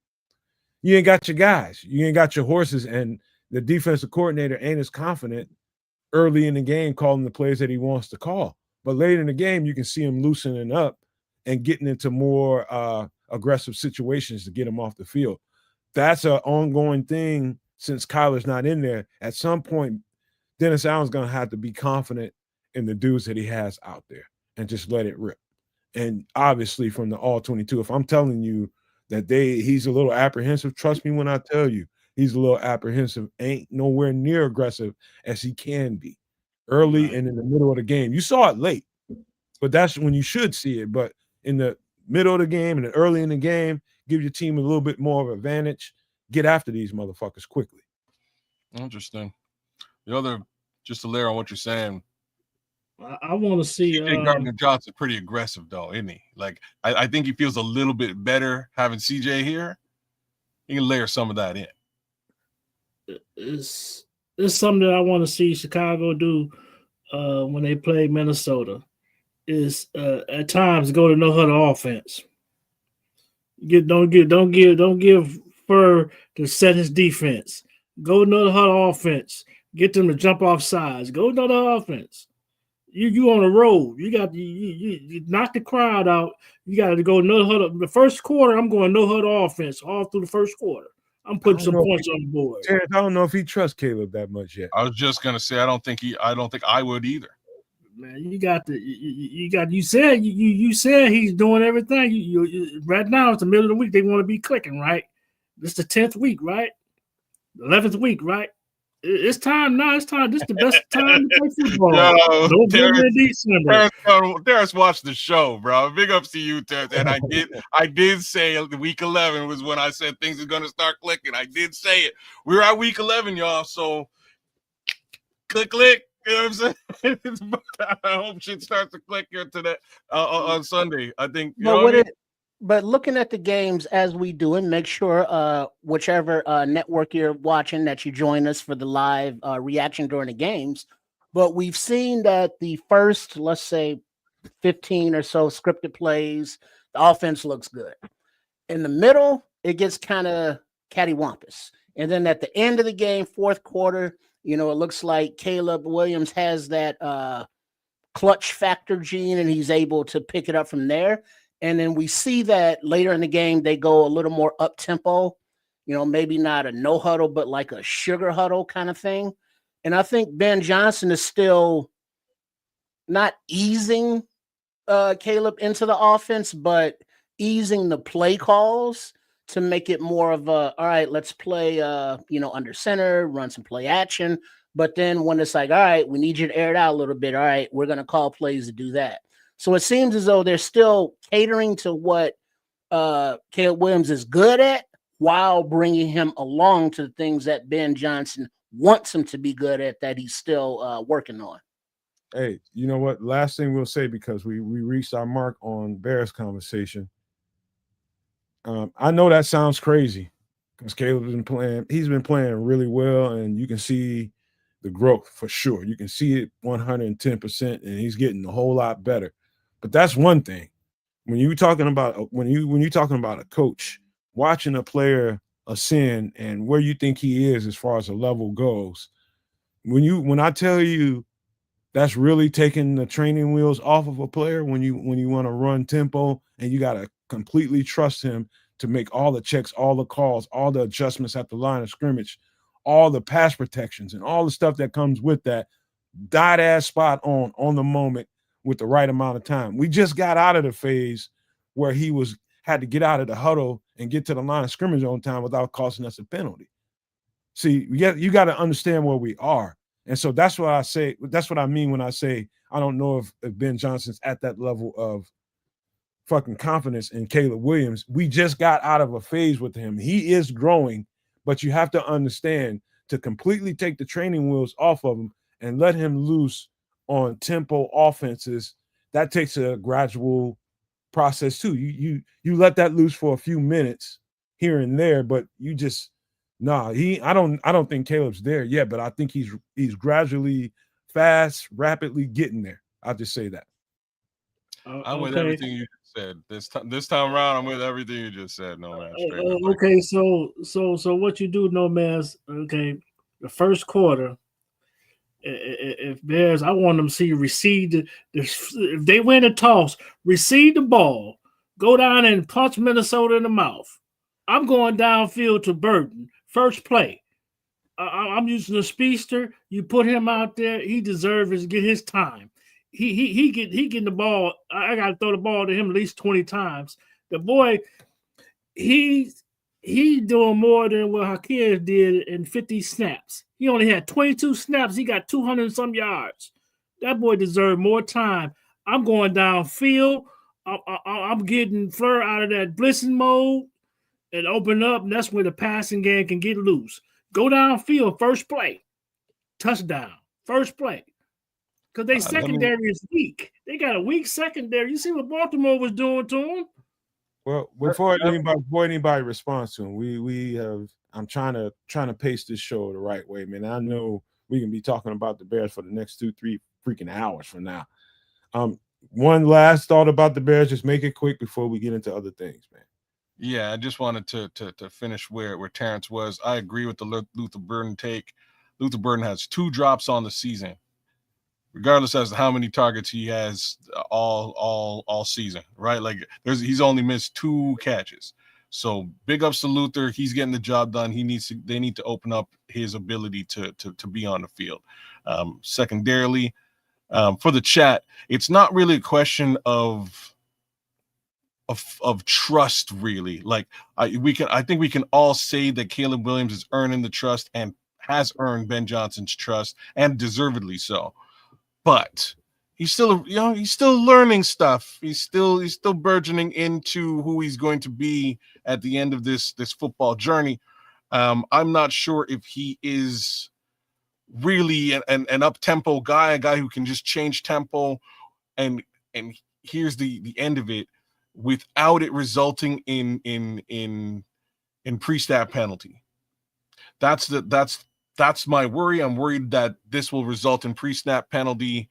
You ain't got your guys, you ain't got your horses, and the defensive coordinator ain't as confident early in the game calling the plays that he wants to call. But later in the game, you can see him loosening up and getting into more aggressive situations to get him off the field. That's an ongoing thing since Kyler's not in there. At some point, Dennis Allen's going to have to be confident in the dudes that he has out there and just let it rip. And obviously from the all-22, if I'm telling you that he's a little apprehensive, trust me when I tell you, he's a little apprehensive, ain't nowhere near aggressive as he can be early and in the middle of the game. You saw it late, but that's when you should see it. But in the middle of the game and early in the game, give your team a little bit more of an advantage. Get after these motherfuckers quickly. Interesting. The other, just to layer on what you're saying, I want to see. CJ Gardner-Johnson pretty aggressive though, isn't he? Like I think he feels a little bit better having CJ here. He can layer some of that in. It's something that I want to see Chicago do when they play Minnesota. Is at times go to no huddle offense. Don't give Fur to set his defense. Go another huddle offense. Get them to jump off sides. Go another offense. You on the road. You got you knock the crowd out. You got to go another huddle. The first quarter, I'm going no huddle offense all through the first quarter. I'm putting some points on the board. Terrence, I don't know if he trusts Caleb that much yet. I was just gonna say I don't think I would either. Man, you said he's doing everything. You right now it's the middle of the week. They want to be clicking, right? This is the 10th week, right? 11th week, right? It's time now. It's time. This is the best time to play football. Yo, November and December. Terrence watched the show, bro. Big ups to you, Terrence. And I did say week 11 was when I said things are gonna start clicking. I did say it. We're at week 11, y'all. So click. You know what I'm saying? I hope shit starts to click here today on Sunday. I think. You know what I mean? But looking at the games as we do, and make sure whichever network you're watching that you join us for the live reaction during the games. But we've seen that the first, let's say, 15 or so scripted plays, the offense looks good. In the middle, it gets kind of cattywampus. And then at the end of the game, fourth quarter, it looks like Caleb Williams has that clutch factor gene, and he's able to pick it up from there. And then we see that later in the game, they go a little more up tempo, maybe not a no huddle, but like a sugar huddle kind of thing. And I think Ben Johnson is still not easing Caleb into the offense, but easing the play calls to make it more of a, all right, let's play, under center, run some play action. But then when it's like, all right, we need you to air it out a little bit. All right, we're going to call plays to do that. So it seems as though they're still catering to what Caleb Williams is good at while bringing him along to the things that Ben Johnson wants him to be good at that he's still working on. Hey, you know what? Last thing we'll say, because we reached our mark on Bears conversation. I know that sounds crazy because Caleb's been playing. He's been playing really well, and you can see the growth for sure. You can see it 110%, and he's getting a whole lot better. But that's one thing. When you're talking about a coach watching a player ascend and where you think he is as far as the level goes, when I tell you that's really taking the training wheels off of a player when you want to run tempo, and you got to completely trust him to make all the checks, all the calls, all the adjustments at the line of scrimmage, all the pass protections and all the stuff that comes with that, dot ass spot on the moment with the right amount of time. We just got out of the phase where he had to get out of the huddle and get to the line of scrimmage on time without costing us a penalty. See, you got to understand where we are. And so that's what I say. That's what I mean when I say I don't know if Ben Johnson's at that level of fucking confidence in Caleb Williams. We just got out of a phase with him. He is growing, but you have to understand, to completely take the training wheels off of him and let him loose on tempo offenses, that takes a gradual process too. You let that loose for a few minutes here and there, but you just I don't think Caleb's there yet, but I think he's gradually, fast, rapidly getting there. I'll just say that. I'm with everything you just said. This time around, I'm with everything you just said. No man. Okay, so what you do, no man? Okay, the first quarter. If Bears, I want them to see receive if they win a toss, receive the ball, go down and punch Minnesota in the mouth. I'm going downfield to Burton. First play. I'm using the speedster. You put him out there. He deserves to get his time. He getting the ball. I got to throw the ball to him at least 20 times. The boy, he doing more than what Hakeem did in 50 snaps. He only had 22 snaps. He got 200 and some yards. That boy deserved more time. I'm going downfield. I'm getting Fleur out of that blitzing mode and open up, and that's where the passing game can get loose. Go downfield, first play. Touchdown, first play. Because they secondary is weak. They got a weak secondary. You see what Baltimore was doing to them? Well, before anybody responds to him, I'm trying to pace this show the right way, man. I know we can be talking about the Bears for the next 2-3 freaking hours from now. One last thought about the Bears, just make it quick before we get into other things, man. Yeah, I just wanted to finish where Terrence was. I agree with the Luther Burden take. Luther Burden has 2 drops on the season, regardless as to how many targets he has all season, right? Like he's only missed 2 catches. So big ups to Luther. He's getting the job done. They need to open up his ability to be on the field. Secondarily, for the chat, it's not really a question of trust, really. Like I think we can all say that Caleb Williams is earning the trust and has earned Ben Johnson's trust, and deservedly so. But he's still, he's still learning stuff. He's still burgeoning into who he's going to be at the end of this football journey. I'm not sure if he is really an up-tempo guy, a guy who can just change tempo, and here's the end of it without it resulting in pre-snap penalty. That's my worry. I'm worried that this will result in pre-snap penalty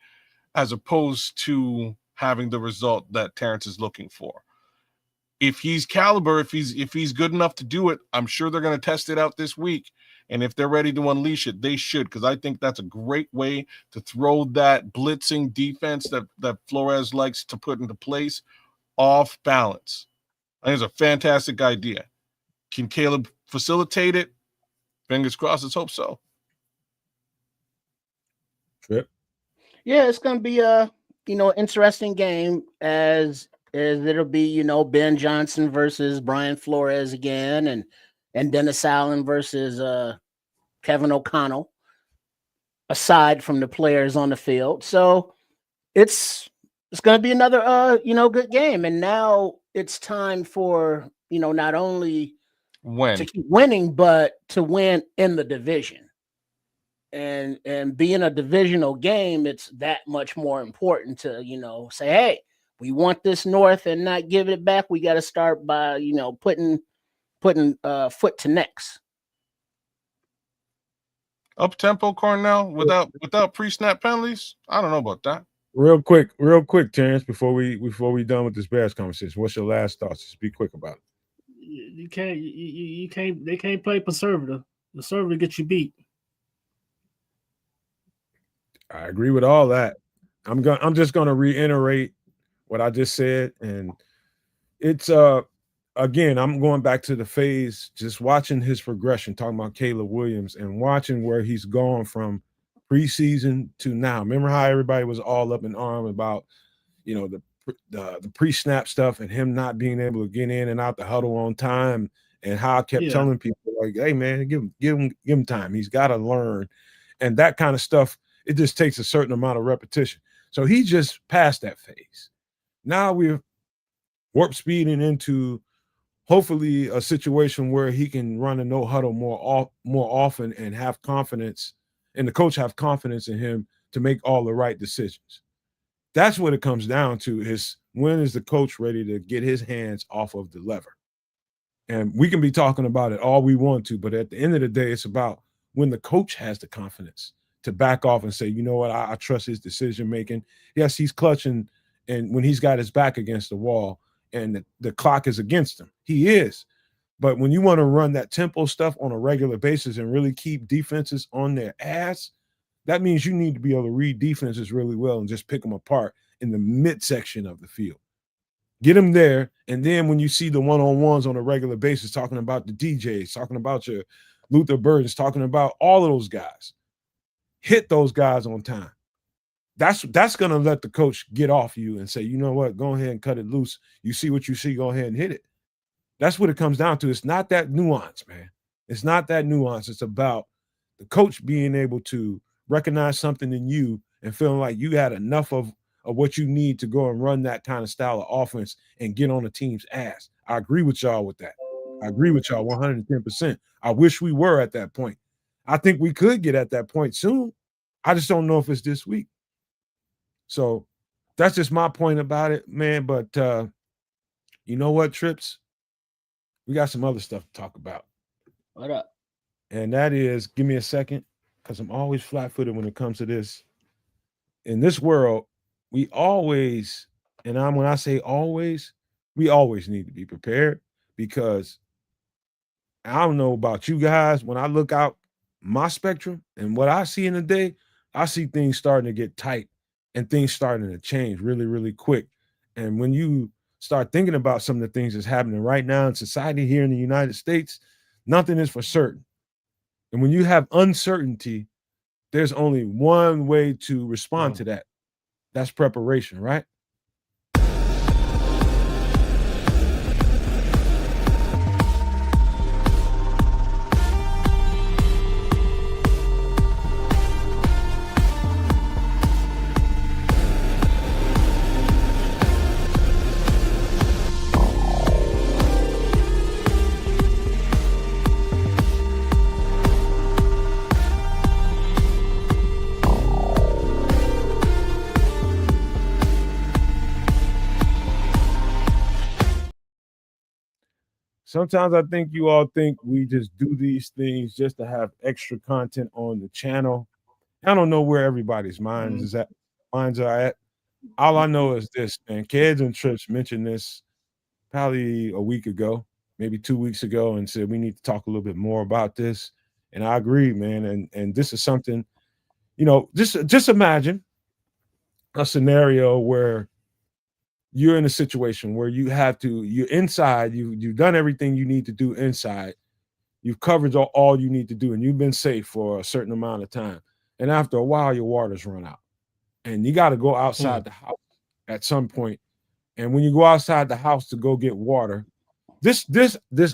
as opposed to having the result that Terrence is looking for. If he's caliber, if he's good enough to do it, I'm sure they're going to test it out this week. And if they're ready to unleash it, they should, because I think that's a great way to throw that blitzing defense that Flores likes to put into place off balance. I think it's a fantastic idea. Can Caleb facilitate it? Fingers crossed. Let's hope so. Trip. Yeah, it's going to be a interesting game as it'll be Ben Johnson versus Brian Flores again, and Dennis Allen versus Kevin O'Connell. Aside from the players on the field, so it's going to be another good game, and now it's time for not only to keep winning, but to win in the division. And being a divisional game, it's that much more important to, say, hey, we want this North and not give it back. We got to start by, putting foot to necks. Up tempo, Cornell, without pre-snap penalties. I don't know about that. Real quick, Terrence, before we done with this Bears conversation, what's your last thoughts? Just be quick about it. You can't. They can't play conservative. Conservative gets you beat. I agree with all that. I'm just gonna reiterate what I just said, and it's again, I'm going back to the phase, just watching his progression, talking about Caleb Williams and watching where he's gone from preseason to now. Remember how everybody was all up in arms about, the pre-snap stuff and him not being able to get in and out the huddle on time, and how I kept telling people, like, hey man, give him time. He's got to learn. And that kind of stuff, it just takes a certain amount of repetition. So he just passed that phase. Now we're warp speeding into hopefully a situation where he can run a no huddle more often and have confidence, and the coach have confidence in him to make all the right decisions. That's what it comes down to, is when is the coach ready to get his hands off of the lever? And we can be talking about it all we want to, but at the end of the day, it's about when the coach has the confidence to back off and say, you know what, I trust his decision making. Yes, he's clutching, and when he's got his back against the wall and the clock is against him, he is. But when you want to run that tempo stuff on a regular basis and really keep defenses on their ass, that means you need to be able to read defenses really well and just pick them apart in the midsection of the field. Get them there, and then when you see the one-on-ones on a regular basis, talking about the DJs, talking about your Luther Burdens, talking about all of those guys, hit those guys on time. That's going to let the coach get off you and say, you know what, go ahead and cut it loose. You see what you see, go ahead and hit it. That's what it comes down to. It's not that nuance, man. It's not that nuance. It's about the coach being able to recognize something in you and feeling like you had enough of what you need to go and run that kind of style of offense and get on the team's ass. I agree with y'all with that. I agree with y'all 110%. I wish we were at that point. I think we could get at that point soon. I just don't know if it's this week. So that's just my point about it, man. But you know what, Trips? We got some other stuff to talk about. What up? And that is, give me a second, because I'm always flat-footed when it comes to this. In this world, we always, and when I say always, we always need to be prepared, because I don't know about you guys, when I look out my spectrum and what I see in the day, I see things starting to get tight and things starting to change really, really quick. And when you start thinking about some of the things that's happening right now in society here in the United States, nothing is for certain. And when you have uncertainty, there's only one way to respond to that. That's preparation, right? sometimes I think you all think we just do these things just to have extra content on the channel. I don't know where everybody's minds are at. All I know is this, man. Kids and Trips mentioned this probably a week ago, maybe 2 weeks ago, and said we need to talk a little bit more about this. And I agree, man. And this is something, just imagine a scenario where you're in a situation where you're inside, you've done everything you need to do inside, you've covered all you need to do, and you've been safe for a certain amount of time. And after a while, your water's run out. And you got to go outside the house at some point. And when you go outside the house to go get water, this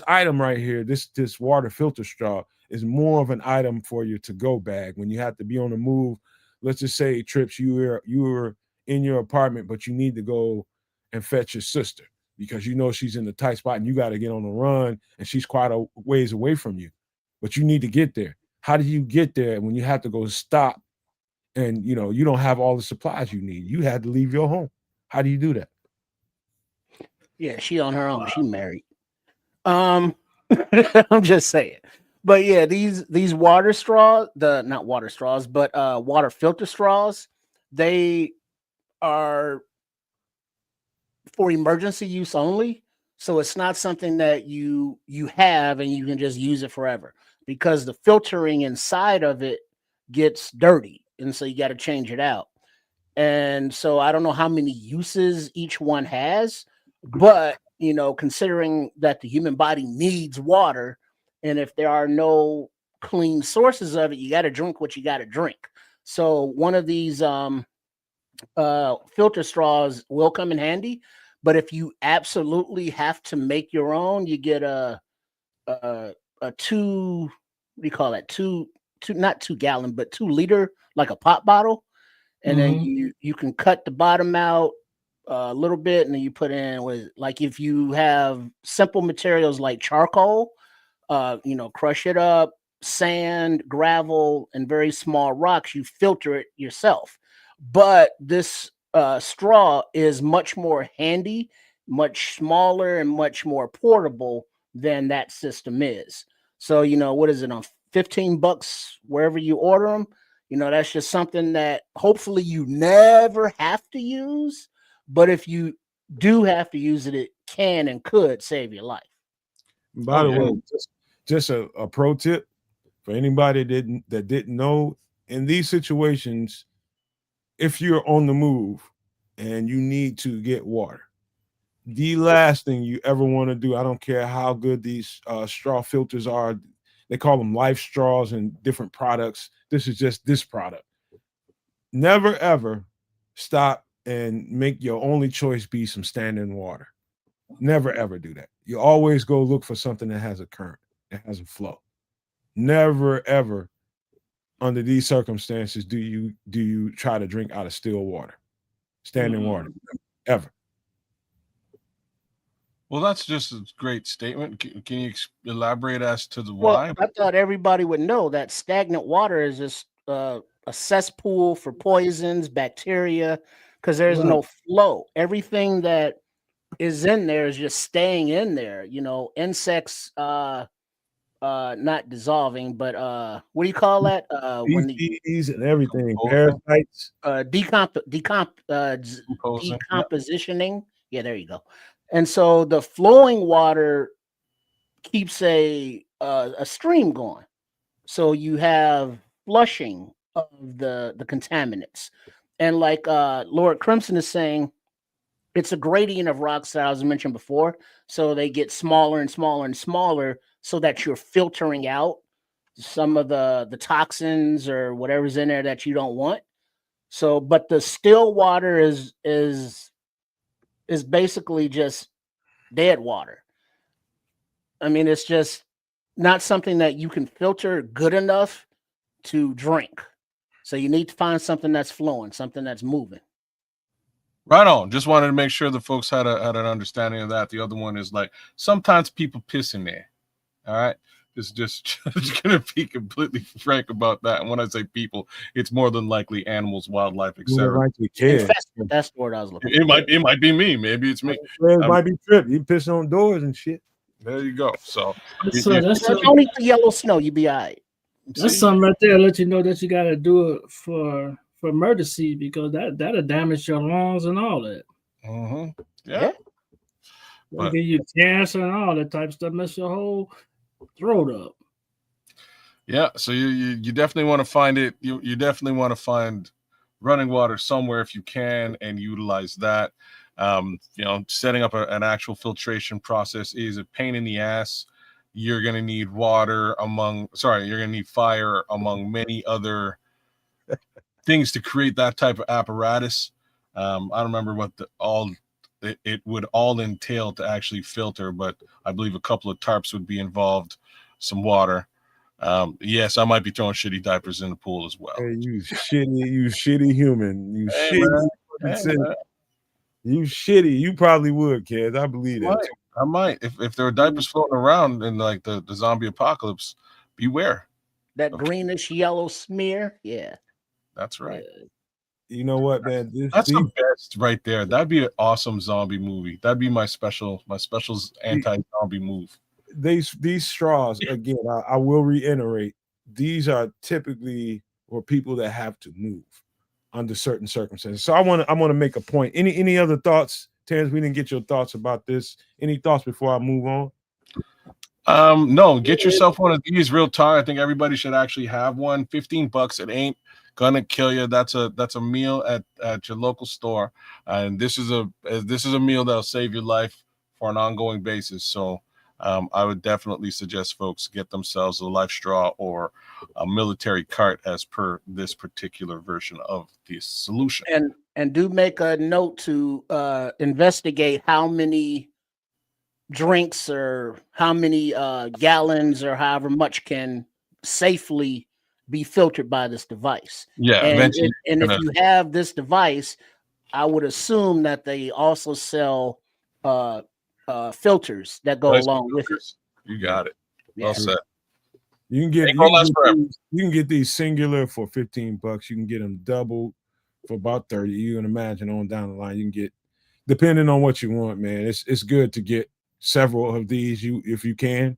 item right here, this water filter straw is more of an item for your to-go bag when you have to be on the move. Let's just say, Trips, you were in your apartment, but you need to go and fetch your sister because you know she's in the tight spot and you got to get on the run and she's quite a ways away from you, but you need to get there. How do you get there when you have to go stop and you don't have all the supplies you need? You had to leave your home. How do you do that? Yeah, she on her own. She married. I'm just saying. But yeah, these water straws, not water straws, but water filter straws, they are for emergency use only. So it's not something that you have and you can just use it forever because the filtering inside of it gets dirty. And so you got to change it out. And so I don't know how many uses each one has, but considering that the human body needs water, and if there are no clean sources of it, you got to drink what you got to drink. So one of these filter straws will come in handy, but if you absolutely have to make your own, you get a 2, what do you call that? Two, not 2 gallon, but 2 liter, like a pop bottle. And then you can cut the bottom out a little bit, and then you put in with, like, if you have simple materials like charcoal, crush it up, sand, gravel, and very small rocks, you filter it yourself. But this straw is much more handy, much smaller, and much more portable than that system is. So, what is it, on $15 wherever you order them? That's just something that hopefully you never have to use. But if you do have to use it, it can and could save your life. By the way, just a pro tip for anybody that didn't know, in these situations, if you're on the move and you need to get water, the last thing you ever want to do, I don't care how good these straw filters are, they call them life straws and different products. This is just this product. Never, ever stop and make your only choice be some standing water. Never, ever do that. You always go look for something that has a current, that has a flow. Never, ever, under these circumstances, do you try to drink out of still water, standing water, ever. Well, that's just a great statement. Can you elaborate as to the why? I thought everybody would know that stagnant water is just a cesspool for poisons, bacteria, because there's no flow. Everything that is in there is just staying in there. Insects, not dissolving, but what do you call that? When these and everything, parasites, decompositioning. Yeah, there you go. And so the flowing water keeps a stream going. So you have flushing of the contaminants. And like Lord Crimson is saying, it's a gradient of rocks that I was mentioned before. So they get smaller and smaller and smaller so that you're filtering out some of the toxins or whatever's in there that you don't want. So, but the still water is basically just dead water. I mean, it's just not something that you can filter good enough to drink. So you need to find something that's flowing, something that's moving. Right on. Just wanted to make sure the folks had an understanding of that. The other one is like, sometimes people piss in there. All right. Just going to be completely frank about that. And when I say people, it's more than likely animals, wildlife, etc. That's the word I was looking for. It might be me. Maybe it's me. It might be Trip. You piss on doors and shit. There you go. So That's, you that's, Don't eat the yellow snow. You be all right. that's see? something right there. Let you know that you got to do it for emergency because that'll damage your lungs and all that. Yeah. Yeah. They'll But give you cancer and all that type of stuff. Mess your whole throat up. yeah, so you definitely want to find it. You definitely want to find running water somewhere if you can and utilize that. Setting up an actual filtration process is a pain in the ass. You're gonna need you're gonna need fire among many other things to create that type of apparatus. I don't remember what it would all entail to actually filter, but I believe a couple of tarps would be involved, some water. Yes, I might be throwing shitty diapers in the pool as well. Hey, you shitty human. You Hey, shitty. man. fucking Hey, sin- man. You shitty. You probably would, kids. I believe that. I might. If there are diapers floating around in like the zombie apocalypse, beware. That greenish yellow smear. Yeah. That's right. You know what, man? That's the best right there. That'd be an awesome zombie movie. That'd be my special's anti-zombie move. These straws again. I will reiterate. These are typically for people that have to move under certain circumstances. So I want to make a point. Any other thoughts, Terrence? We didn't get your thoughts about this. Any thoughts before I move on? No, get yourself one of these real talk. I think everybody should actually have one. $15. It ain't gonna kill you. That's a meal at your local store, and this is a meal that'll save your life for an ongoing basis. So I would definitely suggest folks get themselves a life straw or a military cart as per this particular version of the solution. And do make a note to investigate how many drinks or how many gallons or however much can safely be filtered by this device. Yeah, And eventually. if you have this device, I would assume that they also sell filters that go along with it. You got it. Yeah. Well said. You can get these singular for $15. You can get them doubled for about 30. You can imagine on down the line. You can get, depending on what you want, man. It's good to get several of these. If you can,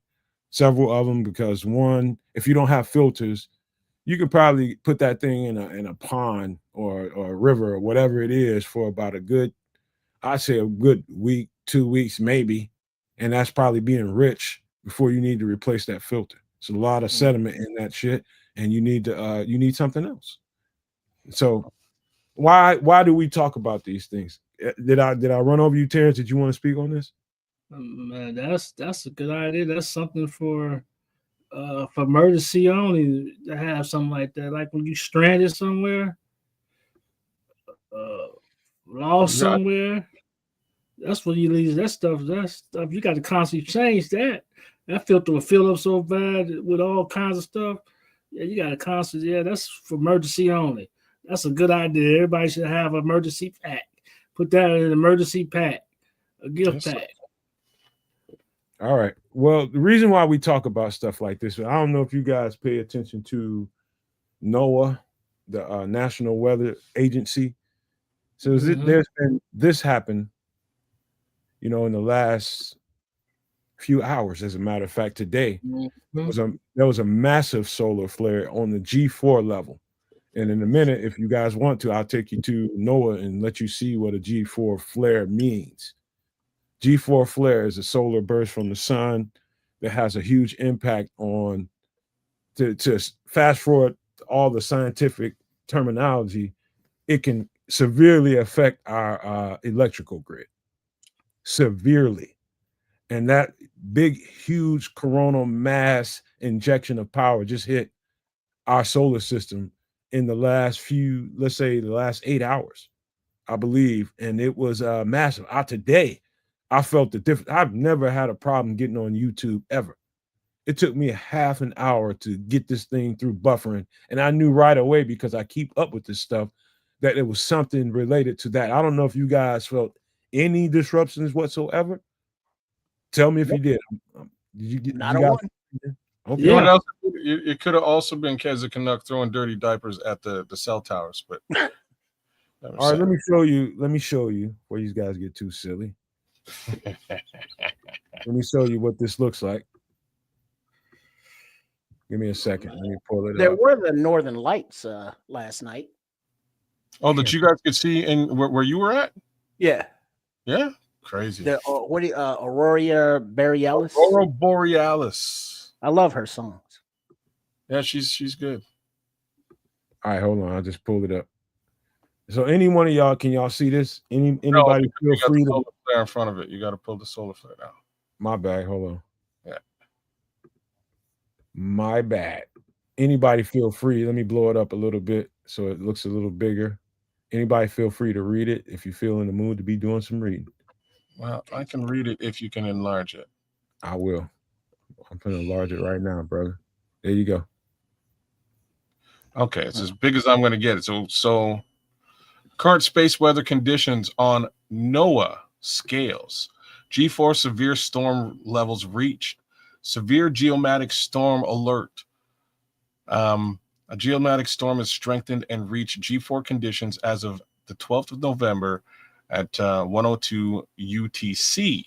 several of them, because one, if you don't have filters, you can probably put that thing in a pond or a river or whatever it is for about I'd say a good week, 2 weeks maybe, and that's probably being rich before you need to replace that filter. It's a lot of sediment in that shit, and you need something else. So why do we talk about these things? Did I run over you, Terrence? Did you want to speak on this? Man, that's a good idea. That's something for emergency only to have something like that. Like when you stranded somewhere, lost somewhere. That's what you leave. That stuff you got to constantly change that. That filter will fill up so bad with all kinds of stuff. Yeah, you got to constantly. Yeah, that's for emergency only. That's a good idea. Everybody should have an emergency pack. Put that in an emergency pack, a gift pack. All right. Well, the reason why we talk about stuff like this, I don't know if you guys pay attention to NOAA, the National Weather Agency. So there's been this happened, in the last few hours. As a matter of fact, today there was a massive solar flare on the G4 level. And in a minute, if you guys want to, I'll take you to NOAA and let you see what a G4 flare means. G4 flare is a solar burst from the sun that has a huge impact on, to fast forward all the scientific terminology, it can severely affect our electrical grid. Severely. And that big, huge coronal mass injection of power just hit our solar system in the last let's say the last 8 hours, I believe. And it was massive. Today, I felt the difference. I've never had a problem getting on YouTube ever. It took me a half an hour to get this thing through buffering. And I knew right away, because I keep up with this stuff, that it was something related to that. I don't know if you guys felt any disruptions whatsoever. Tell me if you did. Did you get not a one? Okay. Yeah. It could have also been Keza Canuck throwing dirty diapers at the cell towers, but all right, let me show you before you guys get too silly. Let me show you what this looks like. Give me a second. Let me pull it There up. were the Northern Lights last night. Oh, that you guys could see in where you were at? Yeah. Yeah. Crazy. The Aurora Borealis. Aurora Borealis. I love her songs. Yeah, she's good. All right, hold on. I just pulled it up. So any one of y'all, can y'all see this? Anybody You feel got free the to solar flare in front of it. You got to pull the solar flare down. my bad. Hold on. Yeah. My bad. Anybody feel free. Let me blow it up a little bit so it looks a little bigger. Anybody feel free to read it if you feel in the mood to be doing some reading. Well, I can read it if you can enlarge it. I will. I'm gonna enlarge it right now, brother. There you go. Okay, it's as big as I'm going to get it. So current space weather conditions on NOAA scales. G4 severe storm levels reached. Severe geomatic storm alert. A geomatic storm is strengthened and reached G4 conditions as of the 12th of November at 1:02 UTC.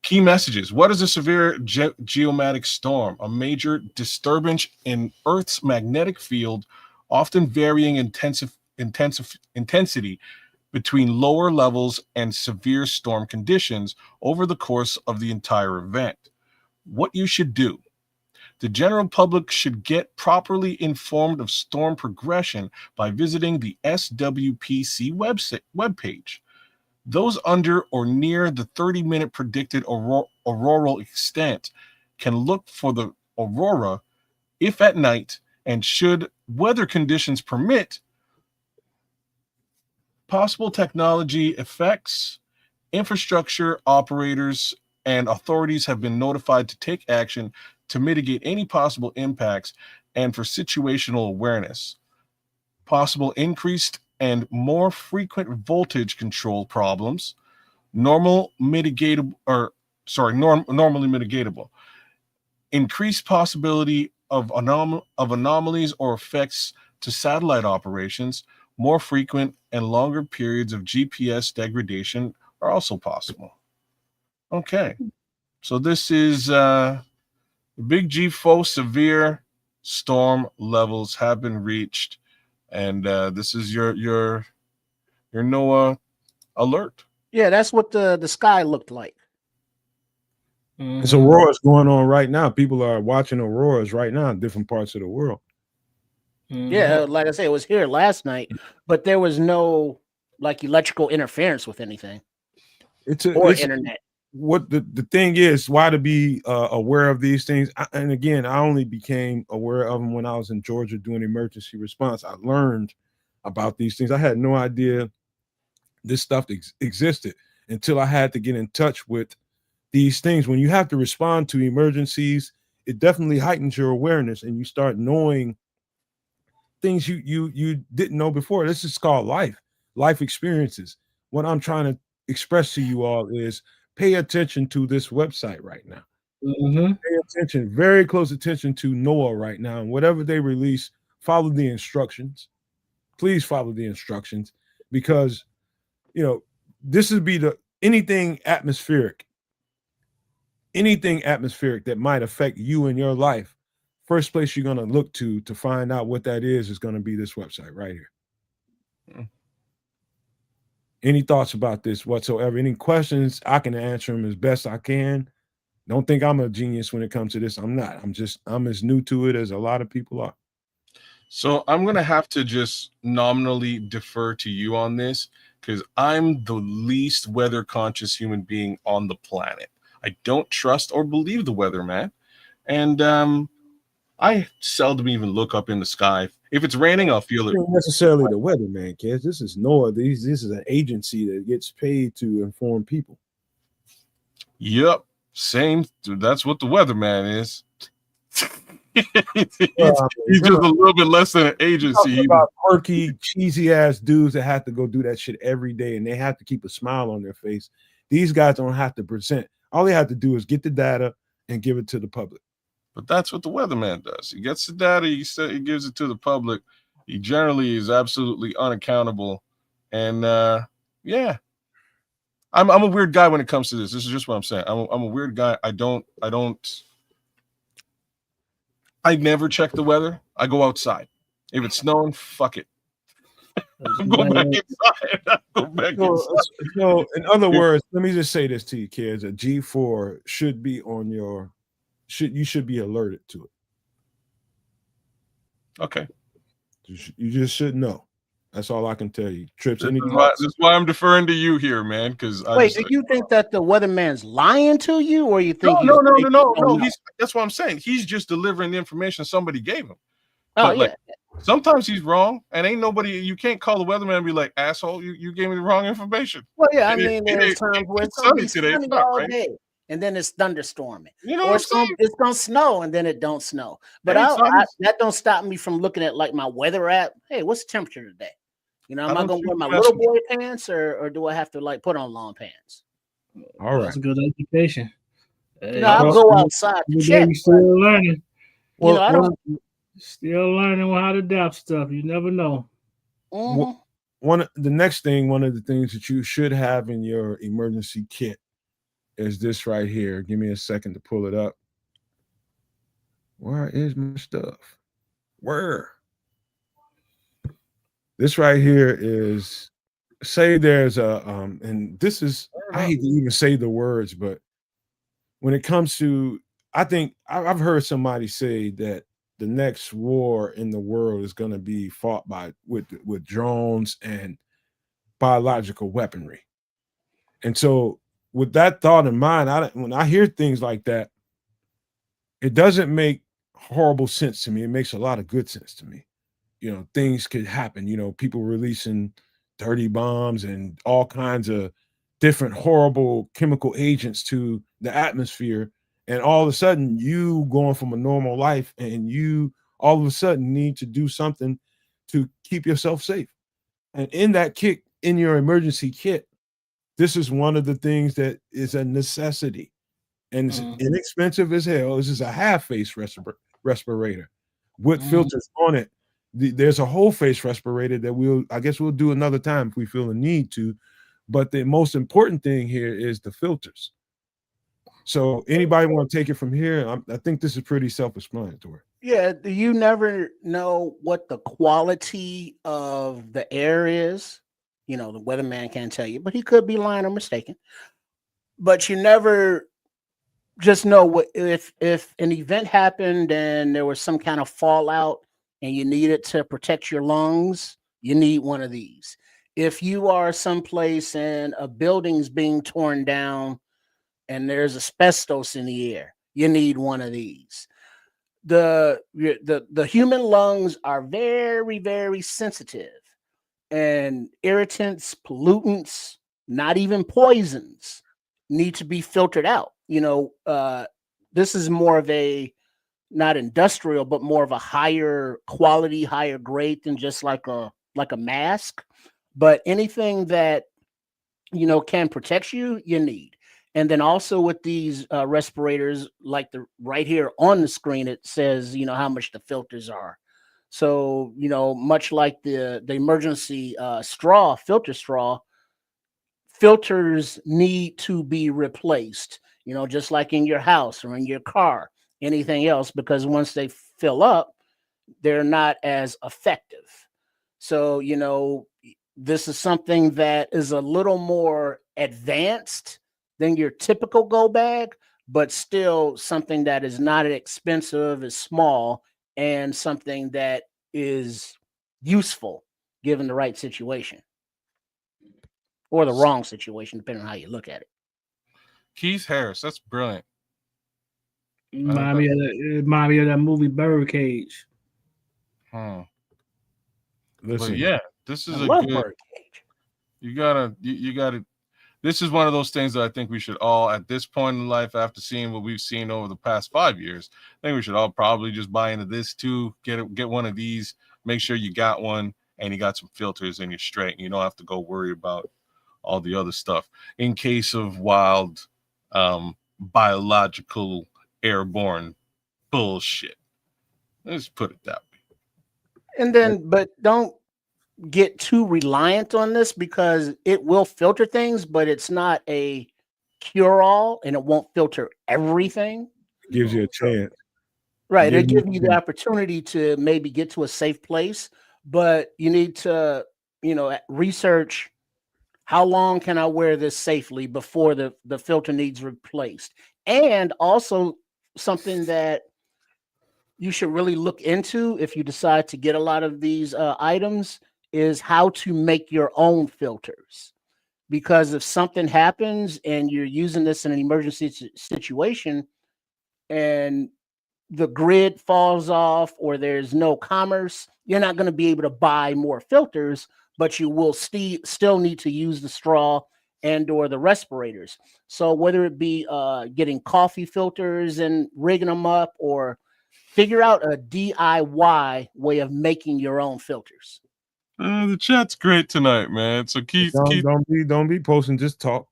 Key messages. What is a severe geomatic storm? A major disturbance in Earth's magnetic field, often varying intensity between lower levels and severe storm conditions over the course of the entire event. What you should do. The general public should get properly informed of storm progression by visiting the SWPC webpage. Those under or near the 30-minute predicted auroral extent can look for the aurora if at night, and should weather conditions permit, possible technology effects, infrastructure operators, and authorities have been notified to take action to mitigate any possible impacts and for situational awareness. Possible increased and more frequent voltage control problems, normally mitigatable. Increased possibility of anomalies or effects to satellite operations, more frequent and longer periods of GPS degradation are also possible. Okay, so this is Big G4 severe storm levels have been reached, and this is your NOAA alert. Yeah, that's what the sky looked like. It's auroras going on right now. People are watching auroras right now in different parts of the world. Yeah, like I say, it was here last night, but there was no like electrical interference with anything It's internet. What the thing is, why to be aware of these things. And again, I only became aware of them when I was in Georgia doing emergency response. I learned about these things. I had no idea this stuff existed until I had to get in touch with these things. When you have to respond to emergencies, it definitely heightens your awareness, and you start knowing things you didn't know before. This is called life experiences. What I'm trying to express to you all is pay attention to this website right now. Pay attention, very close attention to NOAA right now, and whatever they release, follow the instructions. Please follow the instructions, because this would be anything atmospheric that might affect you in your life. First place you're going to look to find out what that is going to be this website right here. Any thoughts about this whatsoever? Any questions? I can answer them as best I can. Don't think I'm a genius when it comes to this. I'm not. I'm as new to it as a lot of people are. So I'm going to have to just nominally defer to you on this, because I'm the least weather conscious human being on the planet. I don't trust or believe the weatherman. And I seldom even look up in the sky. If it's raining, I'll feel it. Not necessarily the weatherman, kids. This is NOAA. This is an agency that gets paid to inform people. Yep. Same. That's what the weatherman is. he's just a little bit less than an agency. About quirky, cheesy ass dudes that have to go do that shit every day, and they have to keep a smile on their face. These guys don't have to present. All they have to do is get the data and give it to the public. But that's what the weatherman does. He gets the data, he gives it to the public. He generally is absolutely unaccountable. And yeah. I'm a weird guy when it comes to this. This is just what I'm saying. I'm a weird guy. I never check the weather. I go outside. If it's snowing, fuck it. Go back inside. Go back inside. So, in other words, let me just say this to you, kids: a G4 should be on your. You should be alerted to it. Okay. You just should know. That's all I can tell you. Trips. This is why I'm deferring to you here, man. Because wait, do you think that the weatherman's lying to you, or you think no? That's what I'm saying. He's just delivering the information somebody gave him. Oh, but sometimes he's wrong, and ain't nobody. You can't call the weatherman and be like, "Asshole, you gave me the wrong information." Well, yeah, I mean, there's times where it's sunny today, all right? day, and then it's thunderstorming. You know or what I'm saying? It's gonna snow, and then it don't snow. But that don't stop me from looking at like my weather app. Hey, what's the temperature today? You know, am I gonna wear my little boy pants, or do I have to like put on long pants? All right, that's a good education. You know, I'll go outside to check. Still learning. You know, I don't. Still learning how to adapt stuff. You never know. Mm-hmm. One of the things that you should have in your emergency kit is this right here. Give me a second to pull it up. Where is my stuff? Where? This right here is, say there's a and this is, I hate to even say the words, but when it comes to, I think I've heard somebody say that the next war in the world is going to be fought with drones and biological weaponry. And so with that thought in mind, when I hear things like that, it doesn't make horrible sense to me. It makes a lot of good sense to me. You know, things could happen, you know, people releasing dirty bombs and all kinds of different horrible chemical agents to the atmosphere. And all of a sudden, you going from a normal life, and you all of a sudden need to do something to keep yourself safe. And in that kit, in your emergency kit, this is one of the things that is a necessity, and it's inexpensive as hell. This is a half-face respirator with filters on it. There's a whole face respirator that I guess we'll do another time if we feel the need to. But the most important thing here is the filters. So anybody want to take it from here? I think this is pretty self-explanatory. Yeah, you never know what the quality of the air is. You know, the weatherman can't tell you, but he could be lying or mistaken. But you never just know what if an event happened and there was some kind of fallout and you needed to protect your lungs, you need one of these. If you are someplace and a building's being torn down and there's asbestos in the air, you need one of these. The human lungs are very, very sensitive, and irritants, pollutants, not even poisons, need to be filtered out. You know, this is more of a, not industrial, but more of a higher quality, higher grade than just like a mask. But anything that, you know, can protect you, you need. And then also with these respirators, like the right here on the screen, it says, you know, how much the filters are. So, you know, much like the emergency filter straw, filters need to be replaced, you know, just like in your house or in your car, anything else, because once they fill up, they're not as effective. So, you know, this is something that is a little more advanced than your typical go bag, but still something that is not expensive, is small, and something that is useful given the right situation or the wrong situation, depending on how you look at it. Keith Harris, that's brilliant. Remind me of that movie Birdcage. Listen, But yeah, this is I love good. Birdcage. You gotta. This is one of those things that I think we should all, at this point in life, after seeing what we've seen over the past 5 years, I think we should all probably just buy into this too. Get one of these. Make sure you got one and you got some filters and you're straight. And you don't have to go worry about all the other stuff in case of wild biological airborne bullshit. Let's put it that way. And then, but don't get too reliant on this because it will filter things, but it's not a cure-all and it won't filter everything. Gives you a chance. Right. It Give gives you you the opportunity to maybe get to a safe place, but you need to, research how long can I wear this safely before the filter needs replaced. And also something that you should really look into if you decide to get a lot of these items is how to make your own filters. Because if something happens and you're using this in an emergency situation and the grid falls off or there's no commerce, you're not going to be able to buy more filters, but you will still need to use the straw and or the respirators. So whether it be getting coffee filters and rigging them up, or figure out a DIY way of making your own filters. The chat's great tonight, man. So Keith, don't be posting, just talk.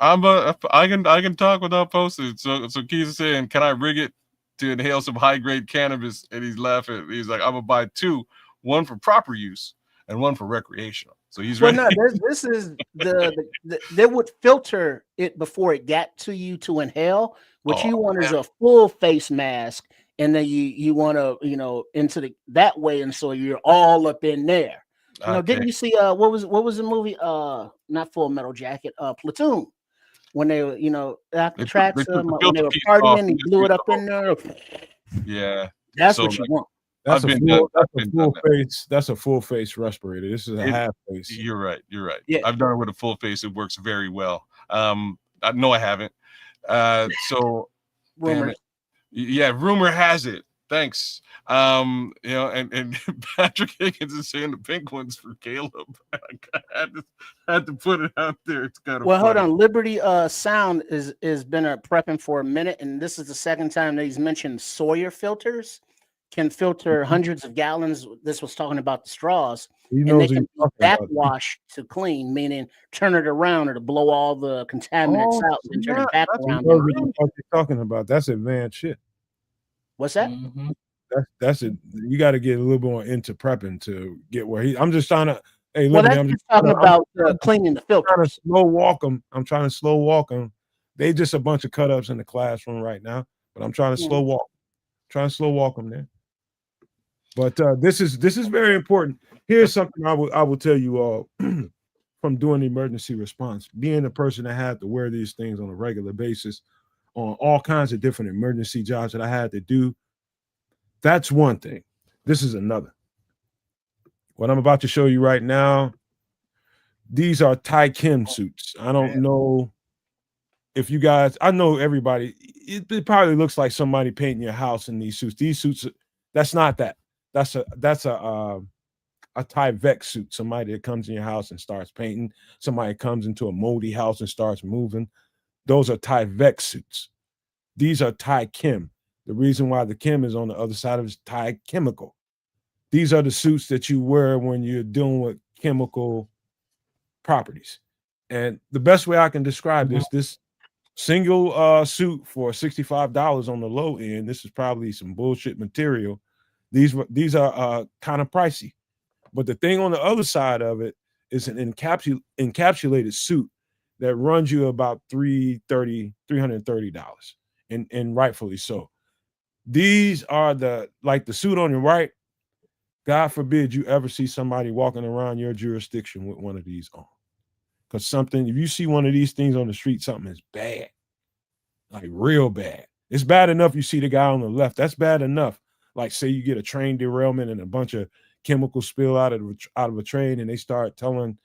I can talk without posting. So Keith is saying, can I rig it to inhale some high grade cannabis? And he's laughing. He's like, I'm gonna buy two, one for proper use and one for recreational. So he's ready. Well, no, this is they would filter it before it got to you to inhale. What you want is a full face mask, and then you want to into that way, and so you're all up in there. Didn't you see what was the movie? Not Full Metal Jacket, Platoon. When they after tracks when they were partying, he blew it up in there. Yeah, that's what you want. That's a full face respirator. This is a half face. You're right. Yeah. I've done it with a full face. It works very well. I haven't. So rumor. Rumor has it. Thanks. And Patrick Higgins is saying the pink one's for Caleb. I had to put it out there. It's kind of well. Hold on. Liberty Sound is been prepping for a minute, and this is the second time that he's mentioned Sawyer filters can filter hundreds of gallons. This was talking about the straws, and they can be backwash to clean, meaning turn it around or to blow all the contaminants out and turn it back around. What you're talking about? That's advanced shit. What's that? Mm-hmm. That's it. You got to get a little more into prepping to get where I'm just trying to. Hey, look, I'm just talking about cleaning the filters. I'm trying to slow walk them. They just a bunch of cut ups in the classroom right now, but I'm trying to slow walk them there. But this is very important. Here's something I will tell you all from doing emergency response. Being the person that had to wear these things on a regular basis on all kinds of different emergency jobs that I had to do. That's one thing. This is another. What I'm about to show you right now, these are Thai Kim suits. I don't know if you guys, I know everybody, it probably looks like somebody painting your house in these suits. These suits, that's not that. That's a Thai Vec suit. Somebody that comes in your house and starts painting. Somebody comes into a moldy house and starts moving. Those are Thai Vec suits. These are Thai Kim. The reason why the Kim is on the other side of it is Thai chemical. These are the suits that you wear when you're dealing with chemical properties. And the best way I can describe this single suit for $65 on the low end, this is probably some bullshit material. These are kind of pricey. But the thing on the other side of it is an encapsulated suit that runs you about $330, and rightfully so. These are the suit on your right. God forbid you ever see somebody walking around your jurisdiction with one of these on. Because if you see one of these things on the street, something is bad. Like real bad. It's bad enough you see the guy on the left. That's bad enough. Like say you get a train derailment and a bunch of chemicals spill out of a train and they start telling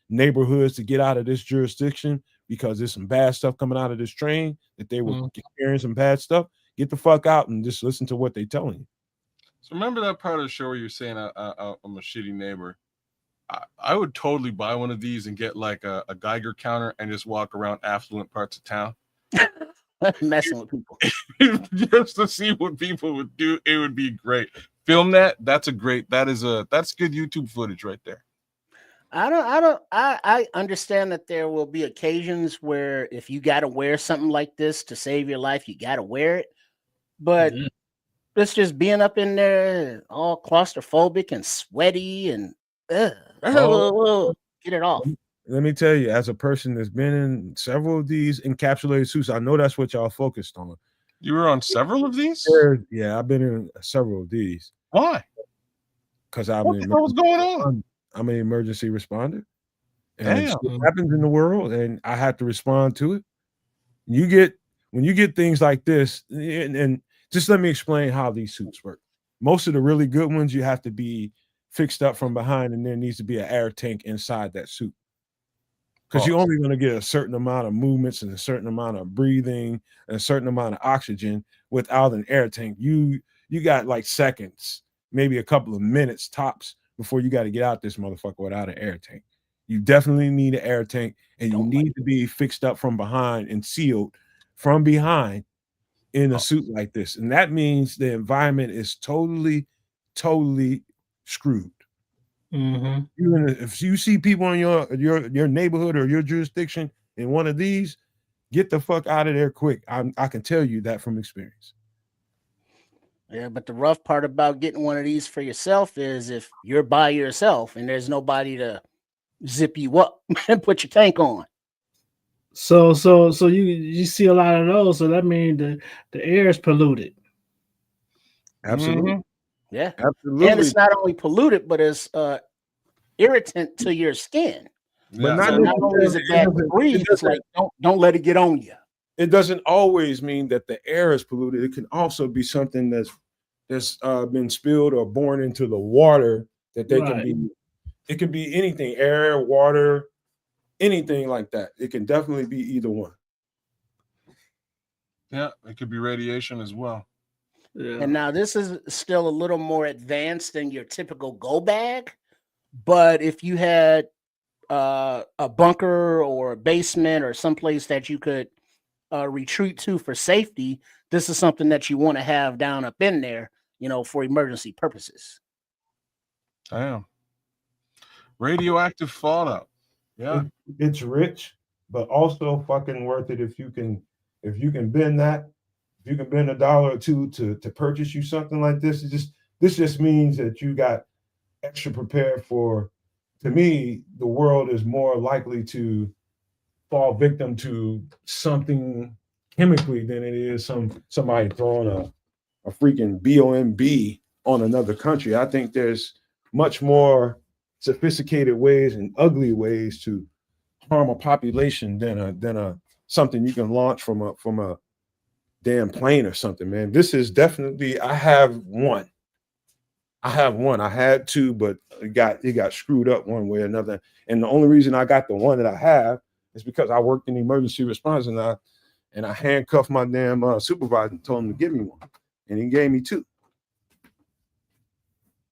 neighborhoods to get out of this jurisdiction because there's some bad stuff coming out of this train, that they were carrying some bad stuff. Get the fuck out and just listen to what they're telling you. So remember that part of the show where you're saying I'm a shitty neighbor? I would totally buy one of these and get like a Geiger counter and just walk around affluent parts of town. Messing with people. Just to see what people would do. It would be great. Film that. That's good YouTube footage right there. I understand that there will be occasions where if you got to wear something like this to save your life, you got to wear it. But it's just being up in there all claustrophobic and sweaty and Ugh. Oh. Get it off. Let me tell you, as a person that's been in several of these encapsulated suits, I know that's what y'all focused on. You were on several of these? Yeah, I've been in several of these. Why? Because What the hell was going on? I'm an emergency responder. And Damn. shit happens in the world, and I have to respond to it. When you get things like this, and just let me explain how these suits work. Most of the really good ones, you have to be fixed up from behind, and there needs to be an air tank inside that suit. Because you're only going to get a certain amount of movements and a certain amount of breathing and a certain amount of oxygen without an air tank. You got like seconds, maybe a couple of minutes tops before you got to get out this motherfucker without an air tank. You definitely need an air tank, and you need to be fixed up from behind and sealed from behind in a suit like this. And that means the environment is totally screwed. Mm-hmm. Even if you see people in your neighborhood or your jurisdiction in one of these, get the fuck out of there quick. I can tell you that from experience. Yeah, but the rough part about getting one of these for yourself is if you're by yourself and there's nobody to zip you up and put your tank on. So you see a lot of those. So that means the air is polluted. Absolutely. Mm-hmm. Yeah, absolutely. And it's not only polluted, but it's irritant to your skin. Yeah. But So not only is it bad to breathe, it's like don't let it get on you. It doesn't always mean that the air is polluted. It can also be something that's been spilled or born into the water that they can be. It can be anything, air, water, anything like that. It can definitely be either one. Yeah, it could be radiation as well. Yeah. And now this is still a little more advanced than your typical go bag. But if you had a bunker or a basement or someplace that you could retreat to for safety, this is something that you want to have down up in there, for emergency purposes. Damn. Radioactive fallout. Yeah. It's rich, but also fucking worth it if you can bend that. If you can bend $1 or $2 to purchase you something like this, this just means that you got extra prepared for. To me, the world is more likely to fall victim to something chemically than it is somebody throwing a freaking BOMB on another country. I think there's much more sophisticated ways and ugly ways to harm a population than a something you can launch from a damn plane or something, man. This is definitely. I have one. I had two, but it got screwed up one way or another. And the only reason I got the one that I have is because I worked in emergency response and I handcuffed my damn supervisor and told him to give me one, and he gave me two.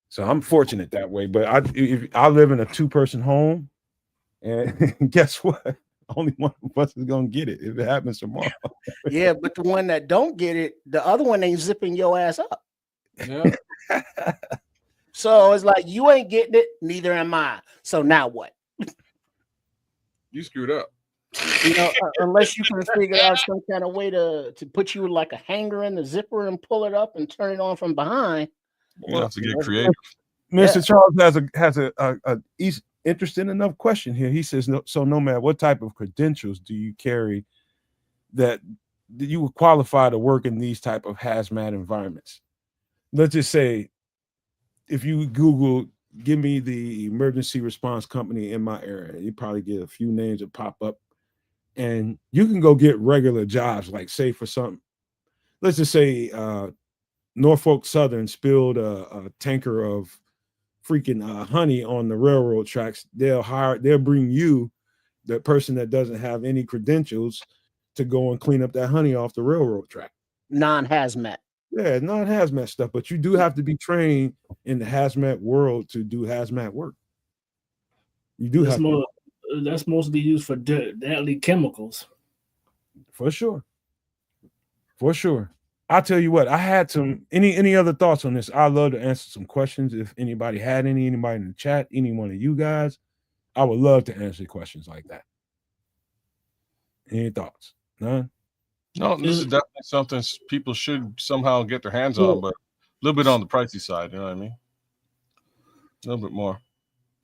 So I'm fortunate that way. But I live in a 2-person home, and guess what? Only one of us is gonna get it if it happens tomorrow. Yeah, but the one that don't get it, the other one ain't zipping your ass up. Yeah. So it's like you ain't getting it, neither am I. So now what? You screwed up. Unless you can figure out some kind of way to put you like a hanger in the zipper and pull it up and turn it on from behind. You have to get creative. Mr. Charles has a interesting enough question here. He says, no matter what type of credentials do you carry that you would qualify to work in these type of hazmat environments? Let's just say, if you Google, give me the emergency response company in my area, you probably get a few names that pop up, and you can go get regular jobs, like say for something. Let's just say Norfolk Southern spilled a tanker of freaking honey on the railroad tracks. They'll bring you, the person that doesn't have any credentials, to go and clean up that honey off the railroad track. Non-hazmat. Yeah, non-hazmat stuff, but you do have to be trained in the hazmat world to do hazmat work. You do have to. That's mostly used for deadly chemicals. For sure. I'll tell you what, I had any other thoughts on this? I'd love to answer some questions. If anybody had anybody in the chat, any one of you guys, I would love to answer questions like that. Any thoughts? None? No, this is definitely something people should somehow get their hands on, but a little bit on the pricey side, you know what I mean? A little bit more.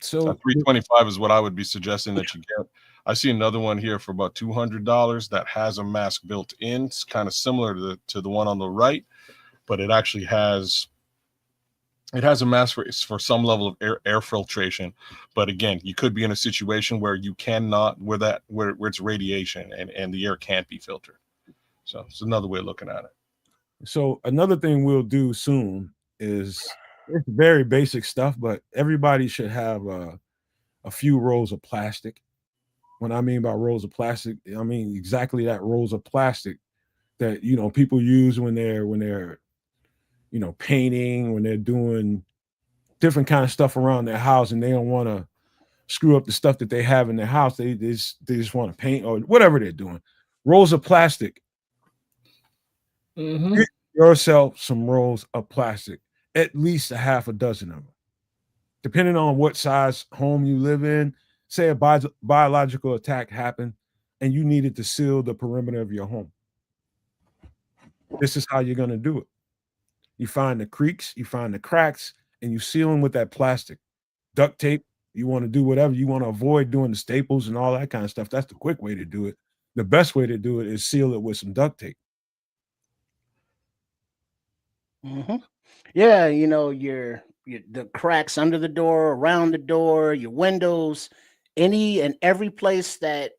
So 325 is what I would be suggesting that you get. I see another one here for about $200 that has a mask built in. It's kind of similar to the one on the right, but it actually has a mask for some level of air filtration. But again, you could be in a situation where you cannot, where it's radiation and the air can't be filtered. So it's another way of looking at it. So another thing we'll do soon is it's very basic stuff, but everybody should have a few rolls of plastic. When I mean by rolls of plastic, I mean exactly that, rolls of plastic that people use when they're painting, when they're doing different kind of stuff around their house, and they don't want to screw up the stuff that they have in their house. They just want to paint or whatever they're doing. Rolls of plastic. Mm-hmm. Get yourself some rolls of plastic, at least a half a dozen of them, depending on what size home you live in. Say a biological attack happened and you needed to seal the perimeter of your home. This is how you're going to do it. You find the creaks, you find the cracks, and you seal them with that plastic. Duct tape, you want to do whatever. You want to avoid doing the staples and all that kind of stuff. That's the quick way to do it. The best way to do it is seal it with some duct tape. Mm-hmm. Yeah, your the cracks under the door, around the door, your windows, any and every place that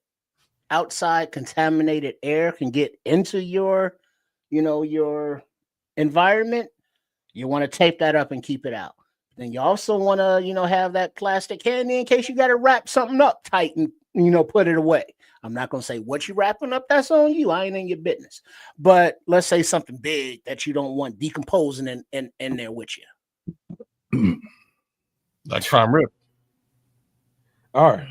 outside contaminated air can get into your environment. You want to tape that up and keep it out. Then you also want to have that plastic handy in case you got to wrap something up tight and put it away. I'm not going to say what you're wrapping up. That's on you. I ain't in your business. But let's say something big that you don't want decomposing in there with you. Like prime rib. All right.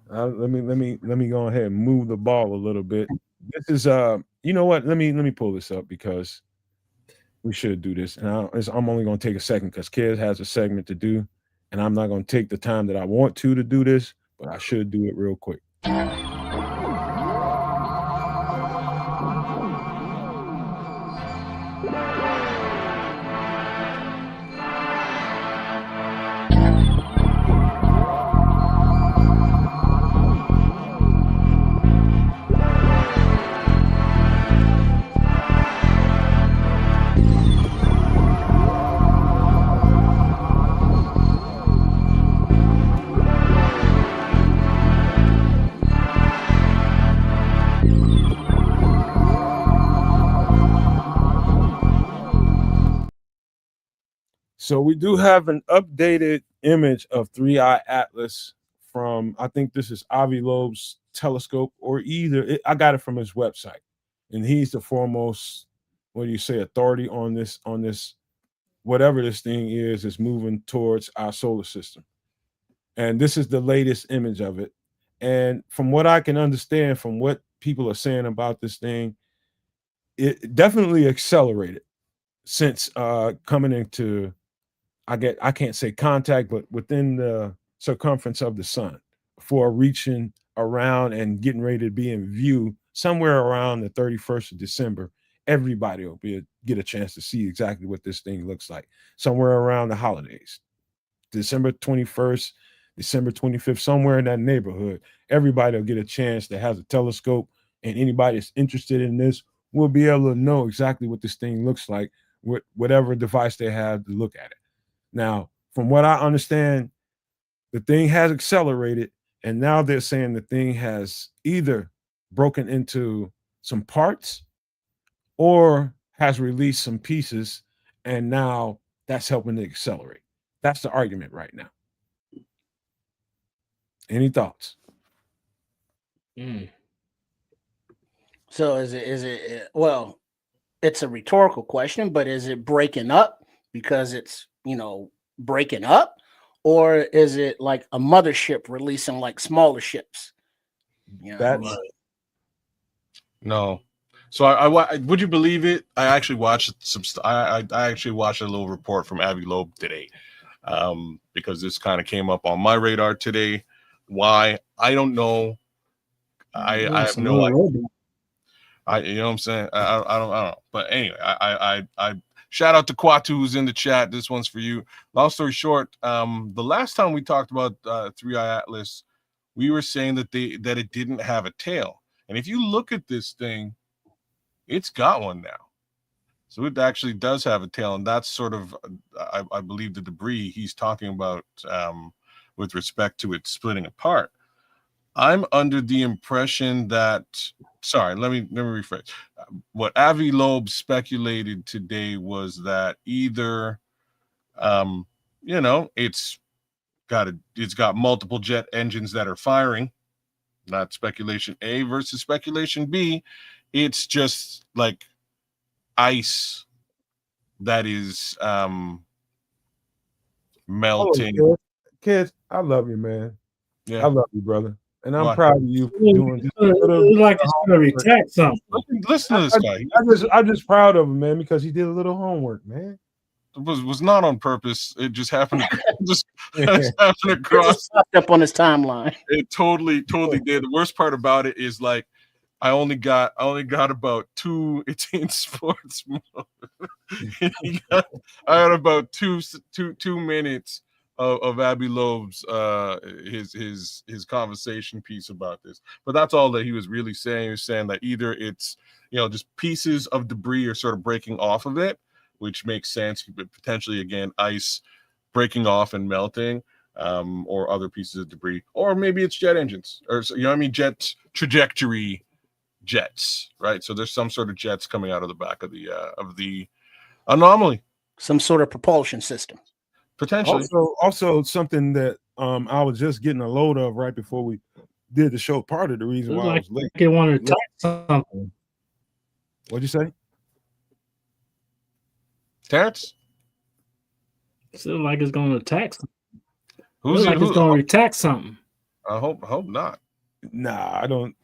Let me go ahead and move the ball a little bit. This is you know what? Let me pull this up because we should do this. And I'm only going to take a second because Kez has a segment to do, and I'm not going to take the time that I want to do this, but I should do it real quick. So we do have an updated image of 3-Eye Atlas from, I think this is Avi Loeb's telescope, or I got it from his website, and he's the foremost, authority on this whatever this thing is moving towards our solar system. And this is the latest image of it. And from what I can understand, from what people are saying about this thing, it definitely accelerated since coming into, I can't say contact, but within the circumference of the sun, for reaching around and getting ready to be in view somewhere around the 31st of December. Everybody will get a chance to see exactly what this thing looks like somewhere around the holidays. December 21st, December 25th, somewhere in that neighborhood. Everybody will get a chance that has a telescope, and anybody that's interested in this will be able to know exactly what this thing looks like with whatever device they have to look at it. Now, from what I understand, the thing has accelerated, and now they're saying the thing has either broken into some parts or has released some pieces, and now that's helping to accelerate. That's the argument right now. Any thoughts? So is it well, it's a rhetorical question, but is it breaking up because it's breaking up, or is it like a mothership releasing like smaller ships? No. So I would you believe it? I actually watched I actually watched a little report from Avi Loeb today, because this kind of came up on my radar today. Why? I don't know. I have no idea. You know what I'm saying? I don't know. But anyway, Shout out to Kwatu who's in the chat. This one's for you. Long story short, the last time we talked about Three Eye Atlas, we were saying that it didn't have a tail. And if you look at this thing, it's got one now. So it actually does have a tail, and that's sort of, I believe, the debris he's talking about with respect to it splitting apart. I'm under the impression that, sorry, let me rephrase. What Avi Loeb speculated today was that either, it's got multiple jet engines that are firing, not speculation A, versus speculation B. It's just like ice that is melting. Oh, kids, I love you, man. Yeah. I love you, brother. And I'm Why? proud of you for doing just like it's gonna retract something. Listen to this guy. I'm just proud of him, man, because he did a little homework, man. It was not on purpose. It just happened to happened to cross up on his timeline. It totally did. The worst part about it is like I only got about 2. It's in sports mode. I had about two minutes of Abbey Loeb's his conversation piece about this, but that's all that he was really saying. He was saying that either it's just pieces of debris are sort of breaking off of it, which makes sense, but potentially again ice breaking off and melting, or other pieces of debris, or maybe it's jet engines, or jet trajectory jets, right? So there's some sort of jets coming out of the back of the anomaly, some sort of propulsion system. Potentially. Also something that I was just getting a load of right before we did the show. Part of the reason why I was late. They want to attack something. What'd you say, Terrence? Feels like it's going to attack something. It's going to attack something. I hope not. Nah, I don't.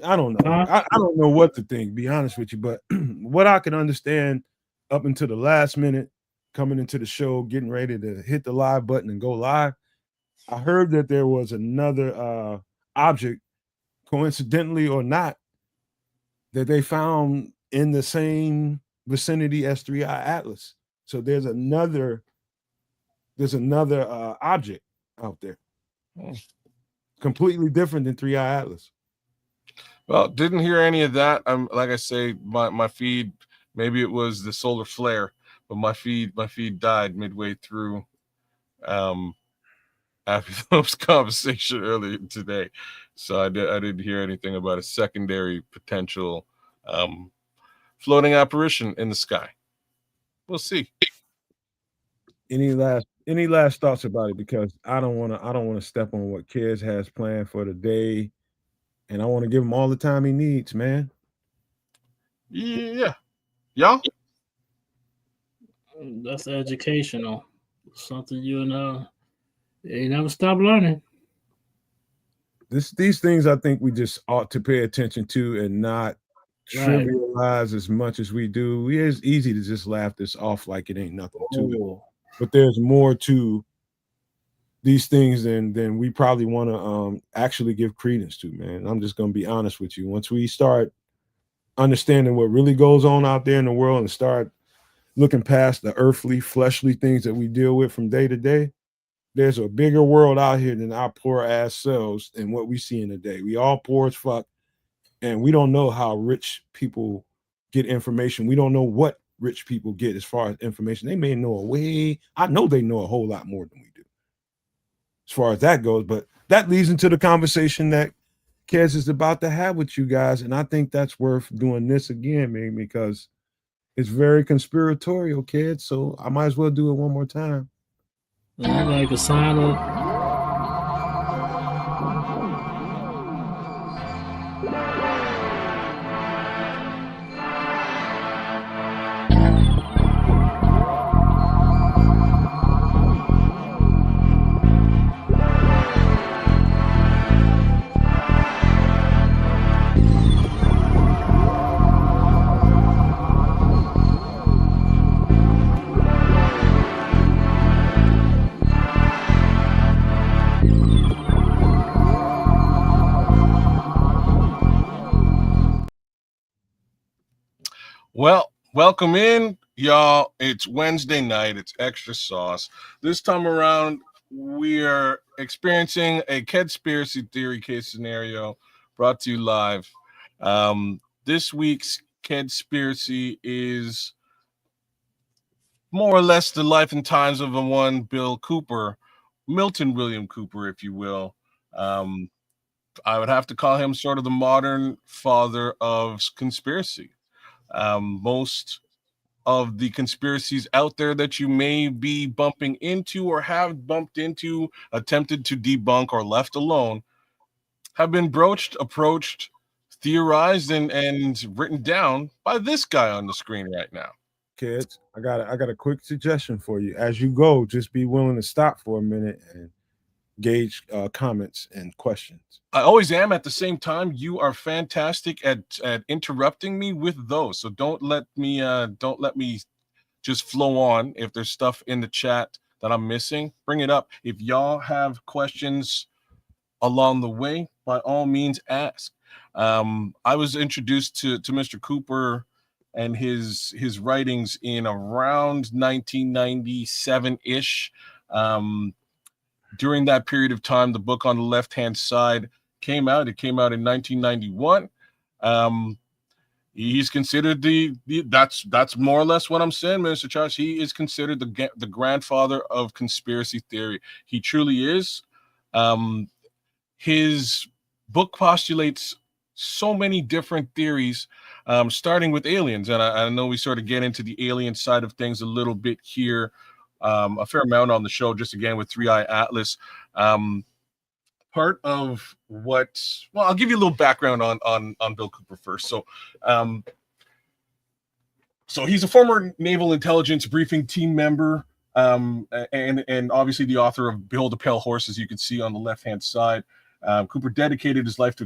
I don't know. I don't know what to think. Be honest with you, but what I can understand up until the last minute, coming into the show, getting ready to hit the live button and go live, I heard that there was another object, coincidentally or not, that they found in the same vicinity as Three Eye Atlas. So there's another object out there, completely different than Three Eye Atlas. Well, didn't hear any of that. Like I say, my feed, maybe it was the solar flare, but my feed died midway through after Loeb's conversation earlier today. So I didn't hear anything about a secondary potential floating apparition in the sky. We'll see. Any last thoughts about it? Because I don't want to step on what Kez has planned for the day, and I want to give him all the time he needs, man. Yeah. Y'all? That's educational. Something you never stop learning. These things I think we just ought to pay attention to and not trivialize as much as we do. It's easy to just laugh this off like it ain't nothing to it. But there's more to these things than we probably want to actually give credence to, man. I'm just going to be honest with you. Once we start understanding what really goes on out there in the world and start looking past the earthly, fleshly things that we deal with from day to day, there's a bigger world out here than our poor ass selves and what we see in the day. We all poor as fuck, and we don't know how rich people get information. We don't know what rich people get as far as information. They may know I know they know a whole lot more than we do as far as that goes, but that leads into the conversation that Kez is about to have with you guys, and I think that's worth doing this again, man, because it's very conspiratorial, Kez, so I might as well do it one more time. Like a sign of Well, welcome in. Y'all, it's Wednesday night. It's extra sauce. This time around, we are experiencing a conspiracy theory case scenario brought to you live. This week's conspiracy is more or less the life and times of the one Bill Cooper, Milton William Cooper, if you will. I would have to call him sort of the modern father of conspiracy. Most of the conspiracies out there that you may be bumping into or have bumped into, attempted to debunk, or left alone have been broached, approached, theorized, and written down by this guy on the screen right now. Kids, I got a quick suggestion for you. As you go, just be willing to stop for a minute and gauge comments and questions. I always am. At the same time, you are fantastic at interrupting me with those. So don't let me just flow on. If there's stuff in the chat that I'm missing, bring it up. If y'all have questions along the way, by all means ask. I was introduced to Mr. Cooper and his writings in around 1997-ish. During that period of time, the book on the left-hand side came out. It came out in 1991. He's considered that's more or less what I'm saying, Mr. Charles. He is considered the grandfather of conspiracy theory. He truly is. His book postulates so many different theories, starting with aliens. And I know we sort of get into the alien side of things a little bit here, a fair amount on the show, just again with 3i Atlas. Part of what, well, I'll give you a little background on Bill Cooper first. So he's a former Naval Intelligence Briefing Team member, and obviously the author of Behold the Pale Horse, as you can see on the left-hand side. Cooper dedicated his life to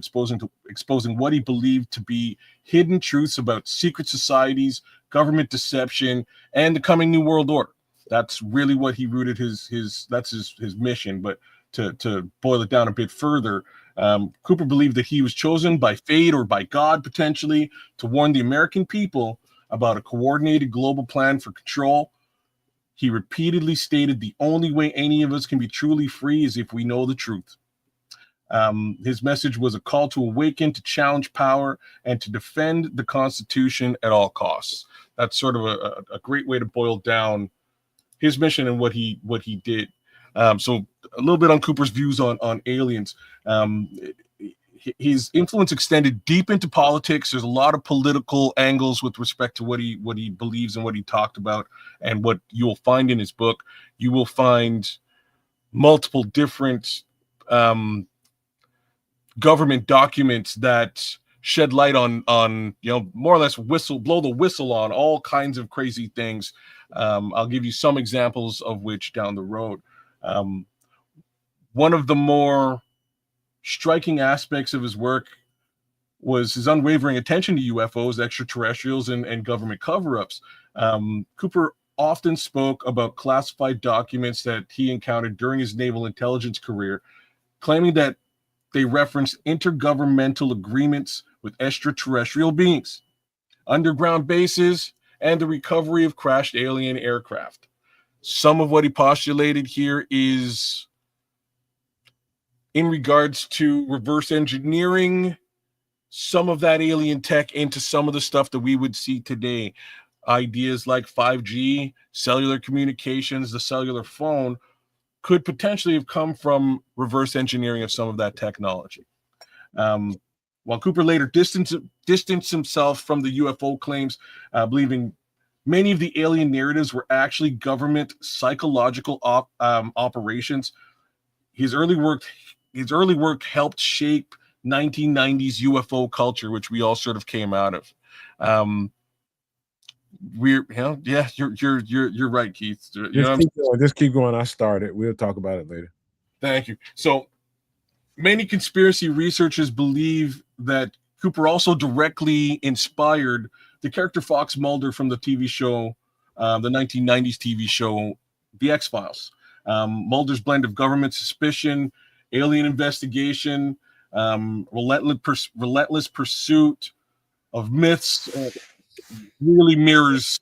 exposing what he believed to be hidden truths about secret societies, government deception, and the coming New World Order. That's really what he rooted his mission. But to boil it down a bit further, Cooper believed that he was chosen by fate or by God, potentially, to warn the American people about a coordinated global plan for control. He repeatedly stated the only way any of us can be truly free is if we know the truth. His message was a call to awaken, to challenge power, and to defend the Constitution at all costs. That's sort of a great way to boil down his mission and what he did. So a little bit on Cooper's views on aliens. His influence extended deep into politics. There's a lot of political angles with respect to what he believes and what he talked about, and what you will find in his book. You will find multiple different government documents that shed light on more or less blow the whistle on all kinds of crazy things. I'll give you some examples of which down the road. One of the more striking aspects of his work was his unwavering attention to UFOs, extraterrestrials, and government cover-ups. Cooper often spoke about classified documents that he encountered during his naval intelligence career, claiming that they referenced intergovernmental agreements with extraterrestrial beings, underground bases, and the recovery of crashed alien aircraft. Some of what he postulated here is in regards to reverse engineering some of that alien tech into some of the stuff that we would see today. Ideas like 5G, cellular communications, the cellular phone could potentially have come from reverse engineering of some of that technology. While Cooper later distanced himself from the UFO claims, believing many of the alien narratives were actually government psychological operations, his early work helped shape 1990s UFO culture, which we all sort of came out of. You're right, Keith. Just keep going. I started. We'll talk about it later. Thank you. So many conspiracy researchers believe that Cooper also directly inspired the character Fox Mulder from the TV show, the 1990s TV show, The X-Files. Mulder's blend of government suspicion, alien investigation, relentless pursuit of myths really mirrors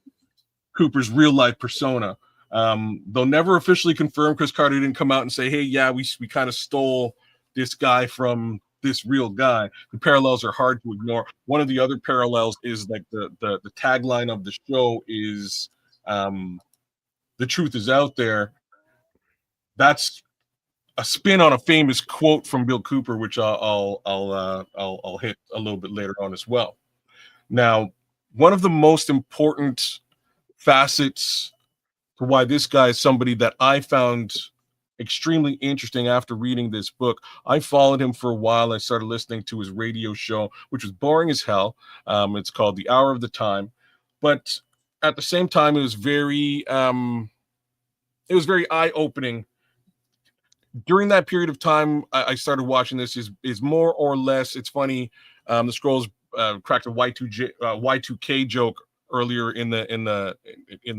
Cooper's real life persona. They'll never officially confirm. Chris Carter didn't come out and say, hey, yeah, we kind of stole this guy from this real guy. The parallels are hard to ignore. One of the other parallels is like the tagline of the show is the truth is out there. That's a spin on a famous quote from Bill Cooper, which I'll hit a little bit later on as well. Now, one of the most important facets for why this guy is somebody that I found extremely interesting after reading this book. I followed him for a while. I started listening to his radio show, which was boring as hell. It's called The Hour of the Time, but at the same time, it was very eye-opening. During that period of time, I started watching this. Is more or less. It's funny. The Skrulls cracked a Y2K joke earlier in the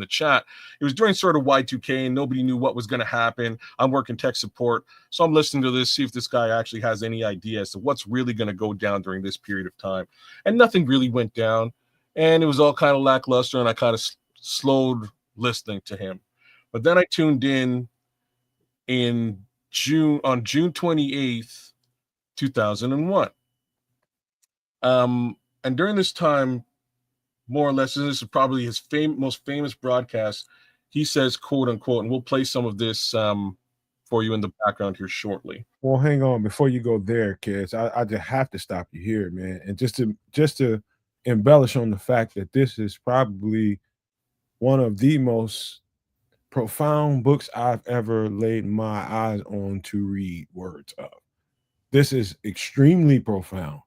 chat. It was during sort of Y2K and nobody knew what was going to happen. I'm working tech support, so I'm listening to this, see if this guy actually has any idea as to what's really going to go down during this period of time. And nothing really went down, and it was all kind of lackluster, and I kind of slowed listening to him. But then I tuned in June 28th, 2001. And during this time, more or less, and this is probably his most famous broadcast, he says, quote unquote, and we'll play some of this for you in the background here shortly. Well, hang on before you go there, kids. I just have to stop you here, man, and just to embellish on the fact that this is probably one of the most profound books I've ever laid my eyes on to read words of. This is extremely profound.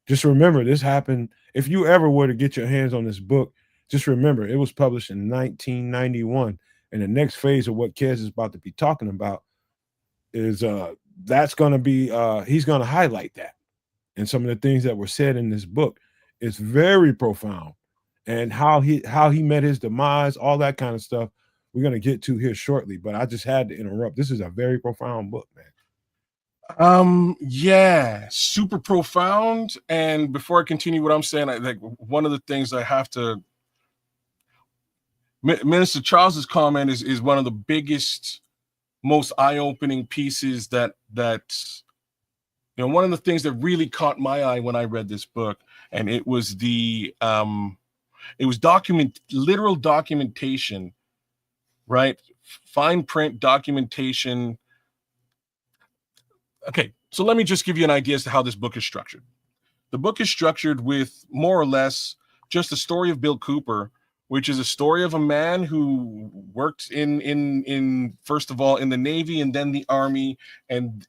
Just remember, this happened. If you ever were to get your hands on this book, just remember it was published in 1991. And the next phase of what Kez is about to be talking about is that's going to be he's going to highlight that. And some of the things that were said in this book is very profound. And how he met his demise, all that kind of stuff, we're going to get to here shortly. But I just had to interrupt. This is a very profound book, man. Yeah, super profound. And before I continue what I'm saying, I like one of the things I have to Minister Charles's comment is one of the biggest, most eye-opening pieces that one of the things that really caught my eye when I read this book, and it was literal documentation, right? Fine print documentation. Okay, so let me just give you an idea as to how this book is structured. The book is structured with more or less just the story of Bill Cooper, which is a story of a man who worked in first of all in the Navy and then the Army, and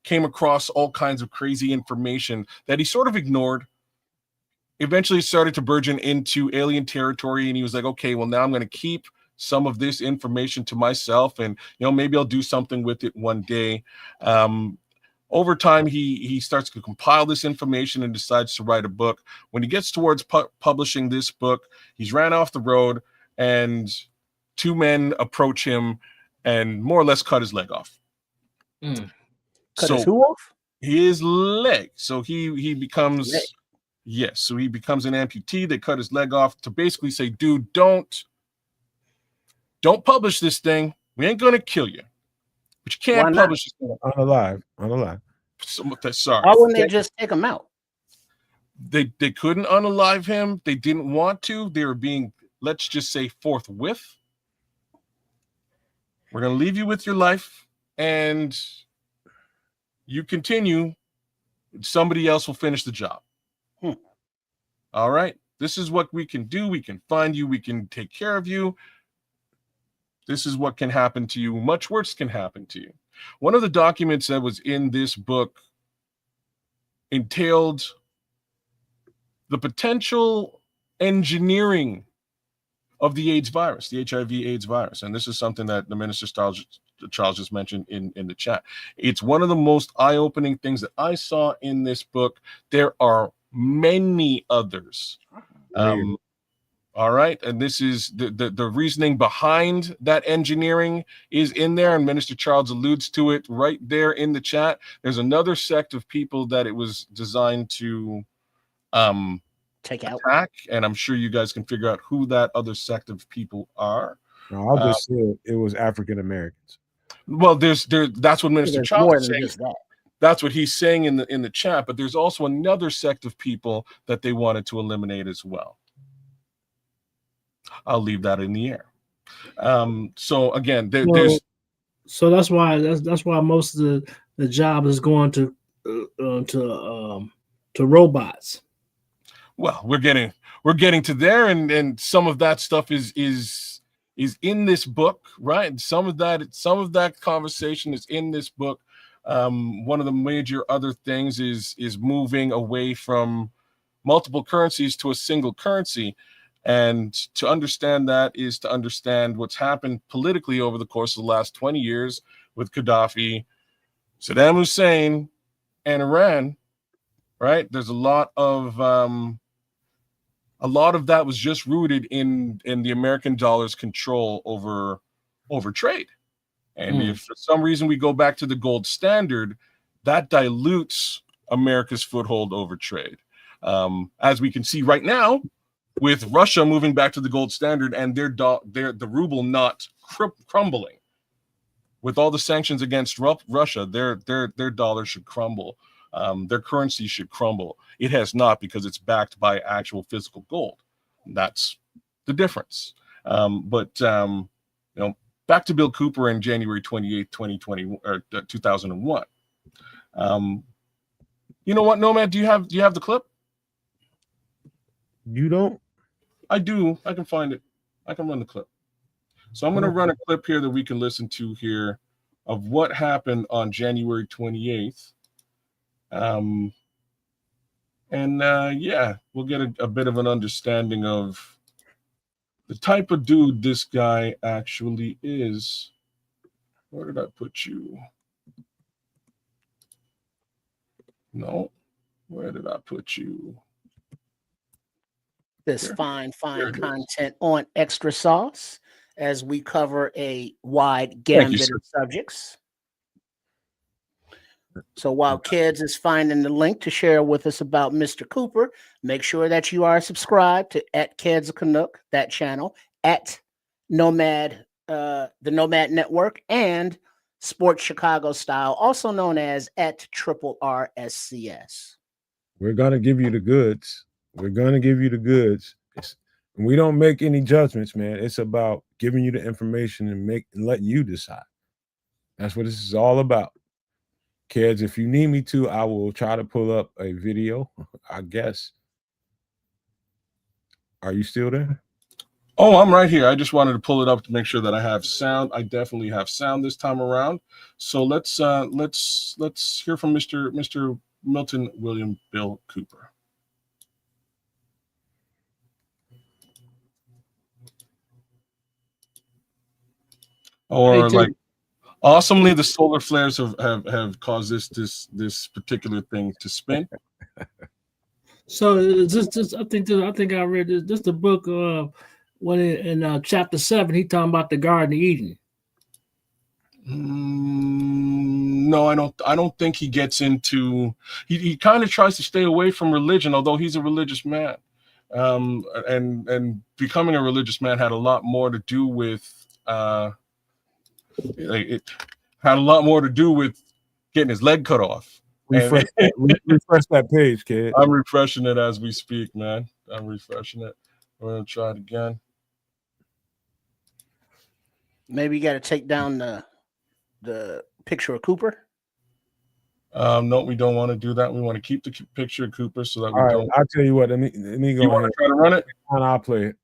came across all kinds of crazy information that he sort of ignored. Eventually started to burgeon into alien territory, and he was like, okay, well, now I'm going to keep some of this information to myself, and maybe I'll do something with it one day. Over time, he starts to compile this information and decides to write a book. When he gets towards publishing this book, he's ran off the road, and two men approach him and more or less cut his leg off. Cut his who off? His leg. So he becomes yes. So he becomes an amputee. They cut his leg off to basically say, dude, don't publish this thing. We ain't gonna kill you, but you can't publish this thing. Unalive. Sorry. Why wouldn't they just take him out? They couldn't unalive him. They didn't want to. They were being, let's just say, forthwith. We're gonna leave you with your life, and you continue. Somebody else will finish the job. All right. This is what we can do. We can find you. We can take care of you. This is what can happen to you. Much worse can happen to you. One of the documents that was in this book entailed the potential engineering of the AIDS virus, the HIV/AIDS virus. And this is something that the Minister Charles just mentioned in the chat. It's one of the most eye-opening things that I saw in this book. There are many others. All right. And this is the reasoning behind that engineering is in there. And Minister Charles alludes to it right there in the chat. There's another sect of people that it was designed to Take out. attack, and I'm sure you guys can figure out who that other sect of people are. No, I'll just say it was African Americans. Well, that's what Minister There's Charles more is than saying. just that. That's what he's saying in the chat. But there's also another sect of people that they wanted to eliminate as well. I'll leave that in the air. So again, there's. So that's why most of the job is going to robots. Well, we're getting to there, and some of that stuff is in this book, right? Some of that conversation is in this book. One of the major other things is moving away from multiple currencies to a single currency. And to understand that is to understand what's happened politically over the course of the last 20 years with Gaddafi, Saddam Hussein, and Iran, right? There's a lot of that was just rooted in the American dollar's control over trade. And if for some reason we go back to the gold standard, that dilutes America's foothold over trade. As we can see right now, with Russia moving back to the gold standard and the ruble not crumbling, with all the sanctions against Russia, their dollar should crumble. Their currency should crumble. It has not, because it's backed by actual physical gold. That's the difference. Back to Bill Cooper in January 28th, 2001. You know what, Nomad? Do you have the clip? You don't? I do. I can find it. I can run the clip. So I'm going to run a clip here that we can listen to here of what happened on January 28th. We'll get a bit of an understanding of the type of dude this guy actually is. Where did I put you? No. Where did I put you? This fine content on Extra Sauce as we cover a wide gambit of subjects. So while Kids is finding the link to share with us about Mr. Cooper, make sure that you are subscribed to @Kids Canuck, that channel, @Nomad, the Nomad Network, and Sports Chicago Style, also known as @RRSCS. We're gonna give you the goods. We're gonna give you the goods. We don't make any judgments, man. It's about giving you the information and letting you decide. That's what this is all about. Kids, if you need me to, I will try to pull up a video, I guess. Are you still there? Oh, I'm right here. I just wanted to pull it up to make sure that I have sound. I definitely have sound this time around. So let's hear from Mr. Milton William Bill Cooper. Or awesomely, the solar flares have caused this particular thing to spin. So just I think I read this. This the book when in chapter 7 he talking about the Garden of Eden. No, I don't think he gets into. He kind of tries to stay away from religion, although he's a religious man. And becoming a religious man had a lot more to do with. It had a lot more to do with getting his leg cut off. Refresh that page, kid. I'm refreshing it as we speak, man. I'm refreshing it. We're gonna try it again. Maybe you got to take down the picture of Cooper. No, we don't want to do that. We want to keep the picture of Cooper so that we don't. I'll tell you what. Let me go. You want to try to run it? And I'll play it.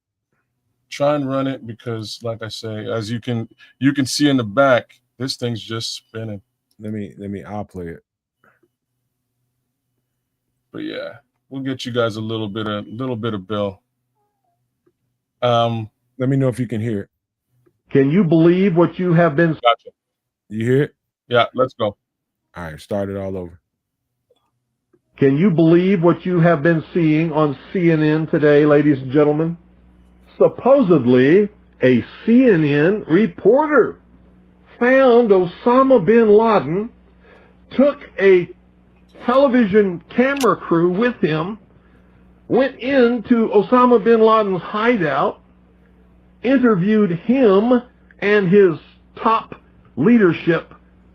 Try and run it because, like I say, as you can see in the back, this thing's just spinning. I'll play it. But yeah, we'll get you guys a little bit of Bill. Let me know if you can hear it. Can you believe what you have been? Gotcha. You hear it? Yeah, let's go. All right, start it all over. Can you believe what you have been seeing on CNN today, ladies and gentlemen? Supposedly, a CNN reporter found Osama bin Laden, took a television camera crew with him, went into Osama bin Laden's hideout, interviewed him and his top leadership,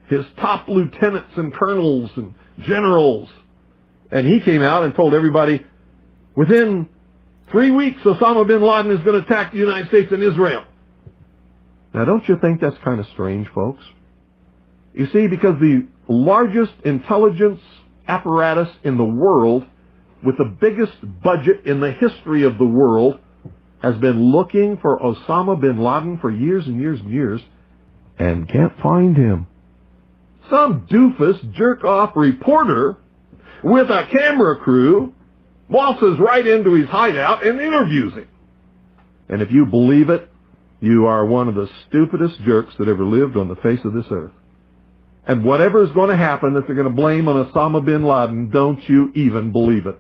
his top lieutenants and colonels and generals. And he came out and told everybody, within 3 weeks, Osama bin Laden is going to attack the United States and Israel. Now, don't you think that's kind of strange, folks? You see, because the largest intelligence apparatus in the world, with the biggest budget in the history of the world, has been looking for Osama bin Laden for years and years and years, and can't find him. Some doofus, jerk-off reporter with a camera crew waltzes right into his hideout and interviews him. And if you believe it, you are one of the stupidest jerks that ever lived on the face of this earth. And whatever is going to happen that they're going to blame on Osama bin Laden, don't you even believe it.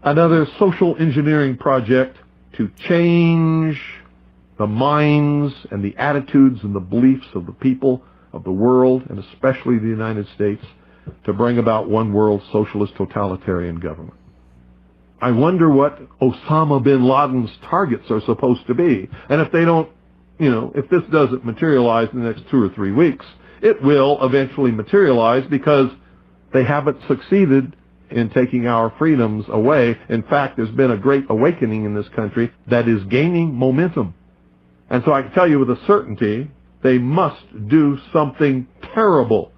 Another social engineering project to change the minds and the attitudes and the beliefs of the people of the world, and especially the United States, to bring about one world socialist totalitarian government. I wonder what Osama bin Laden's targets are supposed to be. And if they don't, if this doesn't materialize in the next 2 or 3 weeks, it will eventually materialize, because they haven't succeeded in taking our freedoms away. In fact, there's been a great awakening in this country that is gaining momentum. And so I can tell you with a certainty, they must do something terrible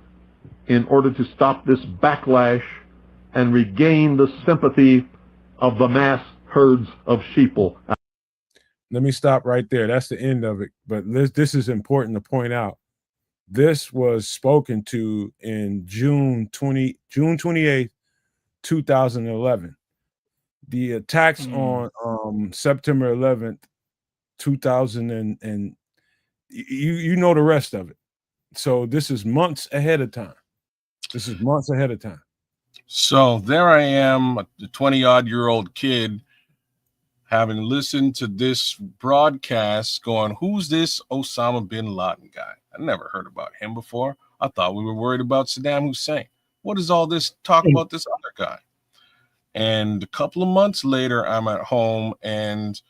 in order to stop this backlash and regain the sympathy of the mass herds of sheeple. Let me stop right there. That's the end of it. But this is important to point out. This was spoken to in June 28th, 2011. The attacks on September 11th, 2000, and you know the rest of it. So this is months ahead of time. So there I am, a 20-odd-year-old kid, having listened to this broadcast, going, who's this Osama bin Laden guy? I never heard about him before. I thought we were worried about Saddam Hussein. What is all this talk about this other guy? And a couple of months later, I'm at home and,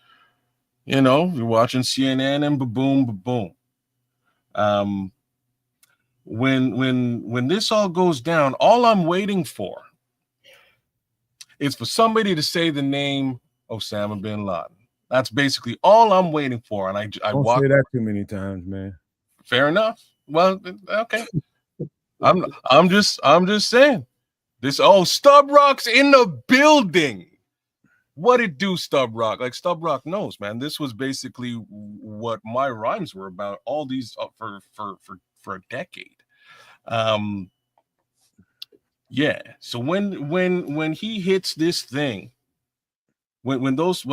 you're watching CNN and ba-boom, ba-boom. When this all goes down, all I'm waiting for is for somebody to say the name Osama bin Laden. That's basically all I'm waiting for. And I don't say that too many times, man. Fair enough. Well, okay. I'm just saying this. Oh, Stub Rock's in the building. What it do, Stub Rock? Like, Stub Rock knows, man. This was basically what my rhymes were about all these for a decade. Yeah. So when he hits this thing, when those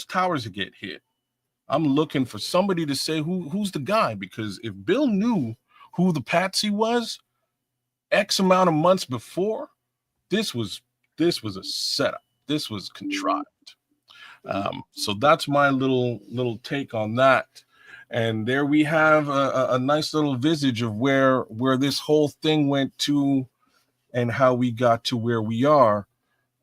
towers get hit, I'm looking for somebody to say who's the guy, because if Bill knew who the patsy was X amount of months before, this was a setup. This was contrived. So that's my little take on that. And there we have a nice little visage of where this whole thing went to and how we got to where we are.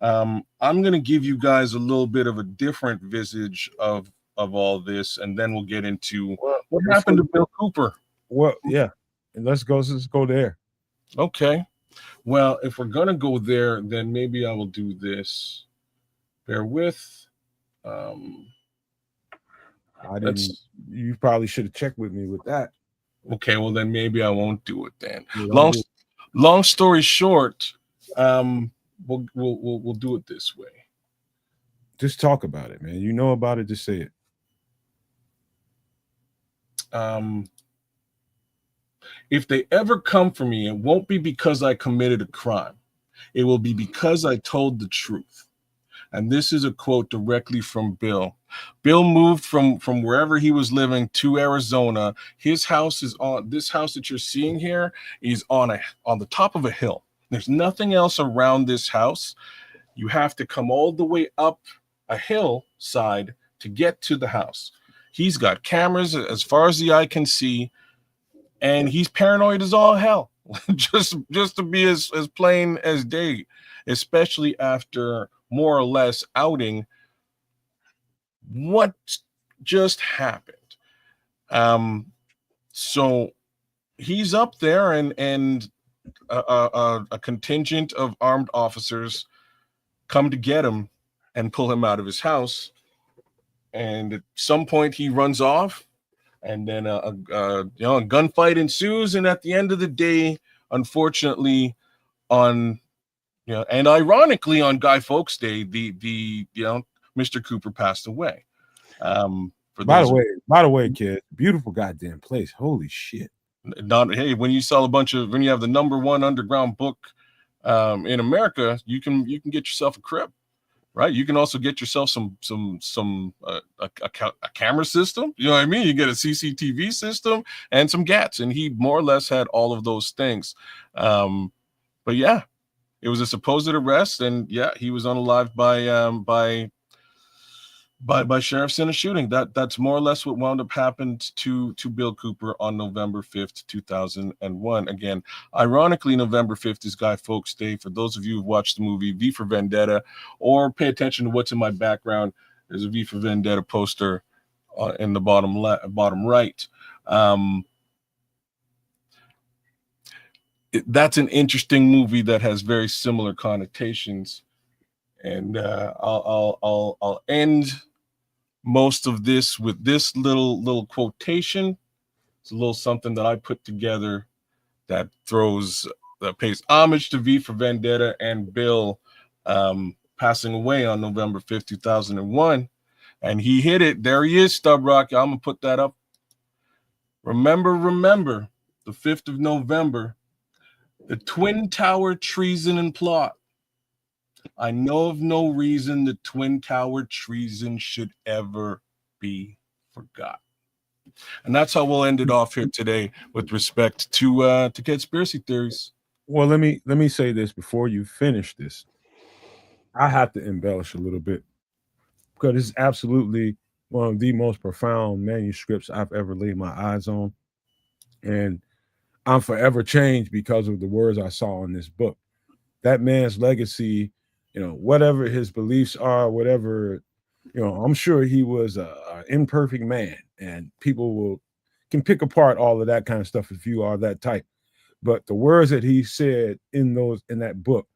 I'm going to give you guys a little bit of a different visage of all this, and then we'll get into what happened to Bill Cooper. Well, yeah, and let's go there. Okay. Well, if we're going to go there, then maybe I will do this. Bear with. You probably should have checked with me with that. Okay, well then maybe I won't do it then. Long story short, we'll do it this way. Just talk about it, man. You know about it, just say it. If they ever come for me, it won't be because I committed a crime. It will be because I told the truth. And this is a quote directly from Bill. Bill moved from wherever he was living to Arizona. His house is on this house that you're seeing here is on the top of a hill. There's nothing else around this house. You have to come all the way up a hillside to get to the house. He's got cameras as far as the eye can see, and he's paranoid as all hell. just to be as plain as day, especially after more or less outing what just happened. So he's up there, and a contingent of armed officers come to get him and pull him out of his house. And at some point, he runs off, and then a gunfight ensues. And at the end of the day, unfortunately, and ironically, on Guy Fawkes Day, the Mr. Cooper passed away. By the way, kid, beautiful goddamn place. Holy shit. Hey, when you have the number one underground book in America, you can get yourself a crib, right? You can also get yourself a camera system. You know what I mean? You get a CCTV system and some GATs, and he more or less had all of those things. But yeah, it was a supposed arrest, and yeah, he was unalived by sheriffs in a shooting. That's more or less what wound up happened to Bill Cooper on November 5th, 2001. Again, ironically, November 5th is Guy Fawkes Day. For those of you who've watched the movie V for Vendetta or pay attention to what's in my background, there's a V for Vendetta poster in the bottom right. That's an interesting movie that has very similar connotations. And I'll end most of this with this little quotation. It's a little something that I put together that pays homage to V for Vendetta and Bill passing away on November 5th, 2001. And he hit it. There he is, Stub Rock. I'm gonna put that up. Remember, the 5th of November, the Twin Tower treason and plot. I know of no reason the Twin Tower treason should ever be forgotten. And that's how we'll end it off here today with respect to conspiracy theories. Well, let me say this before you finish this. I have to embellish a little bit because it's absolutely one of the most profound manuscripts I've ever laid my eyes on. And I'm forever changed because of the words I saw in this book. That man's legacy, whatever his beliefs are, whatever, I'm sure he was an imperfect man, and people can pick apart all of that kind of stuff if you are that type. But the words that he said in that book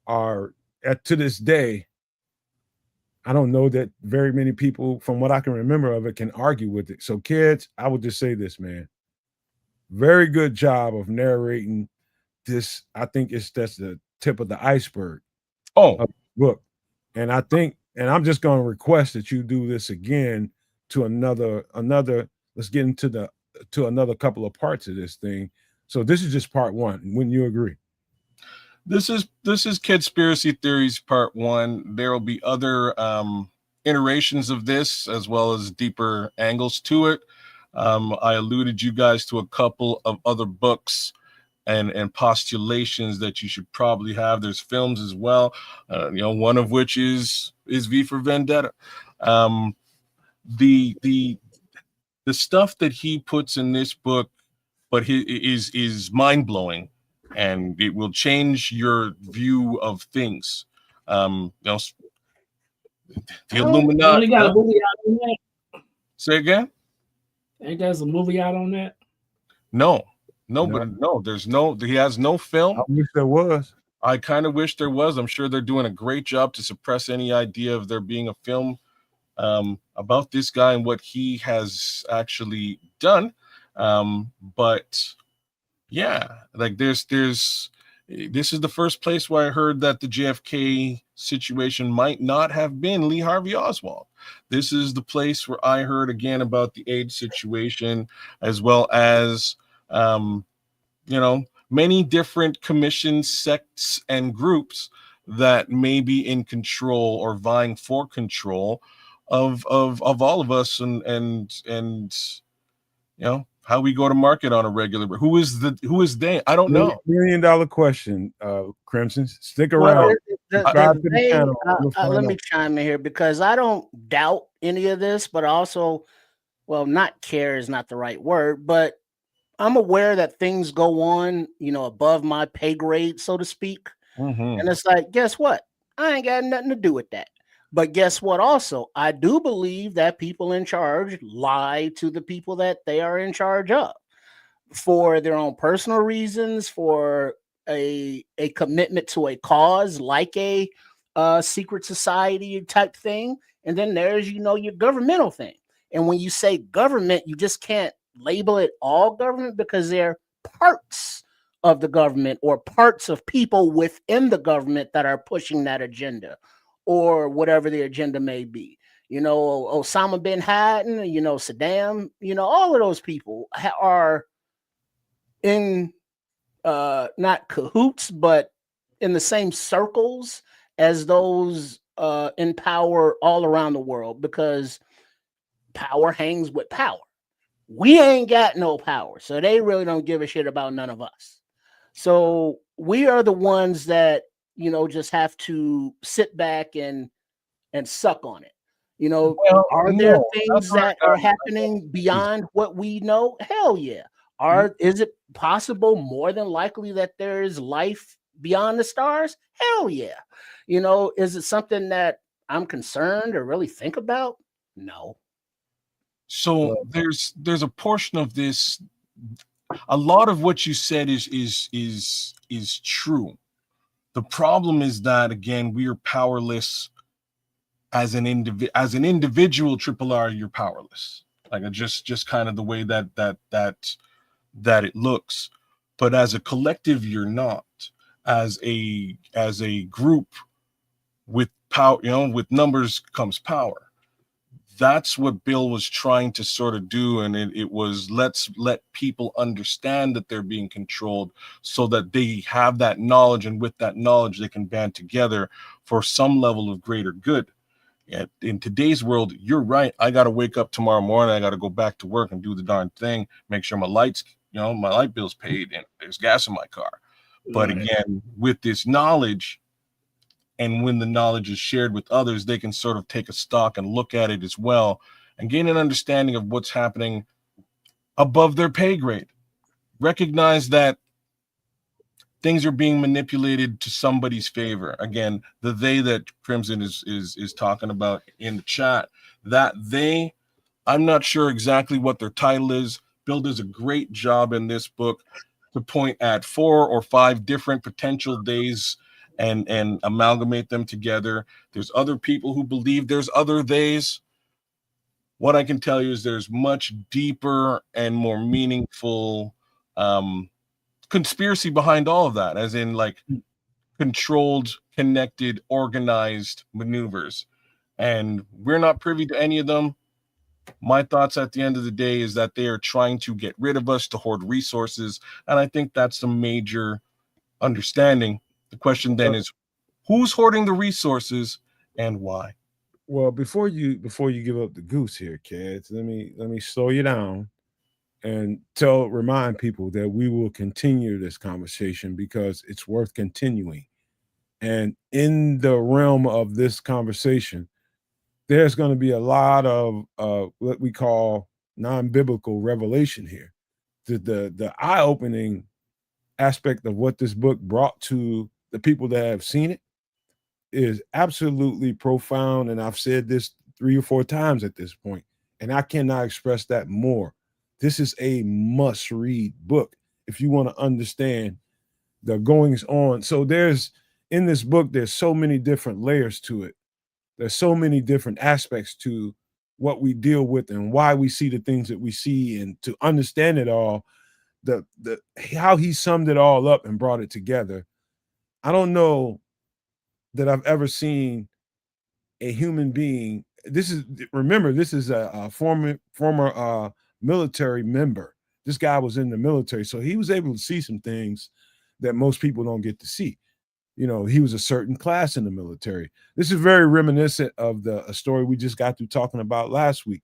are, to this day, I don't know that very many people, from what I can remember of it, can argue with it. So kids, I would just say this, man. Very good job of narrating this. I think that's the tip of the iceberg of the book. And I'm just going to request that you do this again to another, let's get into another couple of parts of this thing. So this is just part one. Wouldn't you agree? This is Conspiracy Theories Part 1. There will be other iterations of this as well as deeper angles to it. I alluded you guys to a couple of other books and postulations that you should probably have. There's films as well, one of which is V for Vendetta. The stuff that he puts in this book, but is mind blowing, and it will change your view of things. The Illuminati. Only got a movie out on that. Say again? Ain't there's a movie out on that? No, there's no. He has no film. I wish there was. I kind of wish there was. I'm sure they're doing a great job to suppress any idea of there being a film about this guy and what he has actually done. But yeah, like this is the first place where I heard that the JFK situation might not have been Lee Harvey Oswald. This is the place where I heard again about the AIDS situation, as well as many different commissions, sects, and groups that may be in control or vying for control of all of us, and how we go to market on a regular. Who is they? I don't know. $1 million question, Crimson. Stick around. Let me chime in here because I don't doubt any of this, but also, not care is not the right word, but I'm aware that things go on, above my pay grade, so to speak. Mm-hmm. And it's like, guess what? I ain't got nothing to do with that. But guess what? Also, I do believe that people in charge lie to the people that they are in charge of for their own personal reasons, for a commitment to a cause like a secret society type thing. And then there's, your governmental thing. And when you say government, you just can't label it all government because they're parts of the government or parts of people within the government that are pushing that agenda or whatever the agenda may be. Osama bin Laden, Saddam, all of those people are in not cahoots, but in the same circles as those in power all around the world, because power hangs with power. We ain't got no power, so they really don't give a shit about none of us. So we are the ones that, just have to sit back and suck on it. Well, Are there no, that's things where that are happening beyond what we know? Hell yeah. Is it possible, more than likely, that there is life beyond the stars? Hell yeah. Is it something that I'm concerned or really think about? No. So there's a portion of this. A lot of what you said is true. The problem is that, again, we are powerless as an individual. Triple R, you're powerless. Like, just kind of the way that it looks. But as a collective, you're not. As a group with power, with numbers comes power. That's what Bill was trying to sort of do, and it was, let's let people understand that they're being controlled so that they have that knowledge, and with that knowledge they can band together for some level of greater good. In today's world, you're right, I got to wake up tomorrow morning, I got to go back to work and do the darn thing, make sure my lights, my light bill's paid and there's gas in my car. But again, with this knowledge, and when the knowledge is shared with others, they can sort of take a stock and look at it as well and gain an understanding of what's happening above their pay grade. Recognize that things are being manipulated to somebody's favor. Again, the they that Crimson is talking about in the chat, that they, I'm not sure exactly what their title is. Bill does a great job in this book to point at 4 or 5 different potential days and amalgamate them together. There's other people who believe there's other theys. What I can tell you is there's much deeper and more meaningful conspiracy behind all of that, as in like controlled, connected, organized maneuvers. And we're not privy to any of them. My thoughts at the end of the day is that they are trying to get rid of us to hoard resources. And I think that's a major understanding. The question then is, who's hoarding the resources and why? Well, before you give up the goose here, kids, let me slow you down and remind people that we will continue this conversation because it's worth continuing. And in the realm of this conversation, there's going to be a lot of what we call non-biblical revelation here. The eye-opening aspect of what this book brought to the people that have seen it is absolutely profound. And I've said this 3 or 4 times at this point, and I cannot express that more. This is a must-read book if you want to understand the goings on. So in this book, there's so many different layers to it. There's so many different aspects to what we deal with and why we see the things that we see, and to understand it all, the how he summed it all up and brought it together. I don't know that I've ever seen a human being. This is a former military member. This guy was in the military, so he was able to see some things that most people don't get to see. He was a certain class in the military. This is very reminiscent of a story we just got through talking about last week.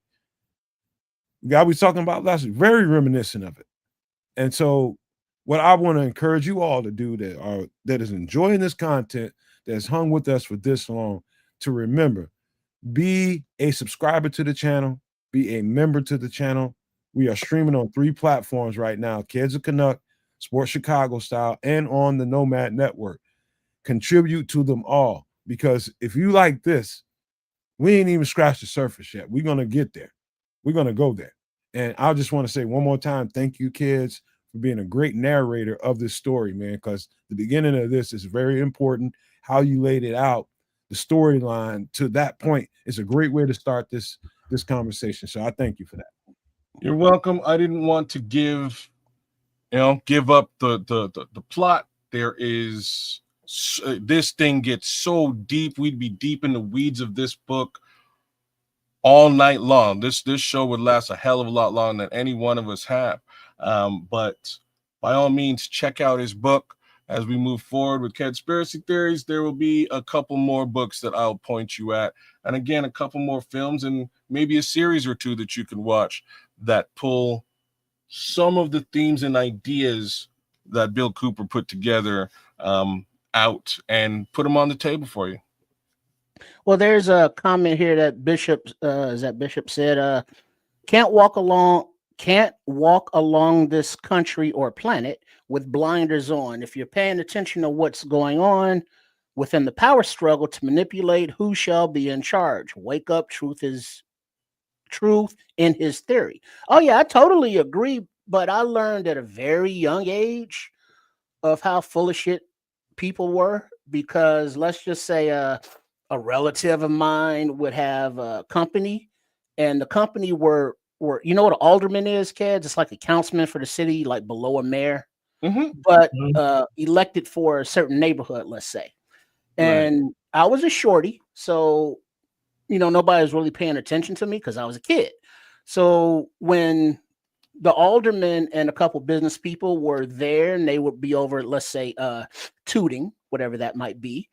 Very reminiscent of it. And so what I want to encourage you all to do that is enjoying this content, that's hung with us for this long, to remember, be a subscriber to the channel, be a member to the channel. We are streaming on 3 platforms right now: Kids of Canuck, Sports Chicago Style, and on the Nomad Network. Contribute to them all. because if you like this, we ain't even scratched the surface yet. We're going to get there. We're going to go there. And I just want to say one more time, thank you, kids, for being a great narrator of this story, man, because the beginning of this is very important. How you laid it out, the storyline to that point is a great way to start this conversation. So I thank you for that. You're welcome. I didn't want to give up the plot. There is this thing gets so deep. We'd be deep in the weeds of this book all night long. This show would last a hell of a lot longer than any one of us have. But by all means, check out his book. As we move forward with conspiracy theories, there will be a couple more books that I'll point you at. And again, a couple more films and maybe a series or two that you can watch that pull some of the themes and ideas that Bill Cooper put together out and put them on the table for you. Well, there's a comment here that Bishop said, can't walk along this country or planet with blinders on. If you're paying attention to what's going on within the power struggle to manipulate who shall be in charge, wake up. Truth in his theory. Oh yeah, I totally agree. But I learned at a very young age of how full of shit people were, because let's just say a relative of mine would have a company, and the company were you know what an alderman is, kids? It's like a councilman for the city, like below a mayor, but elected for a certain neighborhood, let's say. And I was a shorty, so nobody was really paying attention to me because I was a kid. So when the alderman and a couple business people were there and they would be over, let's say, tooting, whatever that might be,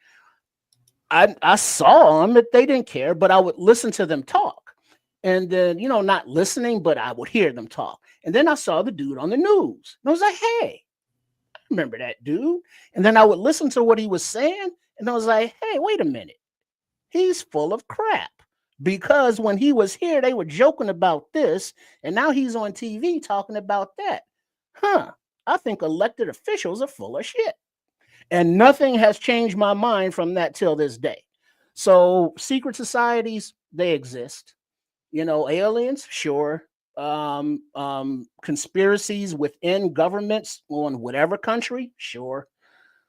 I saw them, but they didn't care, but I would listen to them talk. And then, not listening, but I would hear them talk. And then I saw the dude on the news. And I was like, hey, I remember that dude. And then I would listen to what he was saying. And I was like, hey, wait a minute. He's full of crap. Because when he was here, they were joking about this. And now he's on TV talking about that. I think elected officials are full of shit. And nothing has changed my mind from that till this day. So secret societies, they exist. Aliens, sure. Conspiracies within governments on whatever country, sure.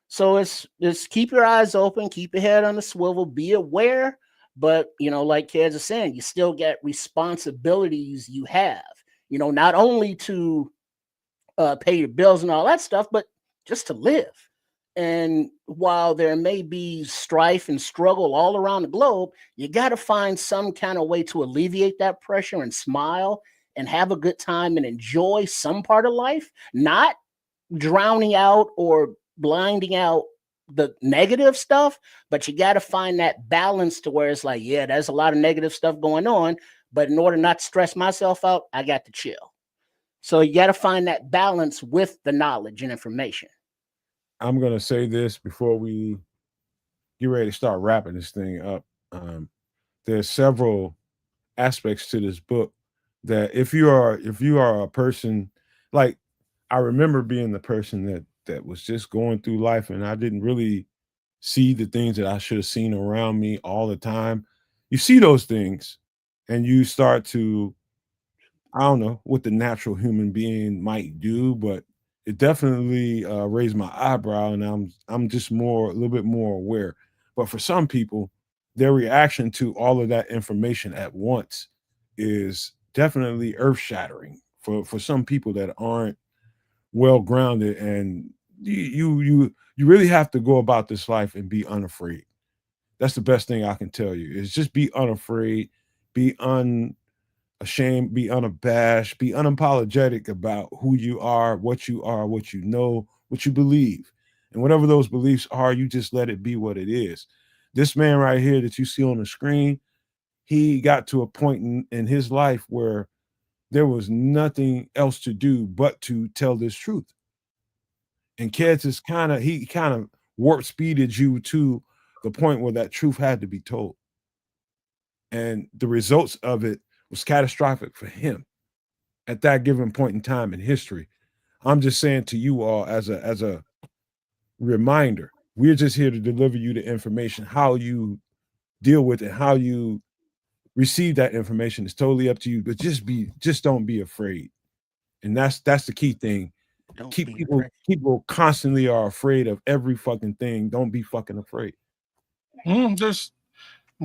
So it's keep your eyes open, keep your head on the swivel, be aware. But, like kids are saying, you still get responsibilities you have, not only to pay your bills and all that stuff, but just to live. And while there may be strife and struggle all around the globe, you got to find some kind of way to alleviate that pressure and smile and have a good time and enjoy some part of life, not drowning out or blinding out the negative stuff. But you got to find that balance to where it's like, yeah, there's a lot of negative stuff going on, but in order not to stress myself out, I got to chill. So you got to find that balance with the knowledge and information. I'm going to say this before we get ready to start wrapping this thing up. There's several aspects to this book that if you are a person, like I remember being the person that was just going through life and I didn't really see the things that I should have seen around me all the time. You see those things and you start to, I don't know what the natural human being might do, but it definitely raised my eyebrow, and I'm just a little bit more aware. But for some people, their reaction to all of that information at once is definitely earth shattering for some people that aren't well grounded, and you really have to go about this life and be unafraid. That's the best thing I can tell you is just be unafraid, be ashamed, be unabashed, be unapologetic about who you are, what you know, what you believe. And whatever those beliefs are, you just let it be what it is. This man right here that you see on the screen, he got to a point in his life where there was nothing else to do but to tell this truth. And kids is he kind of warp speeded you to the point where that truth had to be told. And the results of it was catastrophic for him at that given point in time in history. I'm just saying to you all as a reminder We're just here to deliver you the information. How you deal with it, how you receive that information is totally up to you. But just don't be afraid. And that's the key thing. Don't Keep be people afraid. people constantly are afraid of every fucking thing. Don't be fucking afraid. I'm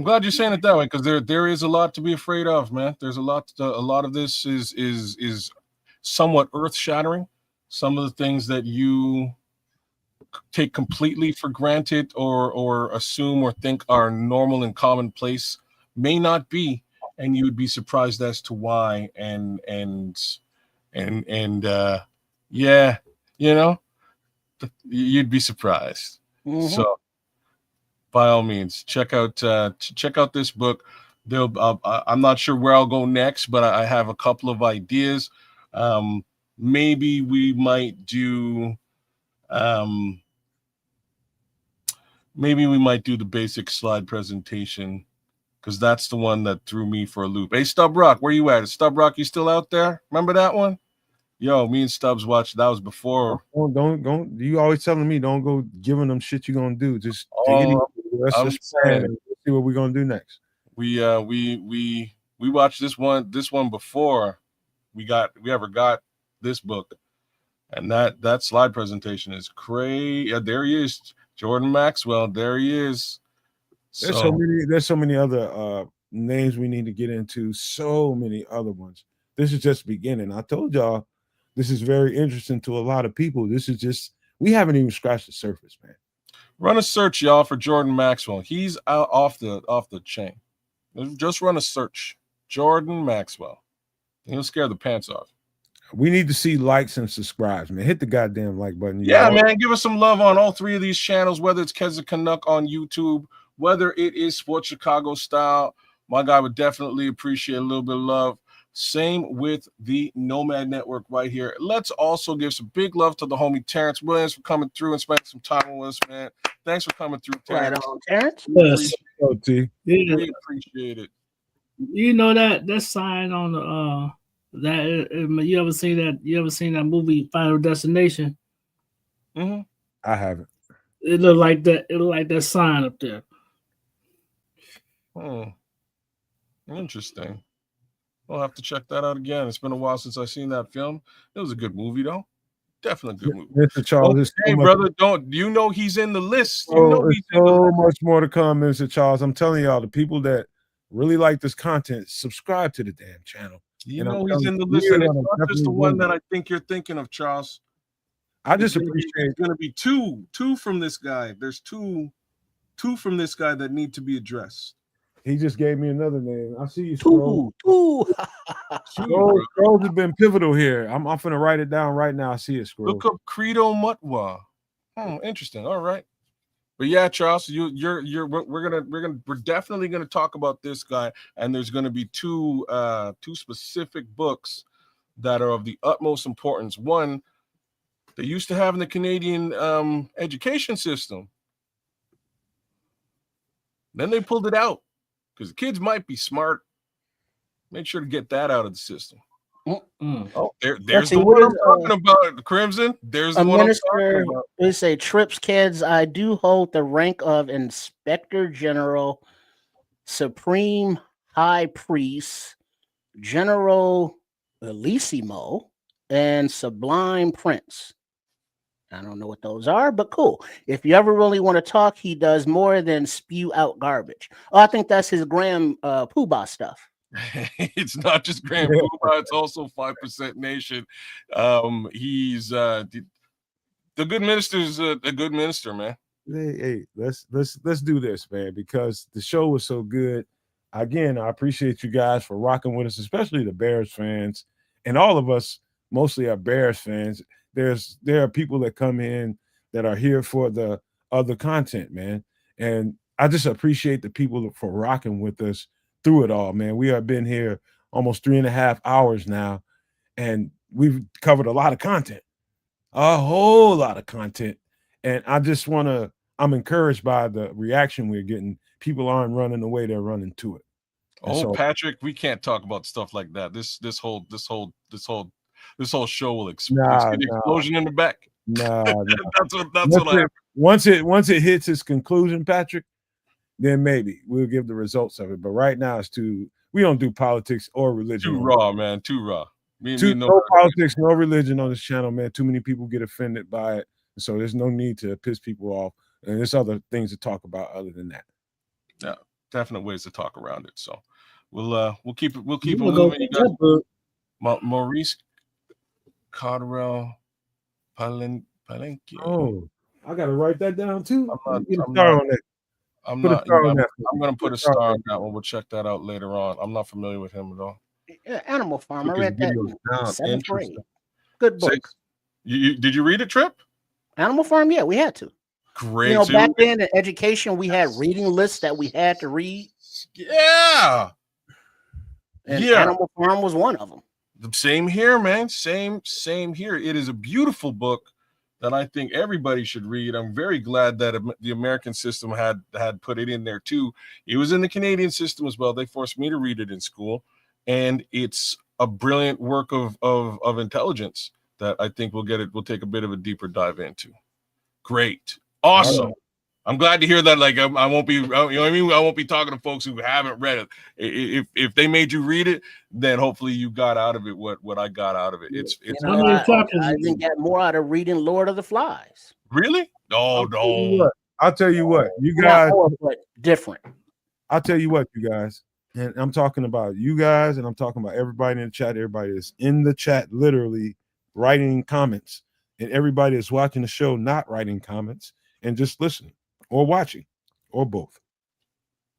glad you're saying it that way, because there is a lot to be afraid of, man. There's a lot of this is somewhat earth shattering. Some of the things that you take completely for granted or assume or think are normal and commonplace may not be, and you would be surprised as to why. Yeah, you'd be surprised. Mhm. So by all means, check out this book. I'm not sure where I'll go next, but I have a couple of ideas. Maybe we might do the basic slide presentation, because that's the one that threw me for a loop. Hey, Stub Rock, where you at? Stub Rock, you still out there? Remember that one? Yo, me and Stubbs watched. That was before. Don't. You always telling me don't go giving them shit you're gonna do. Just take it easy. Let's I'm just plan saying. and see what we're gonna do next. We watched this one before we ever got this book, and that slide presentation is crazy. Yeah, there he is, Jordan Maxwell. There he is. There's so many other names we need to get into. So many other ones. This is just the beginning. I told y'all this is very interesting to a lot of people. This is just we haven't even scratched the surface, man. Run a search, y'all, for Jordan Maxwell. He's out off the chain. Just run a search, Jordan Maxwell. He'll scare the pants off. We need to see likes and subscribes, man. Hit the goddamn like button. Yeah, man. Give us some love on all three of these channels, whether it's Keza Canuck on YouTube, whether it is Sports Chicago Style. My guy would definitely appreciate a little bit of love. Same with the Nomad Network right here. Let's also give some big love to the homie Terrence Williams for coming through and spending some time with us, man. Thanks for coming through, Terrence. Right on, Terrence. Yes. We appreciate it. You know that sign on the you ever seen that movie Final Destination? Mm-hmm. I haven't. It looked like that. It looked like that sign up there. Interesting. I'll have to check that out again. It's been a while since I've seen that film. It was a good movie, though. Definitely a good movie. Mr. Charles, hey, brother, he's in the list. He's so much more to come, Mr. Charles. I'm telling y'all, the people that really like this content, subscribe to the damn channel. He's in the list, and it's not just the one that I think you're thinking of, Charles. I just appreciate it's going to be two from this guy. There's two from this guy that need to be addressed. He just gave me another name. I see you, Scroll. Scrolls has been pivotal here. I'm gonna write it down right now. I see it. Scroll. Look up Credo Mutwa. Interesting. All right. But yeah, Charles, we're definitely gonna talk about this guy, and there's gonna be two specific books that are of the utmost importance. One they used to have in the Canadian education system. Then they pulled it out because the kids might be smart. Make sure to get that out of the system. Oh, there's the one I'm talking about, Crimson. There's the one I'm talking about. They say, Trips, kids, I do hold the rank of Inspector General, Supreme High Priest, General Elissimo, and Sublime Prince. I don't know what those are, but cool. If you ever really want to talk, he does more than spew out garbage. Oh, I think that's his Graham Poobah stuff. It's not just Graham Poobah, it's also 5% Nation. He's the good minister's a good minister, man. Hey, let's do this, man, because the show was so good. Again, I appreciate you guys for rocking with us, especially the Bears fans, and all of us mostly are Bears fans. There are people that come in that are here for the other content, man. And I just appreciate the people for rocking with us through it all, man. We have been here almost 3.5 hours now, and we've covered a lot of content, a whole lot of content. And I'm encouraged by the reaction we're getting. People aren't running away, they're running to it. So, Patrick, we can't talk about stuff like that. This whole show will explode. Explosion in the back. Nah, that's what I once it hits its conclusion, Patrick, then maybe we'll give the results of it. But right now, we don't do politics or religion. Too raw, man. Too raw. No politics, no religion on this channel, man. Too many people get offended by it, so there's no need to piss people off. And there's other things to talk about other than that. Yeah, definite ways to talk around it. So we'll keep it moving. You got Maurice Cotterell Palenque. Oh, I gotta write that down too. I'm going to put a star on that one. We'll check that out later on. I'm not familiar with him at all. Yeah, Animal Farm. I read that in seventh grade. Good book. Did you read it, Trip? Animal Farm? Yeah, we had to. Great. You know, back then in education, we had reading lists that we had to read. Yeah. And Animal Farm was one of them. The same here, man. Same here. It is a beautiful book that I think everybody should read. I'm very glad that the American system had put it in there too. It was in the Canadian system as well. They forced me to read it in school, and it's a brilliant work of intelligence that I think we'll take a bit of a deeper dive into. Great. Awesome. I'm glad to hear that. Like, I won't be, you know what I mean? I won't be talking to folks who haven't read it. If they made you read it, then hopefully you got out of it what I got out of it. It's I didn't get more out of reading Lord of the Flies. Really? No. I'll tell you what, you guys, different. I'll tell you what, you guys, and I'm talking about you guys, and I'm talking about everybody in the chat, everybody that's in the chat, literally writing comments, and everybody that's watching the show, not writing comments and just listening or watching or both.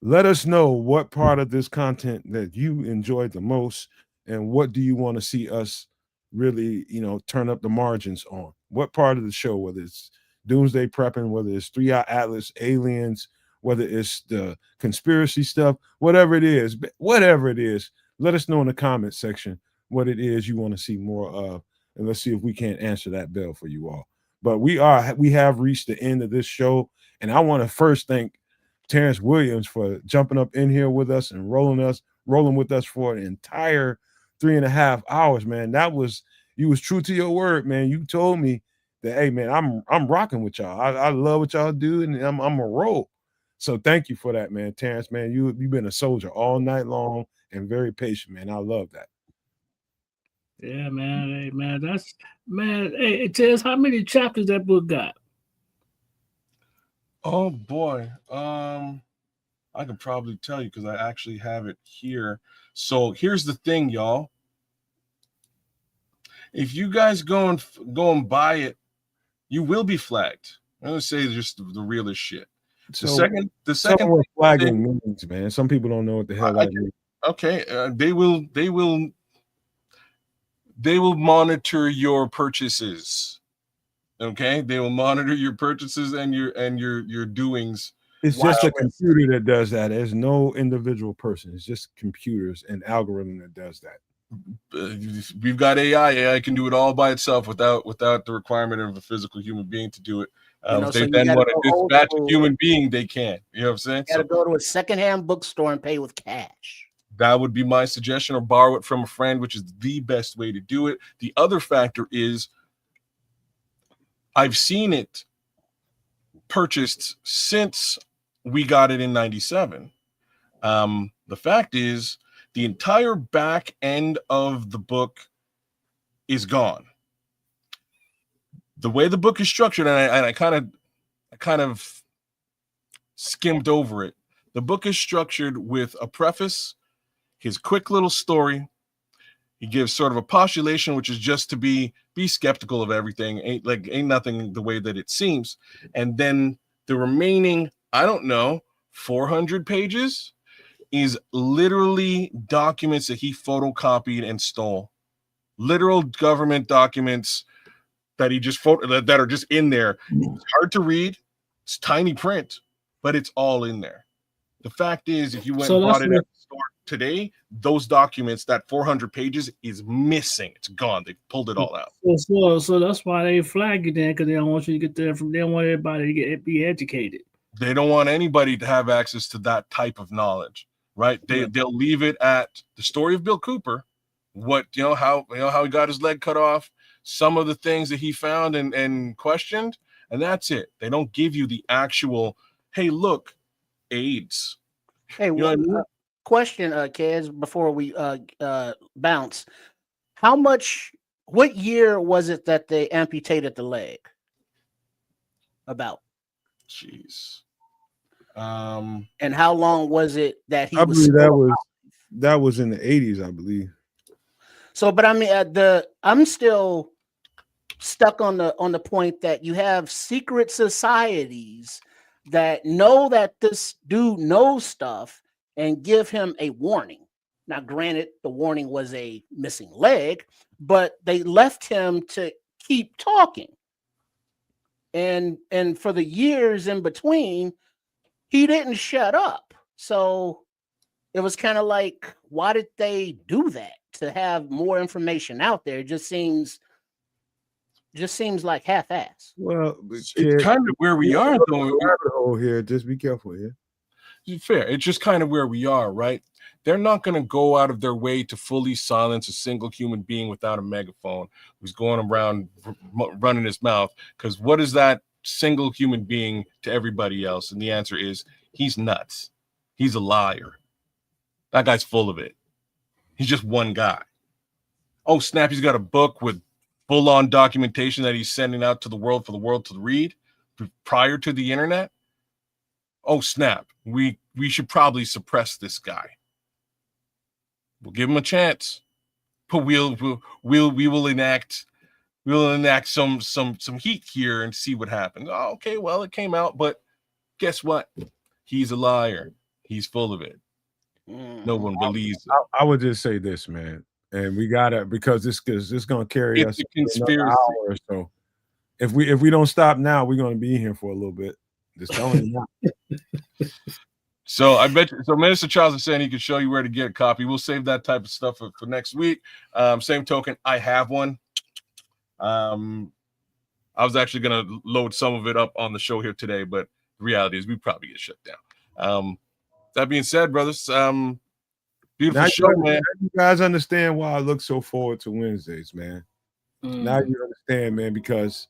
Let us know what part of this content that you enjoyed the most, and what do you want to see us really, turn up the margins on. What part of the show, whether it's doomsday prepping, whether it's 3-Eye Atlas, aliens, whether it's the conspiracy stuff, whatever it is, let us know in the comment section what it is you want to see more of, and let's see if we can't answer that bell for you all. But we have reached the end of this show, and I want to first thank Terrence Williams for jumping up in here with us and rolling with us for an entire 3.5 hours, man. You was true to your word, man. You told me that, hey, man, I'm rocking with y'all. I love what y'all do, and I'm a roll. So thank you for that, man. Terrence, man, you've been a soldier all night long and very patient, man. I love that. Yeah, man. Hey, man, Hey, tell us how many chapters that book got. Oh boy, I can probably tell you because I actually have it here. So here's the thing, y'all. If you guys go and buy it, you will be flagged. I'm gonna say just the realest shit. The second what flagging means, man. Some people don't know what the hell that means. Okay, they will monitor your purchases. Okay, they will monitor your purchases and your doings. It's just a computer that does that. There's no individual person. It's just computers and algorithm that does that. We've got AI. AI can do it all by itself without the requirement of a physical human being to do it. If they then want to dispatch a human being, they can. You know what I'm saying? You got to go to a secondhand bookstore and pay with cash. That would be my suggestion, or borrow it from a friend, which is the best way to do it. The other factor is I've seen it purchased since we got it in 97. The fact is, the entire back end of the book is gone. The way the book is structured, and I kind of skimmed over it. The book is structured with a preface, his quick little story. He gives sort of a postulation, which is just to be skeptical of everything. Ain't nothing the way that it seems. And then the remaining, 400 pages is literally documents that he photocopied and stole. Literal government documents that he just that are just in there. It's hard to read. It's tiny print, but it's all in there. The fact is, if you went and bought it at the store today, those documents, that 400 pages is missing. It's gone. They pulled it all out. So that's why they flag you then, because they don't want you to get there from. They don't want everybody to be educated. They don't want anybody to have access to that type of knowledge, right? They'll leave it at the story of Bill Cooper, how he got his leg cut off, some of the things that he found and questioned, and that's it. They don't give you the actual, hey, look, AIDS. Hey, You know what I mean? question, Kez, before we bounce. What year was it that they amputated the leg? About. Jeez. And how long was it that he I was believe still that was in the 80s, I believe. So, but I mean, I'm still stuck on the point that you have secret societies that know that this dude knows stuff and give him a warning. Now, granted, the warning was a missing leg, but they left him to keep talking. And for the years in between, he didn't shut up. So it was kind of like, why did they do that? To have more information out there, it just seems like half-ass. Well, it's kind of where we are, though. Rabbit hole here. Just be careful here. Fair. It's just kind of where we are, right? They're not going to go out of their way to fully silence a single human being without a megaphone who's going around running his mouth. Because what is that single human being to everybody else? And the answer is he's nuts. He's a liar. That guy's full of it. He's just one guy. Oh, snap. He's got a book with full-on documentation that he's sending out to the world for the world to read prior to the internet. Oh, snap. We should probably suppress this guy. We'll give him a chance, but we will enact some heat here and see what happens. Oh, okay, well, it came out, but guess what? He's a liar. He's full of it. No one believes it. I would just say this, man, and we gotta, because this is gonna carry us a conspiracy. Another hour or so. If we don't stop now, we're gonna be here for a little bit. Just telling you now. So I bet you, so Minister Charles is saying he can show you where to get a copy. We'll save that type of stuff for next week. Same token, I have one. I was actually gonna load some of it up on the show here today, but the reality is we probably get shut down. That being said, brothers, beautiful show, man. You guys understand why I look so forward to Wednesdays, man. Now you understand, man, because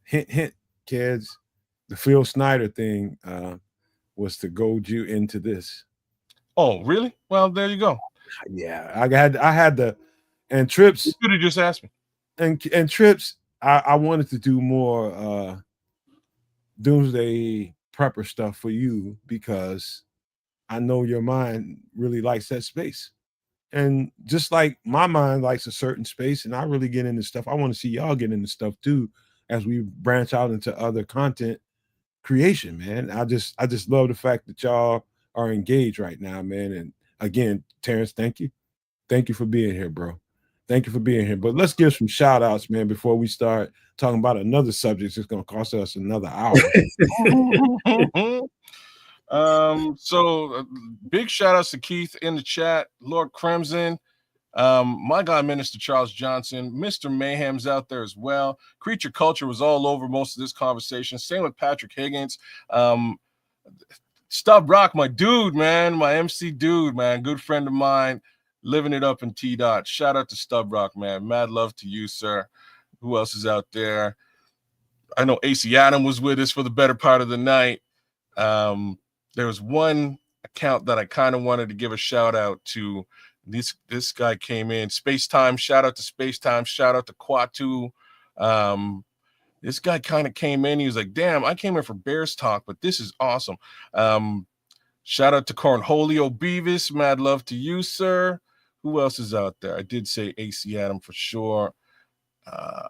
hint, kids, the Phil Snyder thing was to goad you into this. Oh, really? Well, there you go. Yeah, I had the, and Trips. You could have just asked me. And Trips, I wanted to do more doomsday prepper stuff for you because I know your mind really likes that space. And just like my mind likes a certain space, and I really get into stuff, I want to see y'all get into stuff too as we branch out into other content creation, man. I just love the fact that y'all are engaged right now, man. And again, Terrence, thank you for being here, bro. Thank you for being here. But let's give some shout outs, man, before we start talking about another subject that's going to cost us another hour. So big shout outs to Keith in the chat, Lord Crimson, my guy Minister Charles Johnson, Mr. Mayhem's out there as well. Creature Culture was all over most of this conversation. Same with Patrick Higgins. Stub Rock, my dude, man, my MC dude, man, good friend of mine, living it up in T-Dot. Shout out to Stub Rock, man. Mad love to you, sir. Who else is out there? I know AC Adam was with us for the better part of the night. There was one account that I kind of wanted to give a shout out to. This guy came in. Space Time, shout out to Space Time, shout out to Quatu. This guy kind of came in. He was like, damn, I came in for Bears talk, but this is awesome. Shout out to Cornholio Beavis. Mad love to you, sir. Who else is out there? I did say AC Adam for sure.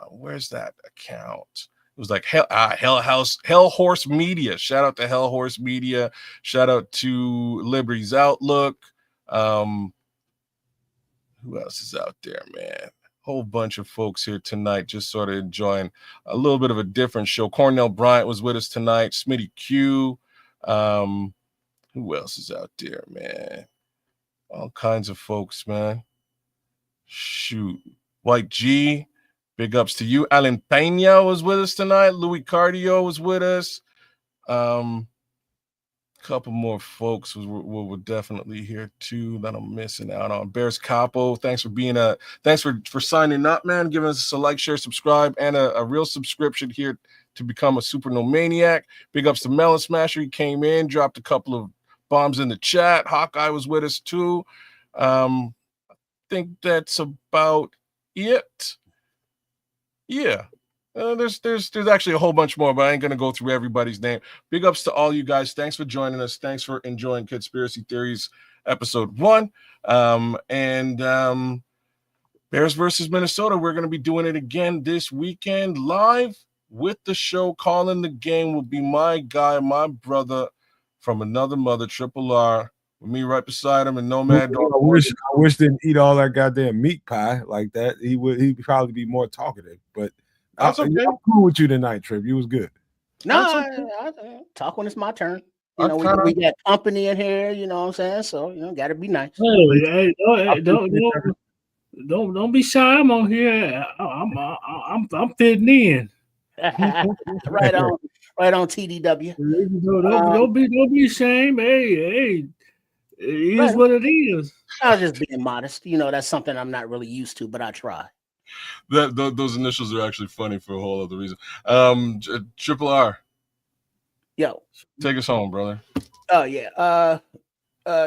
Where's that account? It was like Hell Horse Media. Shout out to Hell Horse Media. Shout out to Liberty's Outlook. Who else is out there, man? Whole bunch of folks here tonight, just sort of enjoying a little bit of a different show. Cornell Bryant was with us tonight. Smitty Q. Who else is out there, man? All kinds of folks, man. Shoot. White G. Big ups to you. Alan Pena was with us tonight. Louis Cardio was with us. couple more folks we're definitely here too that I'm missing out on. Bears Capo, thanks for signing up, man, giving us a like, share, subscribe, and a real subscription here to become a Super Nomaniac. Big ups to Melon Smasher. He came in, dropped a couple of bombs in the chat. Hawkeye was with us too. I think that's about it. Yeah. There's actually a whole bunch more, but I ain't gonna go through everybody's name. Big ups to all you guys. Thanks for joining us. Thanks for enjoying Conspiracy Theories episode 1. Bears versus Minnesota. We're gonna be doing it again this weekend live with the show. Calling the game will be my guy, my brother from another mother, Triple R, with me right beside him, and Nomad. I wish didn't eat all that goddamn meat pie like that. He'd probably be more talkative, but that's okay. I'm cool with you tonight, Trip. You was good. No, I talk when it's my turn. We got company in here, you know what I'm saying? So, got to be nice. Hey, don't be shy. I'm on here. I'm fitting in. right on TDW. Don't be ashamed. Hey, it is what it is. I was just being modest. That's something I'm not really used to, but I try. Those initials are actually funny for a whole other reason. Triple R. Yo. Take us home, brother. Oh, yeah.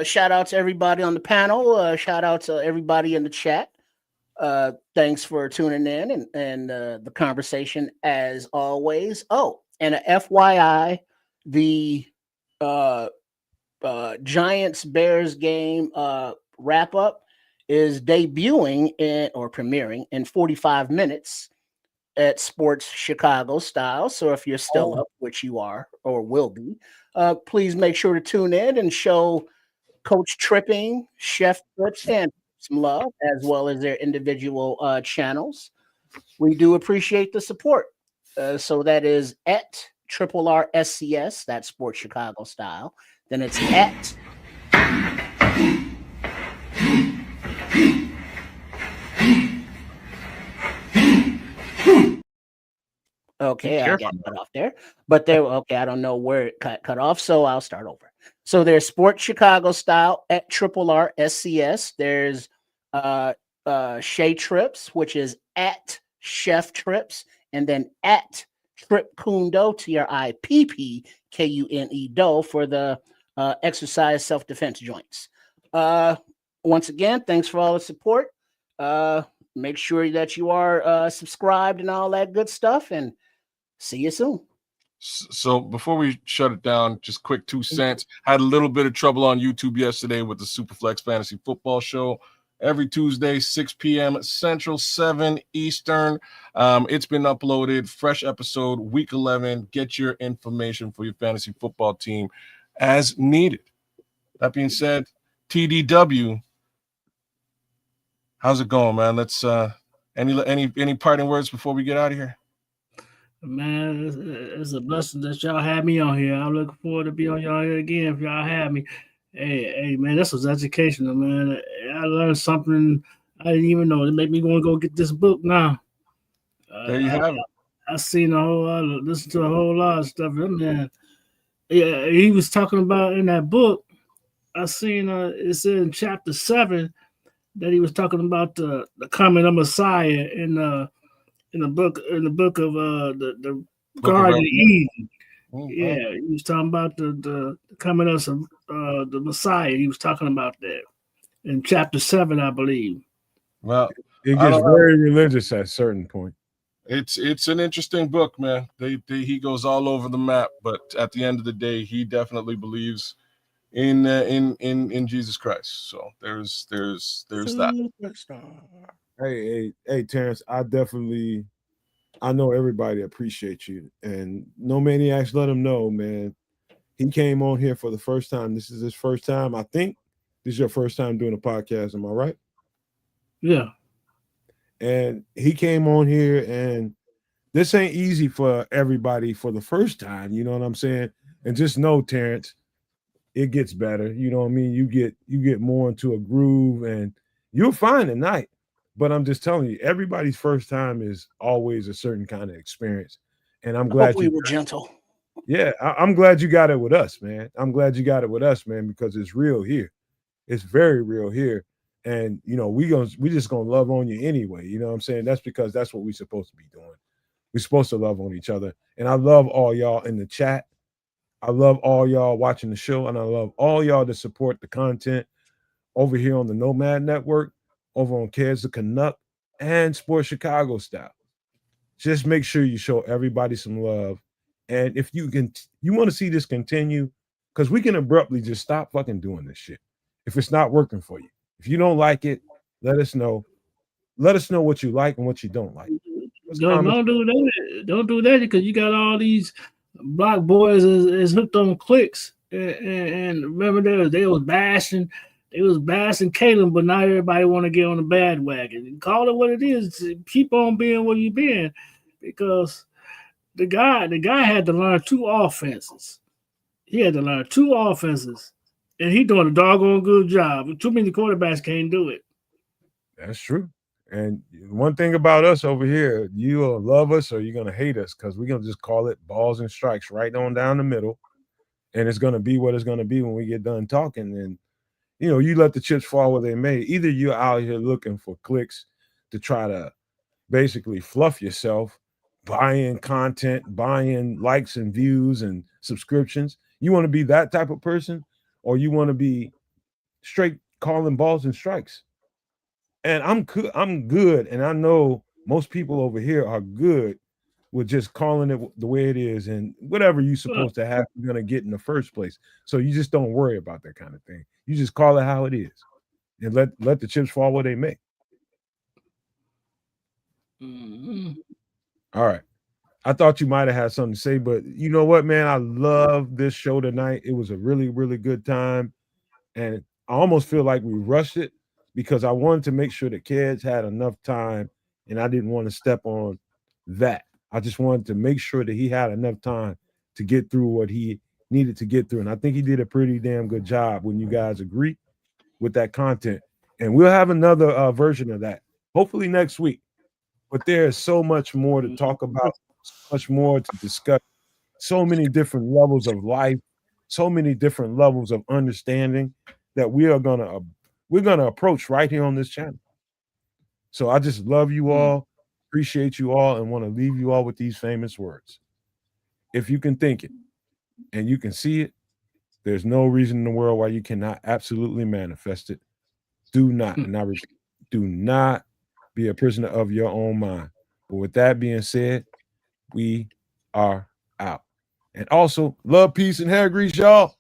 Shout out to everybody on the panel. Shout out to everybody in the chat. Thanks for tuning in and the conversation as always. Oh, and a FYI, the Giants Bears game wrap up is premiering in 45 minutes at Sports Chicago Style. So if you're still up, which you are or will be, please make sure to tune in and show Coach Tripping, Chef Trips, and some love, as well as their individual channels. We do appreciate the support. So that is at RRSCS, that's Sports Chicago Style. Then it's at okay, I got cut off there. But I don't know where it cut off, so I'll start over. So there's Sports Chicago Style at RRSCS. There's Shay Trips, which is at Chef Trips, and then at Trip Kundo, TRIPPKUNE Do for the exercise self-defense joints. Once again, thanks for all the support. Make sure that you are subscribed and all that good stuff, and see you soon. So before we shut it down, just quick 2 cents. Had a little bit of trouble on YouTube yesterday with the Superflex Fantasy Football Show. Every Tuesday, 6 p.m. Central, 7 Eastern. It's been uploaded. Fresh episode, week 11. Get your information for your fantasy football team as needed. That being said, TDW, how's it going, man? Let's any parting words before we get out of here? Man, it's a blessing that y'all had me on here. I'm looking forward to be on y'all here again if y'all have me. Hey, man, this was educational, man. I learned something I didn't even know. It made me want to go get this book now. There you have it. I seen listened to a whole lot of stuff. Man, yeah, he was talking about in that book. I seen it's in chapter 7 that he was talking about the coming of Messiah in the book of the Garden of Eden. Yeah, he was talking about the coming of the Messiah. He was talking about that in chapter 7, I believe. Well, it gets very religious at a certain point. It's an interesting book, man. He goes all over the map, but at the end of the day, he definitely believes in Jesus Christ. So there's that. Hey, Terrence, I know everybody appreciates you, and No Maniacs, let him know, man. He came on here for the first time. This is his first time. I think this is your first time doing a podcast. Am I right? Yeah. And he came on here, and this ain't easy for everybody for the first time. You know what I'm saying? And just know, Terrence, it gets better. You know what I mean? You get more into a groove, and you'll find tonight. But I'm just telling you, everybody's first time is always a certain kind of experience. And I'm glad we were gentle. Yeah, I'm glad you got it with us, man. I'm glad you got it with us, man, because it's real here. It's very real here. And we just gonna love on you anyway. You know what I'm saying? That's because that's what we're supposed to be doing. We're supposed to love on each other. And I love all y'all in the chat. I love all y'all watching the show, and I love all y'all that support the content over here on the Nomad Network, over on Kids the Canuck, and Sports Chicago Style. Just make sure you show everybody some love. And if you want to see this continue, because we can abruptly just stop fucking doing this shit if it's not working for you. If you don't like it, let us know. Let us know what you like and what you don't like. Don't do that. Don't do that because you got all these block boys is hooked on clicks. And remember they was bashing Caleb, but now everybody want to get on the bandwagon. Call it what it is. Keep on being what you been, because the guy had to learn 2 offenses. He had to learn 2 offenses, and he doing a doggone good job. Too many quarterbacks can't do it. That's true. And one thing about us over here, you will love us or you're going to hate us, because we're going to just call it balls and strikes right on down the middle. And it's going to be what it's going to be when we get done talking. And, you let the chips fall where they may. Either you're out here looking for clicks to try to basically fluff yourself, buying content, buying likes and views and subscriptions. You want to be that type of person, or you want to be straight calling balls and strikes. And I'm good, and I know most people over here are good with just calling it the way it is, and whatever you're supposed to have, you're gonna get in the first place. So you just don't worry about that kind of thing. You just call it how it is, and let the chips fall where they may. Mm-hmm. All right. I thought you might have had something to say, but you know what, man? I love this show tonight. It was a really, really good time. And I almost feel like we rushed it because I wanted to make sure the kids had enough time, and I didn't want to step on that. I just wanted to make sure that he had enough time to get through what he needed to get through. And I think he did a pretty damn good job when you guys agree with that content. And we'll have another version of that, hopefully next week. But there is so much more to talk about, so much more to discuss, so many different levels of life, so many different levels of understanding that we're gonna approach right here on this channel. So I just love you all, appreciate you all, and want to leave you all with these famous words. If you can think it and you can see it, there's no reason in the world why you cannot absolutely manifest it. Do not, and I repeat, do not be a prisoner of your own mind. But with that being said, we are out. And also, love, peace, and hair grease, y'all.